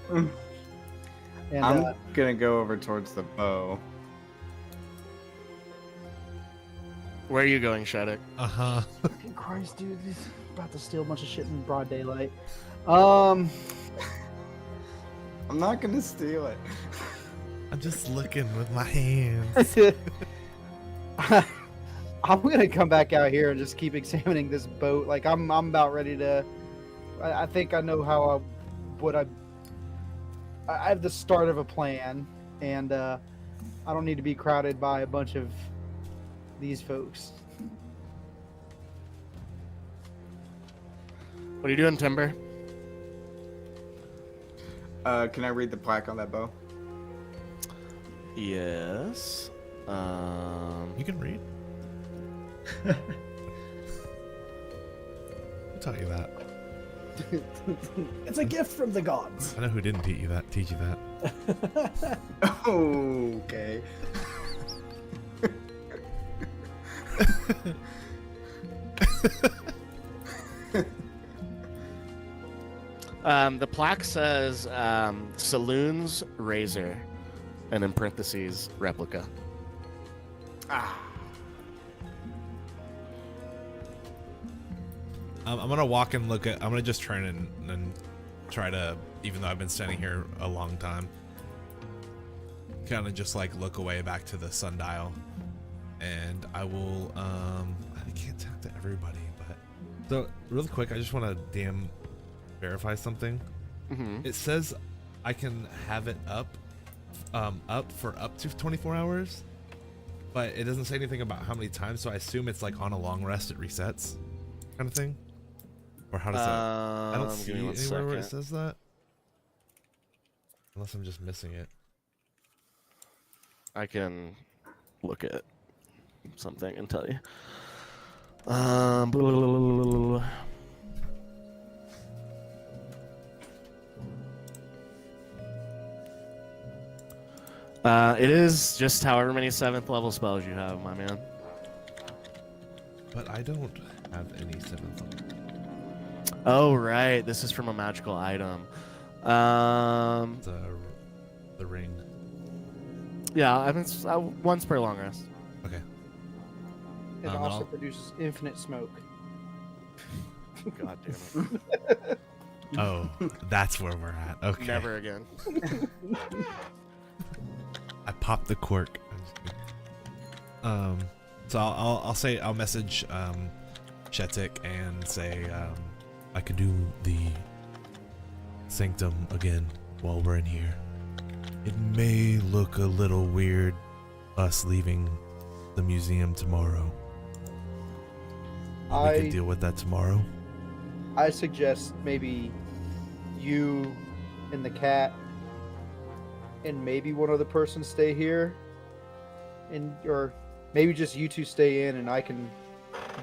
And I'm gonna go over towards the bow. Where are you going, Shetic? Uh-huh. fucking Christ, dude, he's about to steal a bunch of shit in broad daylight. I'm not gonna steal it. I'm just looking with my hands. I'm gonna come back out here and just keep examining this boat. Like I'm about ready to. I think I know how I have the start of a plan, and I don't need to be crowded by a bunch of these folks. What are you doing, Timber? Can I read the plaque on that bow? Yes. You can read. Who taught you that? It's a gift from the gods. I know who didn't teach you that. Okay. The plaque says Saloon's Razor, and in parentheses, replica. I'm gonna walk and look at. I'm gonna just turn and try to, even though I've been standing here a long time, kind of just like look away back to the sundial, and I will. I can't talk to everybody, but so really quick, I just want to verify something. Mm-hmm. It says I can have it up for up to 24 hours, but it doesn't say anything about how many times. So I assume it's like on a long rest, it resets, kind of thing. Or how does that? I don't see anywhere where it says that. Unless I'm just missing it. I can look at something and tell you. It is just however many 7th level spells you have, my man. But I don't have any 7th level. Oh, right. This is from a magical item. The ring. Yeah, I mean, it's, once per long rest. Okay. It also produces infinite smoke. God damn it. Oh, that's where we're at. Okay. Never again. I popped the cork. So I'll message Shetic and say I could do the sanctum again while we're in here. It may look a little weird us leaving the museum tomorrow. We can deal with that tomorrow. I suggest maybe you and the cat and maybe one other person stay here, or maybe just you two stay in and I can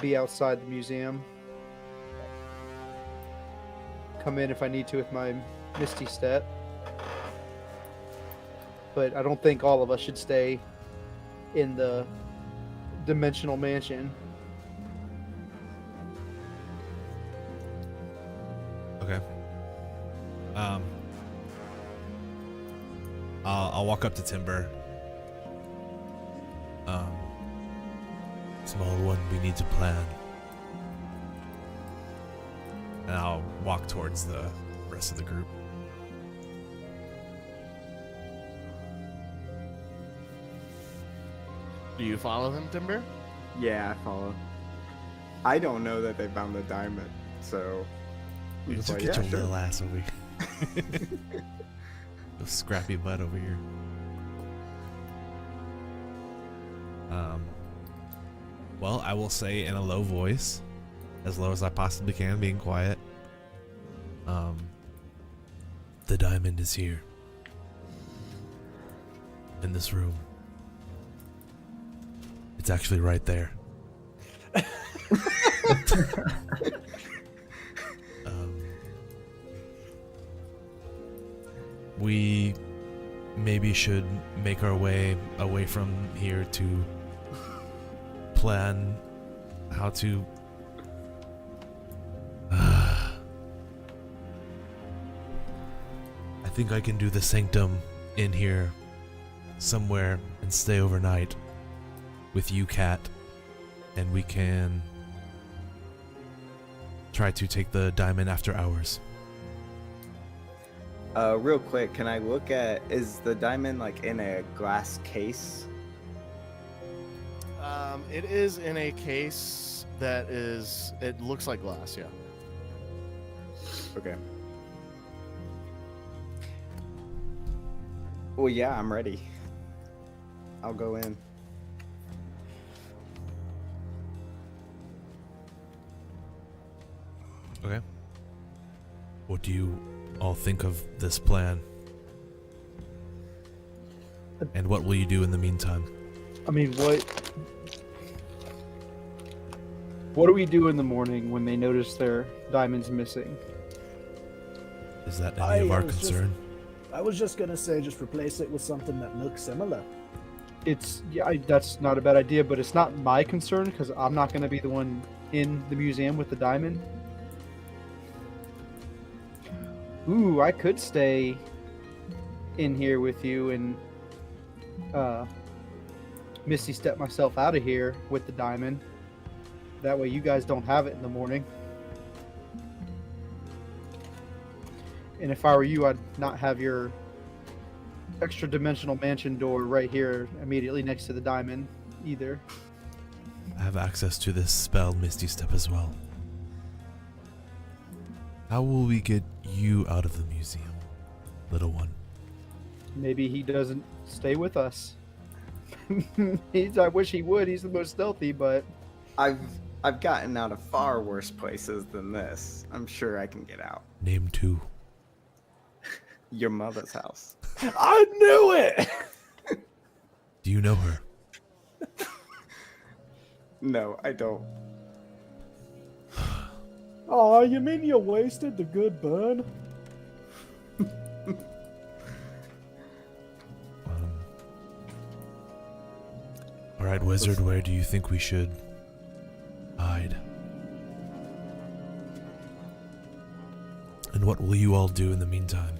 be outside the museum. Come in if I need to with my Misty Step. But I don't think all of us should stay in the dimensional mansion. Okay. I'll walk up to Timber. Small one, we need to plan. And I'll walk towards the rest of the group. Do you follow him, Timber? Yeah, I follow. I don't know that they found the diamond, so I'm You just just like, get yeah, your sure. little ass over here. Your scrappy butt over here. Well, I will say in a low voice, as low as I possibly can, being quiet. The diamond is here. In this room. It's actually right there. We maybe should make our way away from here to plan how to I think I can do the sanctum in here somewhere and stay overnight with you, Cat, and we can try to take the diamond after hours. Real quick, can I look at, is the diamond like in a glass case? It is in a case that is, it looks like glass, yeah. Okay. Well, yeah, I'm ready. I'll go in. Okay. What do you all think of this plan? And what will you do in the meantime? I mean, what do we do in the morning when they notice their diamond's missing? Is that any of our concern? I was just gonna say, just replace it with something that looks similar. That's not a bad idea, but it's not my concern because I'm not going to be the one in the museum with the diamond. Ooh, I could stay in here with you and Misty step myself out of here with the diamond. That way you guys don't have it in the morning. And if I were you, I'd not have your extra dimensional mansion door right here immediately next to the diamond either. I have access to this spell, Misty Step, as well. How will we get you out of the museum, little one? Maybe he doesn't stay with us. I wish he would. He's the most stealthy, but I've gotten out of far worse places than this. I'm sure I can get out. Name 2. Your mother's house. I knew it! Do you know her? No, I don't. Oh, you mean you wasted the good burn? Alright, wizard, where do you think we should hide? And what will you all do in the meantime?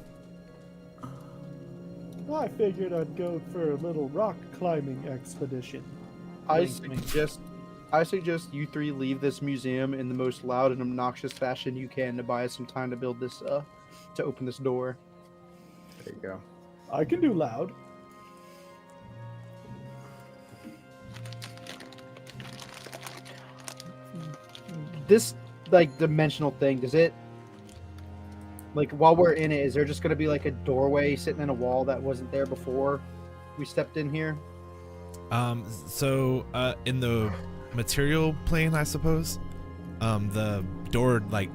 I figured I'd go for a little rock climbing expedition. I suggest you three leave this museum in the most loud and obnoxious fashion you can to buy us some time to build this, to open this door. There you go. I can do loud. This, like, dimensional thing, does it, like, while we're in it, is there just going to be, like, a doorway sitting in a wall that wasn't there before we stepped in here? So in the material plane, I suppose, the door, like,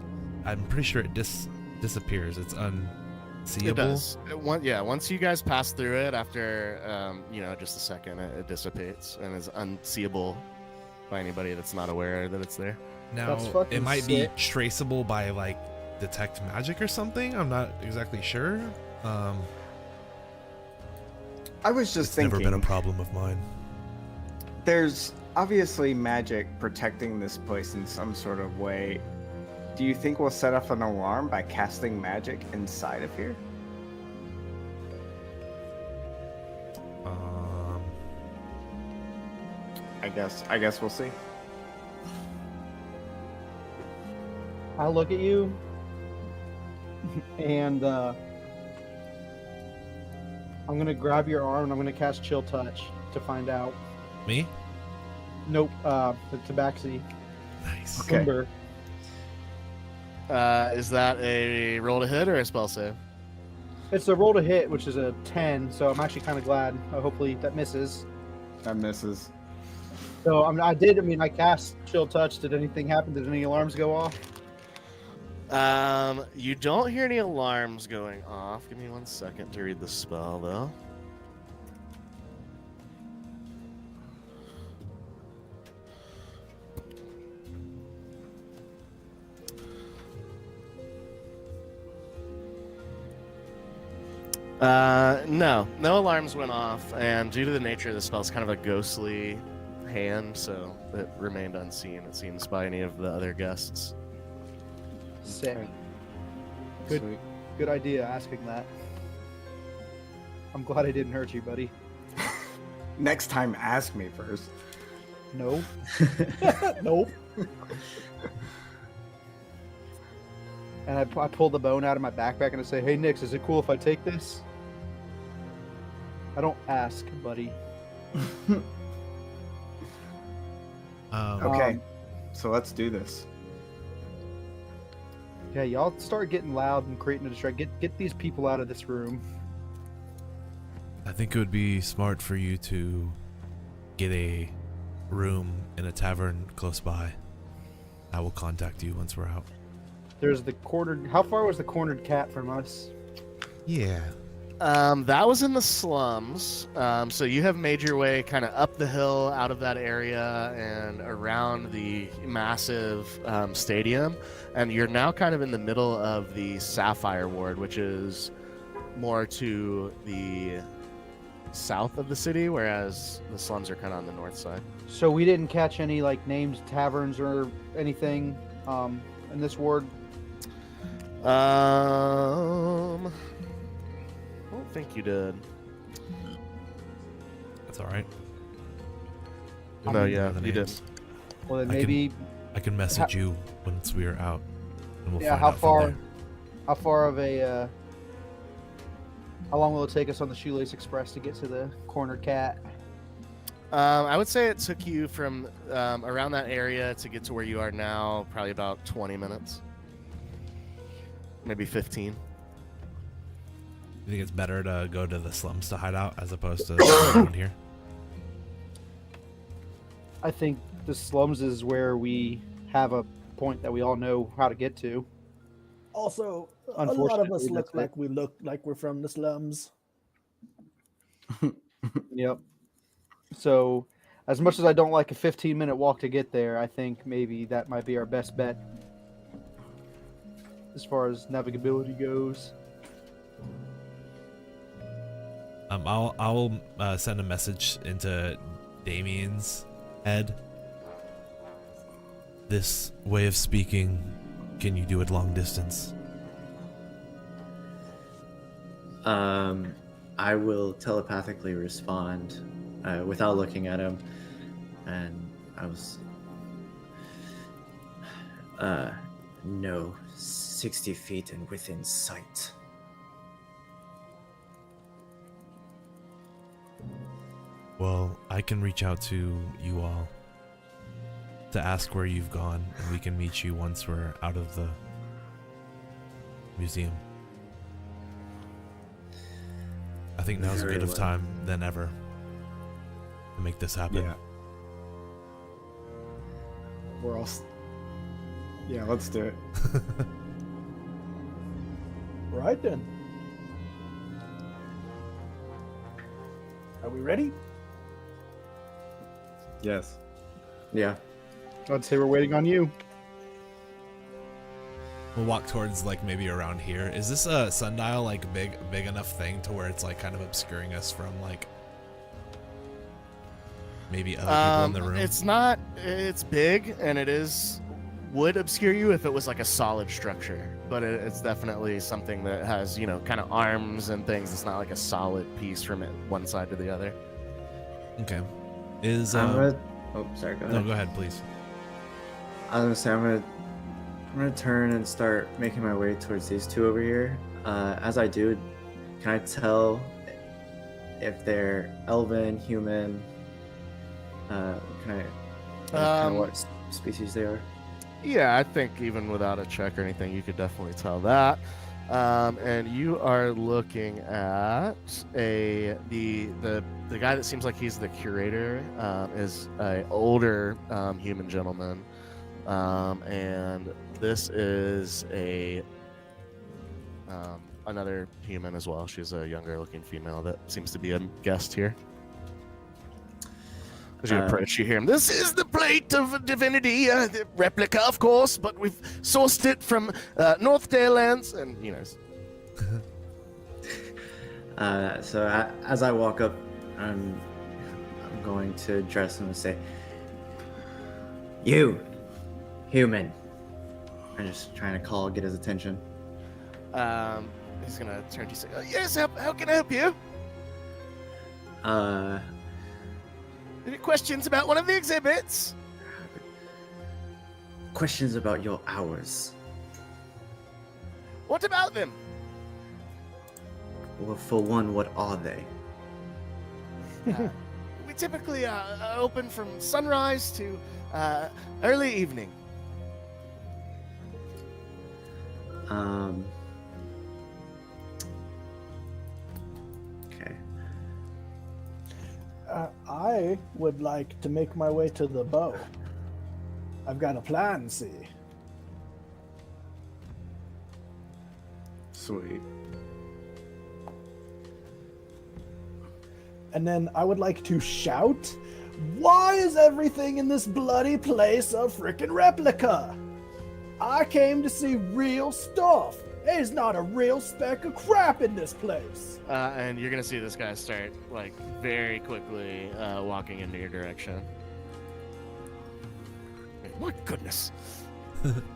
I'm pretty sure it disappears. It's unseeable. It does. Once you guys pass through it, after just a second, it dissipates and is unseeable by anybody that's not aware that it's there. Now, That's fucking it might sick. be traceable by, like, detect magic or something. I'm not exactly sure. I was just thinking. Never been a problem of mine. There's obviously magic protecting this place in some sort of way. Do you think we'll set off an alarm by casting magic inside of here? I guess we'll see. I'll look at you, and I'm gonna grab your arm and I'm gonna cast Chill Touch to find out. Me? Nope, the Tabaxi. Nice. Okay. Ember. Is that a roll to hit or a spell save? It's a roll to hit, which is a 10, so I'm actually kind of glad. Hopefully that misses. That misses. So I cast Chill Touch. Did anything happen? Did any alarms go off? You don't hear any alarms going off. Give me 1 second to read the spell, though. No alarms went off, and due to the nature of the spell, it's kind of a ghostly hand, so it remained unseen, it seems, by any of the other guests. Sick. Okay. Good. Sweet. Good idea asking that. I'm glad I didn't hurt you, buddy. Next time, ask me first. No. Nope. And I pull the bone out of my backpack and I say, "Hey, Nix, is it cool if I take this?" I don't ask, buddy. Okay, Um, so let's do this. Yeah, y'all start getting loud and creating a distraction. Get these people out of this room. I think it would be smart for you to get a room in a tavern close by. I will contact you once we're out. There's the cornered. How far was the cornered cat from us? Yeah. That was in the slums. So you have made your way kind of up the hill out of that area and around the massive stadium. And you're now kind of in the middle of the Sapphire Ward, which is more to the south of the city, whereas the slums are kind of on the north side. So we didn't catch any like named taverns or anything in this ward. I don't think you did. That's all right. No, Don't yeah, know the you names. did. Well, then I can- maybe. I can message you once we are out, and we'll Yeah, find how out from far? there. How far of a? How long will it take us on the Shoelace Express to get to the cornered cat? I would say it took you from around that area to get to where you are now, probably about 20 minutes. Maybe 15. You think it's better to go to the slums to hide out as opposed to around here? I think the slums is where we have a point that we all know how to get to. Also, a lot of Unfortunately, us look that's it. like we're from the slums. Yep. So, as much as I don't like a 15-minute walk to get there, I think maybe that might be our best bet as far as navigability goes. I'll send a message into Damian's head. This way of speaking, can you do it long distance? I will telepathically respond without looking at him, and I was no, 60 feet and within sight. Well, I can reach out to you all to ask where you've gone, and we can meet you once we're out of the museum. I think now's Very a good of well. time than ever to make this happen. Yeah. We're all. Yeah, let's do it. Right then. Are we ready? Yes. Yeah. I'd say we're waiting on you. We'll walk towards like maybe around here. Is this a sundial like big enough thing to where it's like kind of obscuring us from like maybe other people in the room? It's not. It's big, and would obscure you if it was like a solid structure, but it's definitely something that has, kind of arms and things. It's not like a solid piece from one side to the other. Okay. Is Oh, sorry. Go ahead. no, go ahead, please. I was gonna say I'm gonna turn and start making my way towards these two over here. As I do, can I tell if they're elven, human? Can I kind of what species they are? Yeah, I think even without a check or anything, you could definitely tell that. And you are looking at the guy that seems like he's the curator is an older human gentleman, and this is another human as well. She's a younger looking female that seems to be a guest here. As you approach, you hear him. This is the plate of divinity, the replica, of course, but we've sourced it from North Dalelands, and As I walk up, I'm going to address him and say, "You, human." I'm just trying to get his attention. He's gonna turn to you and say, yes, how can I help you? Any questions about one of the exhibits? Questions about your hours. What about them? Well, for one, what are they? We typically open from sunrise to early evening. Okay. I would like to make my way to the bow. I've got a plan, see. Sweet. And then I would like to shout, "Why is everything in this bloody place a frickin' replica? I came to see real stuff. There's not a real speck of crap in this place." And you're gonna see this guy start like very quickly walking into your direction. My goodness.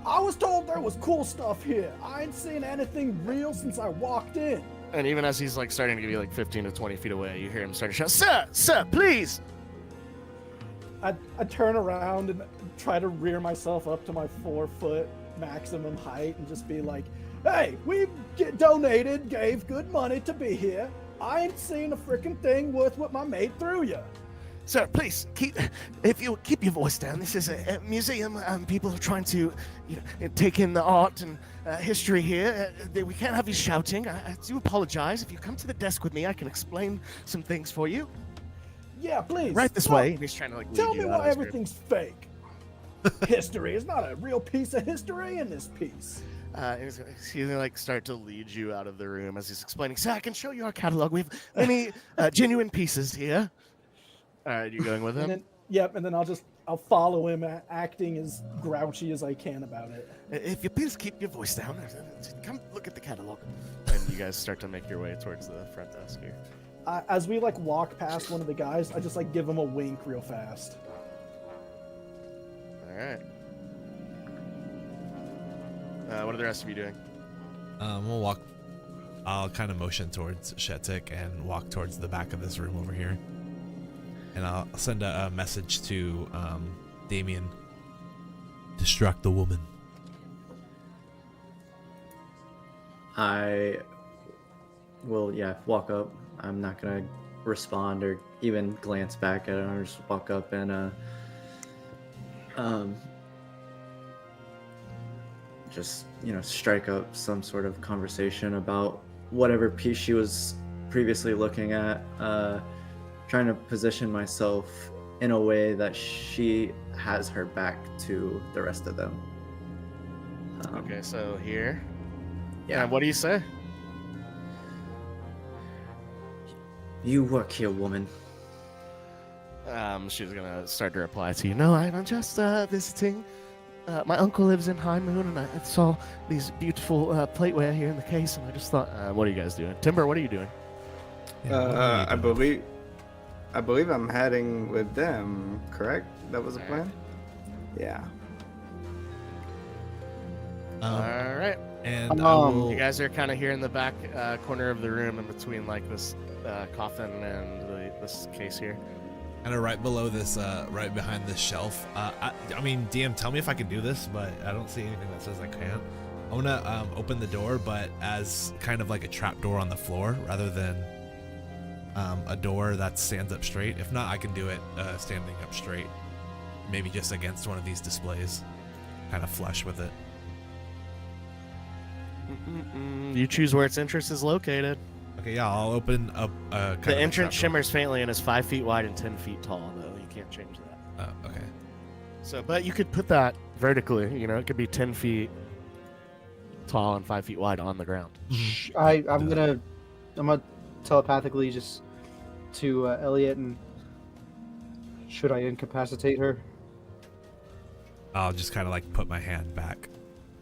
I was told there was cool stuff here. I ain't seen anything real since I walked in. And even as he's like starting to be like 15 to 20 feet away, you hear him start to shout, Sir, please. I turn around and try to rear myself up to my 4-foot maximum height and just be like, "Hey, we gave good money to be here. I ain't seen a freaking thing worth what my mate threw you." Sir, please keep your voice down. This is a museum. People are trying to, take in the art and history here. We can't have you shouting. I do apologize. If you come to the desk with me, I can explain some things for you. Yeah, please. Right this way. He's trying to like. Tell lead me you out why of his grip. everything's fake. History is not a real piece of history in this piece. He's gonna like start to lead you out of the room as he's explaining. So I can show you our catalog. We have many genuine pieces here. All right, you going with him? And then I'll follow him, acting as grouchy as I can about it. If you please keep your voice down, come look at the catalog. And you guys start to make your way towards the front desk here. As we like walk past one of the guys, I just like give him a wink real fast. All right. What are the rest of you doing? We'll walk. I'll kind of motion towards Shetic and walk towards the back of this room over here. And I'll send a message to Damian. Distract the woman. I will, walk up. I'm not gonna respond or even glance back at him. I'll just walk up and just strike up some sort of conversation about whatever piece she was previously looking at. Trying to position myself in a way that she has her back to the rest of them. Okay, so here. Yeah. And what do you say? You work here, woman. She's gonna start to reply to you. No, I'm just visiting. My uncle lives in Highmoon, and I saw these beautiful plateware here in the case, and I just thought, what are you guys doing? Timber, what are you doing? I believe I'm heading with them, correct? That was the plan? Yeah. All right. And you guys are kind of here in the back corner of the room in between like this coffin and this case here. kind of right below this, right behind this shelf. I mean, DM, tell me if I can do this, but I don't see anything that says I can't. I want to open the door, but as kind of like a trap door on the floor rather than a door that stands up straight. If not, I can do it standing up straight. Maybe just against one of these displays, kind of flush with it. You choose where its entrance is located. Okay, yeah, I'll open up. The entrance shimmers faintly and is 5 feet wide and 10 feet tall, though. You can't change that. Okay. So, but you could put that vertically. You know, it could be 10 feet tall and 5 feet wide on the ground. I'm gonna telepathically just to Elliot, and should I incapacitate her? I'll just kind of like put my hand back,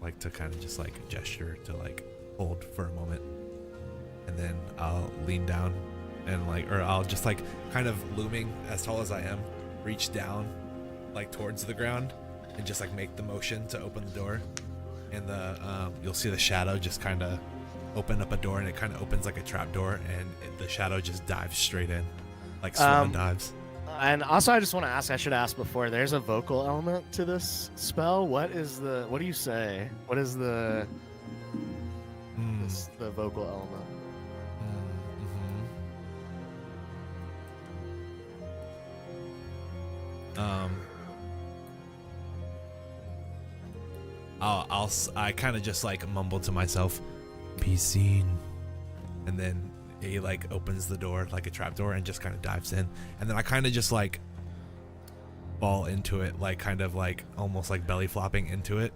like to kind of just like gesture to like hold for a moment. and then I'll lean down and or I'll just kind of looming as tall as I am, reach down towards the ground and just make the motion to open the door, and you'll see the shadow just kind of open up a door, and it kind of opens like a trap door, and the shadow just dives straight in, like Swan dives. And also, I just want to ask, I should ask before, there's a vocal element to this spell. What do you say? What is the vocal element? I kind of just mumble to myself, "Be seen," and then he opens the door like a trap door and just kind of dives in, and then I kind of just fall into it, almost belly flopping into it.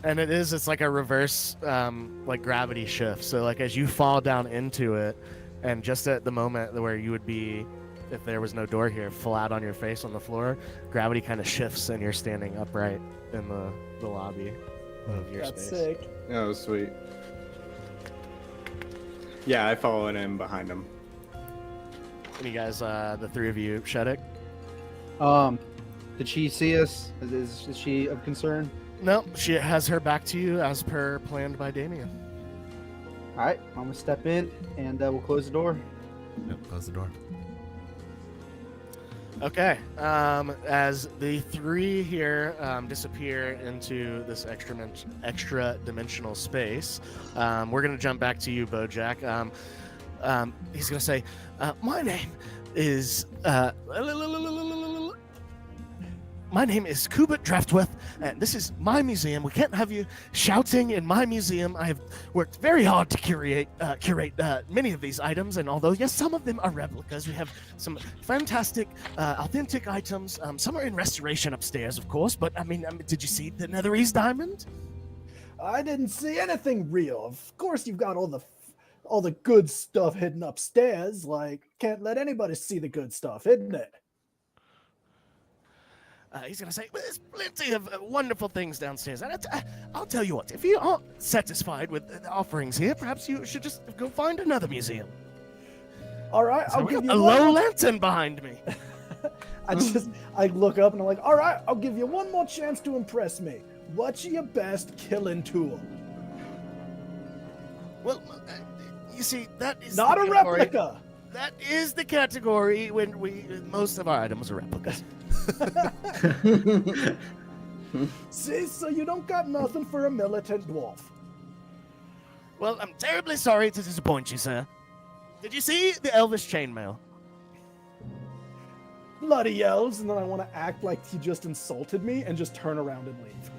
And it's like a reverse gravity shift. So as you fall down into it, and just at the moment where you would be, if there was no door here, flat on your face on the floor, gravity kind of shifts and you're standing upright in the lobby of your That's space. sick. Oh, sweet. Yeah, I follow in behind him. And you guys, the three of you, Shetic? Did she see us? Is she of concern? No, she has her back to you as per planned by Damian. All right, I'm gonna step in and we'll close the door. Yep, close the door. Okay, as the three here disappear into this extra dimensional space, we're gonna jump back to you, Bojack. He's gonna say, "My name is Kubert Draftworth, and this is my museum. We can't have you shouting in my museum. I have worked very hard to curate many of these items, and although, yes, some of them are replicas, we have some fantastic, authentic items. Some are in restoration upstairs, of course, but, did you see the Netherese diamond? I didn't see anything real. Of course, you've got all the good stuff hidden upstairs. Can't let anybody see the good stuff, isn't it?" He's going to say, well, there's plenty of wonderful things downstairs. And I'll tell you what, if you aren't satisfied with the offerings here, perhaps you should just go find another museum. All right, I'll give you a low lantern behind me. I look up and I'm like, all right, I'll give you one more chance to impress me. What's your best killing tool? Well, you see, that is not a replica. That is the category when most of our items are replicas. See, so you don't got nothing for a militant dwarf. Well, I'm terribly sorry to disappoint you, sir. Did you see the Elvish chainmail? Bloody elves, and then I want to act like he just insulted me and just turn around and leave.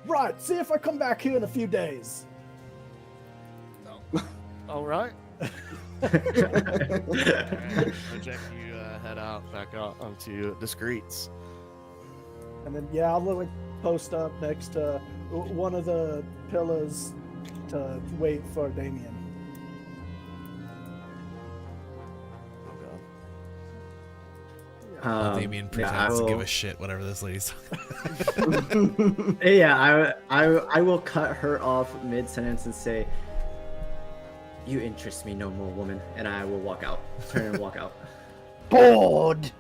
Right, see if I come back here in a few days. All right. Bojack, you head back out onto the streets. And then, yeah, I'll post up next to one of the pillars to wait for Damian. Damian pretends to give a shit whatever this lady's Yeah, I will cut her off mid-sentence and say, "You interest me no more, woman," and I will walk out. Turn and walk out. Bored!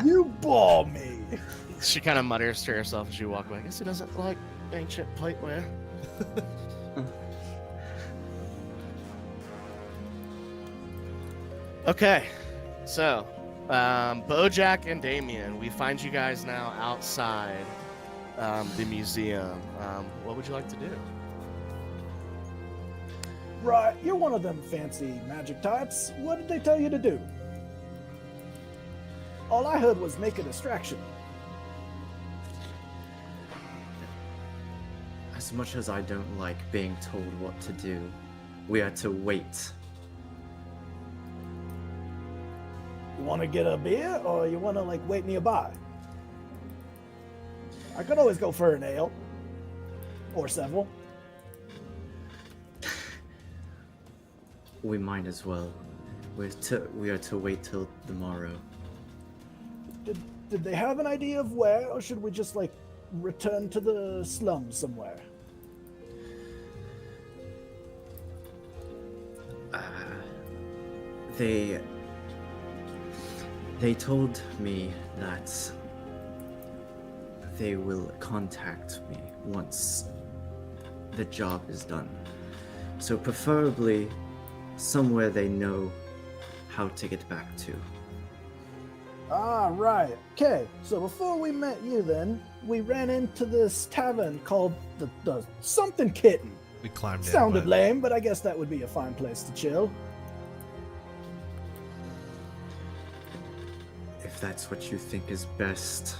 You bore me! She kind of mutters to herself as you walk away. I guess he doesn't like ancient plateware. Okay, so Bojack and Damian, we find you guys now outside the museum. What would you like to do? Right, you're one of them fancy magic types. What did they tell you to do? All I heard was make a distraction. As much as I don't like being told what to do, we are to wait. You want to get a beer, or you want to wait nearby? I could always go for an ale. Or several. We might as well. We are to wait till the morrow. Did they have an idea of where, or should we just return to the slums somewhere? They told me that they will contact me once the job is done. So preferably somewhere they know how to get back to. Ah, right. Okay, so before we met you then, we ran into this tavern called the something kitten. We climbed in. Sounded but lame, but I guess that would be a fine place to chill. If that's what you think is best,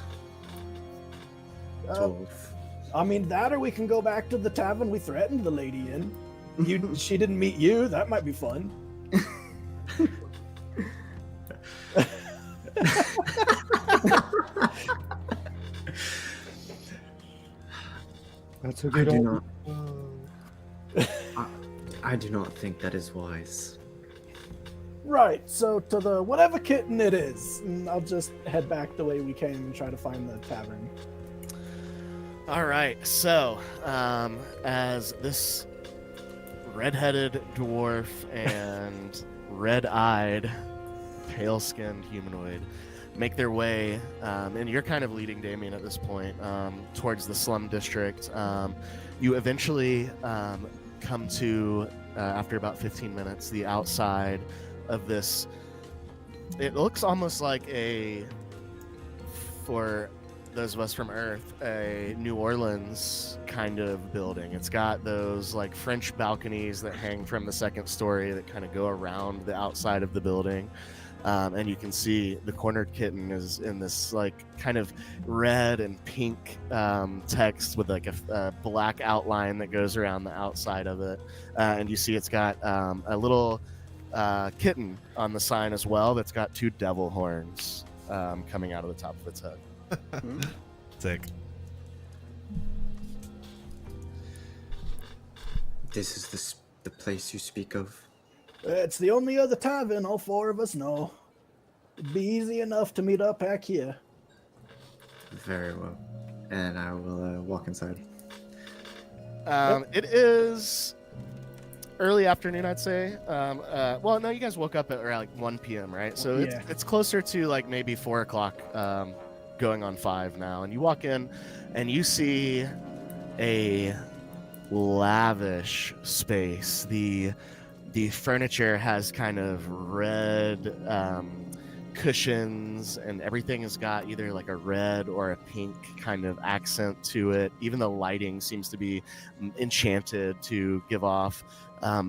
Uh, Tolv. I mean, that or we can go back to the tavern we threatened the lady in. She didn't meet you. That might be fun. That's a I good do idea. not. I do not think that is wise. Right, so to the whatever kitten it is, and I'll just head back the way we came and try to find the tavern. All right, so as this red-headed dwarf and red-eyed, pale-skinned humanoid make their way, and you're kind of leading Damian at this point, towards the slum district. You eventually come to, after about 15 minutes, the outside of this. It looks almost like for those of us from Earth, a New Orleans kind of building. It's got those like French balconies that hang from the second story that kind of go around the outside of the building. And you can see the cornered kitten is in this like kind of red and pink text with like a black outline that goes around the outside of it. And you see it's got a little kitten on the sign as well that's got two devil horns coming out of the top of its head. Sick. This is the place you speak of. It's the only other tavern all four of us know. It'd be easy enough to meet up back here. Very well. And I will walk inside. It is early afternoon, I'd say. Well, no, you guys woke up at around like 1 p.m., right? So Yeah. it's closer to like maybe 4 o'clock, going on 5 now. And you walk in and you see a lavish space. The furniture has kind of red cushions, and everything has got either like a red or a pink kind of accent to it. Even the lighting seems to be enchanted to give off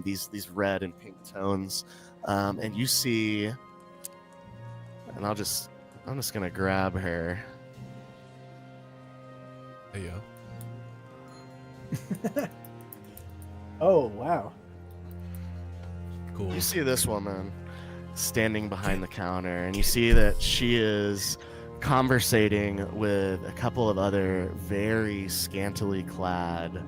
these red and pink tones. And you see, and I'm just gonna grab her. There you go. Oh, wow. Cool. You see this woman standing behind the counter, and you see that she is conversating with a couple of other very scantily clad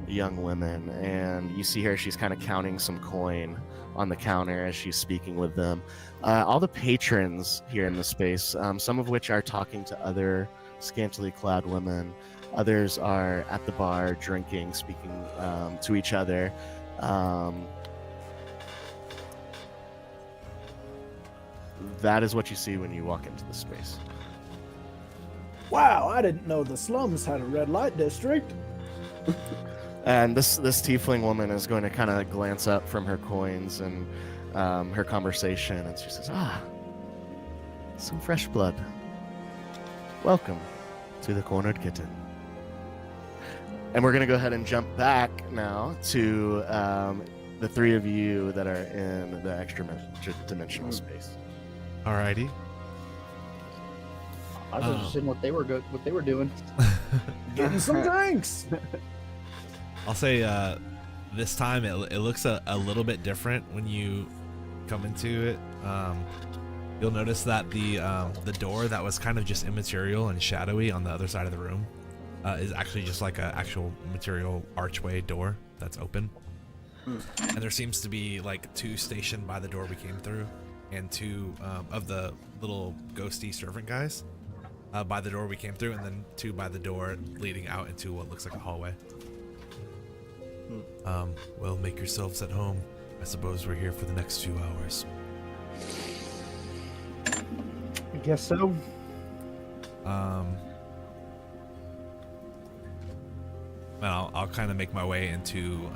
young women. And you see her, she's kind of counting some coin on the counter as she's speaking with them. All the patrons here in the space, some of which are talking to other scantily clad women. Others are at the bar drinking, speaking to each other. That is what you see when you walk into the space. Wow, I didn't know the slums had a red light district. And this tiefling woman is going to kind of glance up from her coins and her conversation, and she says, some fresh blood. Welcome to the Cornered Kitten. And we're going to go ahead and jump back now to the three of you that are in the extra dimensional space. Alrighty. I was interested in what they were doing. Getting some drinks. I'll say this time it looks a little bit different when you come into it. You'll notice that the door that was kind of just immaterial and shadowy on the other side of the room is actually just like an actual material archway door that's open. And there seems to be like two stationed by the door we came through, and two of the little ghosty servant guys by the door we came through, and then two by the door leading out into what looks like a hallway. Well, make yourselves at home. I suppose we're here for the next few hours. guess so. Well, I'll kind of make my way into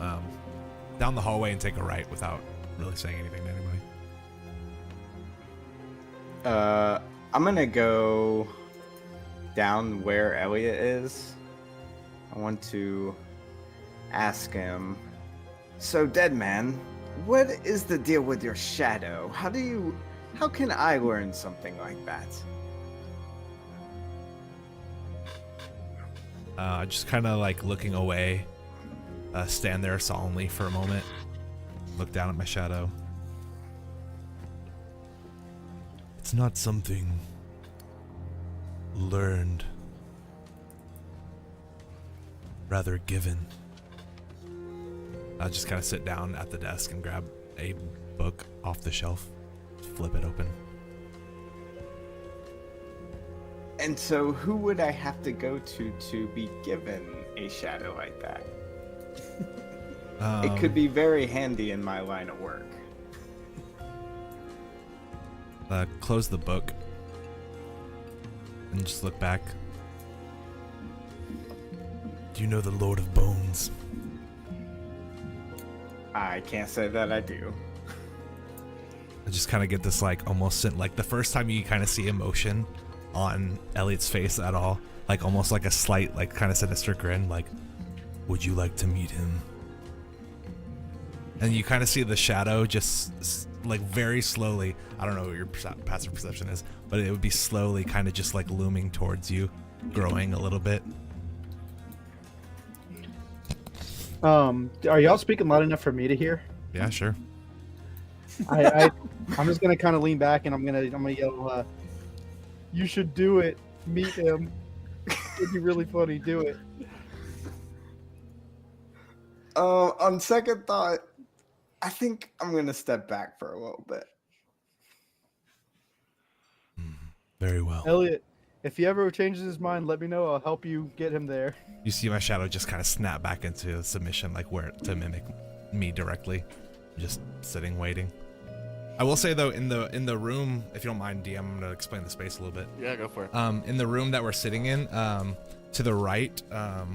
down the hallway and take a right without really saying anything to anybody. I'm gonna go down where Elliot is. I want to ask him. So, dead man, what is the deal with your shadow? How can I learn something like that? Just kind of like looking away, stand there solemnly for a moment, look down at my shadow. It's not something learned, rather given. I'll just kind of sit down at the desk and grab a book off the shelf, flip it open. And so, who would I have to go to be given a shadow like that? It could be very handy in my line of work. Close the book and just look back. Do you know the Lord of Bones? I can't say that I do. I just kind of get this like almost like the first time you kind of see emotion on Elliot's face at all, like almost like a slight like kind of sinister grin, like, would you like to meet him? And you kind of see the shadow just like very slowly, I don't know what your passive perception is, but it would be slowly kind of just like looming towards you, growing a little bit. Are y'all speaking loud enough for me to hear? Yeah, sure. I'm just gonna kind of lean back and I'm gonna yell, "You should do it. Meet him. It'd be really funny. Do it." On second thought, I think I'm gonna step back for a little bit. Very well. Elliot, if he ever changes his mind, let me know. I'll help you get him there. You see my shadow just kind of snap back into submission, like where to mimic me directly, just sitting waiting. I will say though, in the room, if you don't mind, DM, I'm gonna explain the space a little bit. Yeah, go for it. In the room that we're sitting in, to the right,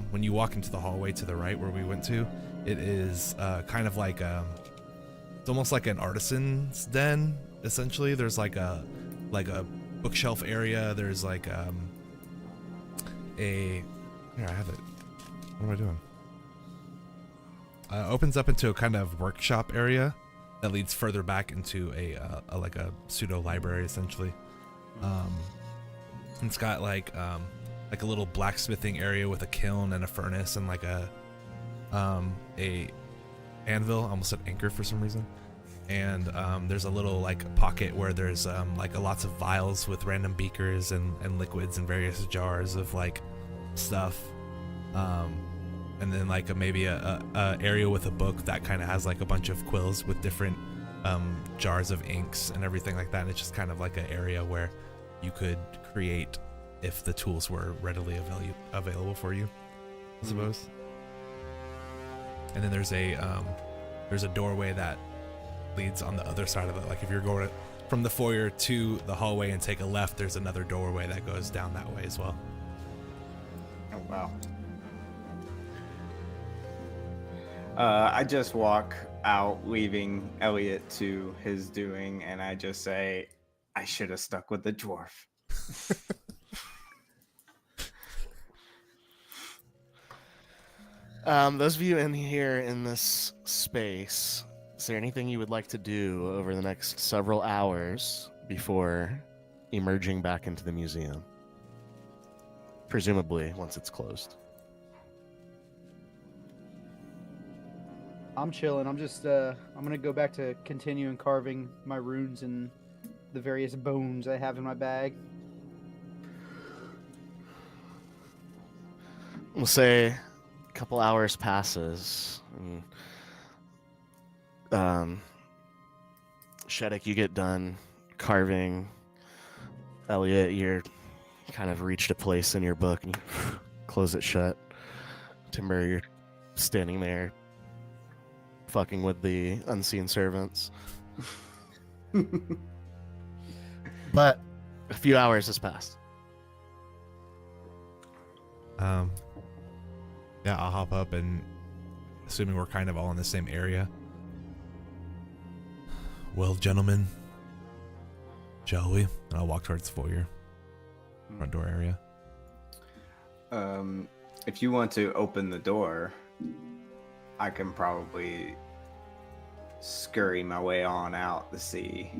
when you walk into the hallway to the right where we went to, it is kind of like it's almost like an artisan's den. Essentially, there's like a bookshelf area. There's like here I have it. What am I doing? Opens up into a kind of workshop area that leads further back into a like a pseudo library essentially. It's got like a little blacksmithing area with a kiln and a furnace and like a anvil. I almost said anchor for some reason. And there's a little like pocket where there's like lots of vials with random beakers and liquids and various jars of like stuff. And then like maybe a area with a book that kind of has like a bunch of quills with different jars of inks and everything like that. And it's just kind of like an area where you could create if the tools were readily available for you, I suppose. And then there's a doorway that leads on the other side of it. Like if you're going from the foyer to the hallway and take a left, there's another doorway that goes down that way as well. Oh wow. I just walk out, leaving Elliot to his doing, and I just say, I should have stuck with the dwarf. Those of you in here in this space, is there anything you would like to do over the next several hours before emerging back into the museum? Presumably, once it's closed. I'm chilling. I'm just I'm gonna go back to continuing carving my runes and the various bones I have in my bag. We'll say a couple hours passes. And, Shetic, you get done carving. Elliot, you're kind of reached a place in your book and you close it shut. Timber, you're standing there fucking with the unseen servants. But A few hours has passed. Yeah, I'll hop up and assuming we're kind of all in the same area. Well, gentlemen, shall we? And I'll walk towards the foyer, front door area. If you want to open the door, I can probably scurry my way on out to see.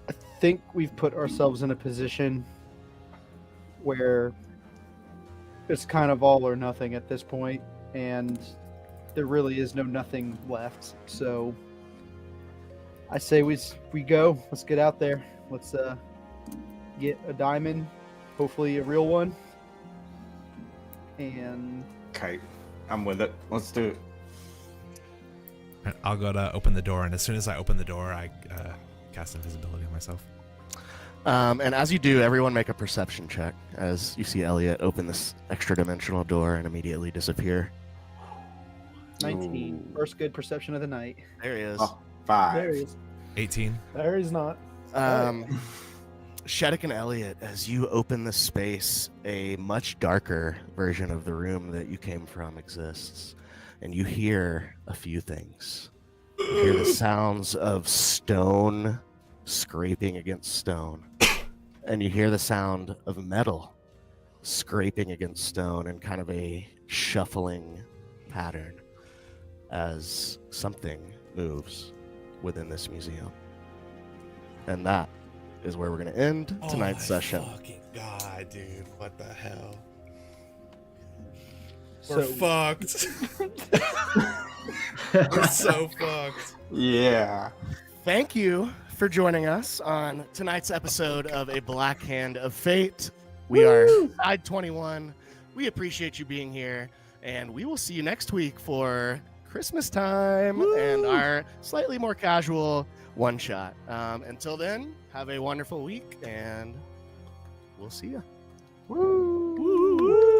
I think we've put ourselves in a position where it's kind of all or nothing at this point, and there really is no nothing left. So I say we go. Let's get out there. Let's get a diamond, hopefully a real one. And Okay, I'm with it. Let's do it. I'll go to open the door, and as soon as I open the door, I cast invisibility on myself. And as you do, everyone make a perception check as you see Elliot open this extra dimensional door and immediately disappear. 19. Ooh. First good perception of the night. There he is. Oh, 5. There he is. 18. There he's not. Shetic and Elliot, as you open this space, a much darker version of the room that you came from exists. And you hear a few things. You hear the sounds of stone scraping against stone. And you hear the sound of metal scraping against stone in kind of a shuffling pattern as something moves within this museum. And that is where we're going to end tonight's session. Fucking God, dude. What the hell? So- We're fucked. We're so fucked. Yeah. Thank you for joining us on tonight's episode of A Black Hand of Fate. We are Side21. We appreciate you being here, and we will see you next week for Christmas time and our slightly more casual one-shot. Until then, have a wonderful week, and we'll see you. Woo.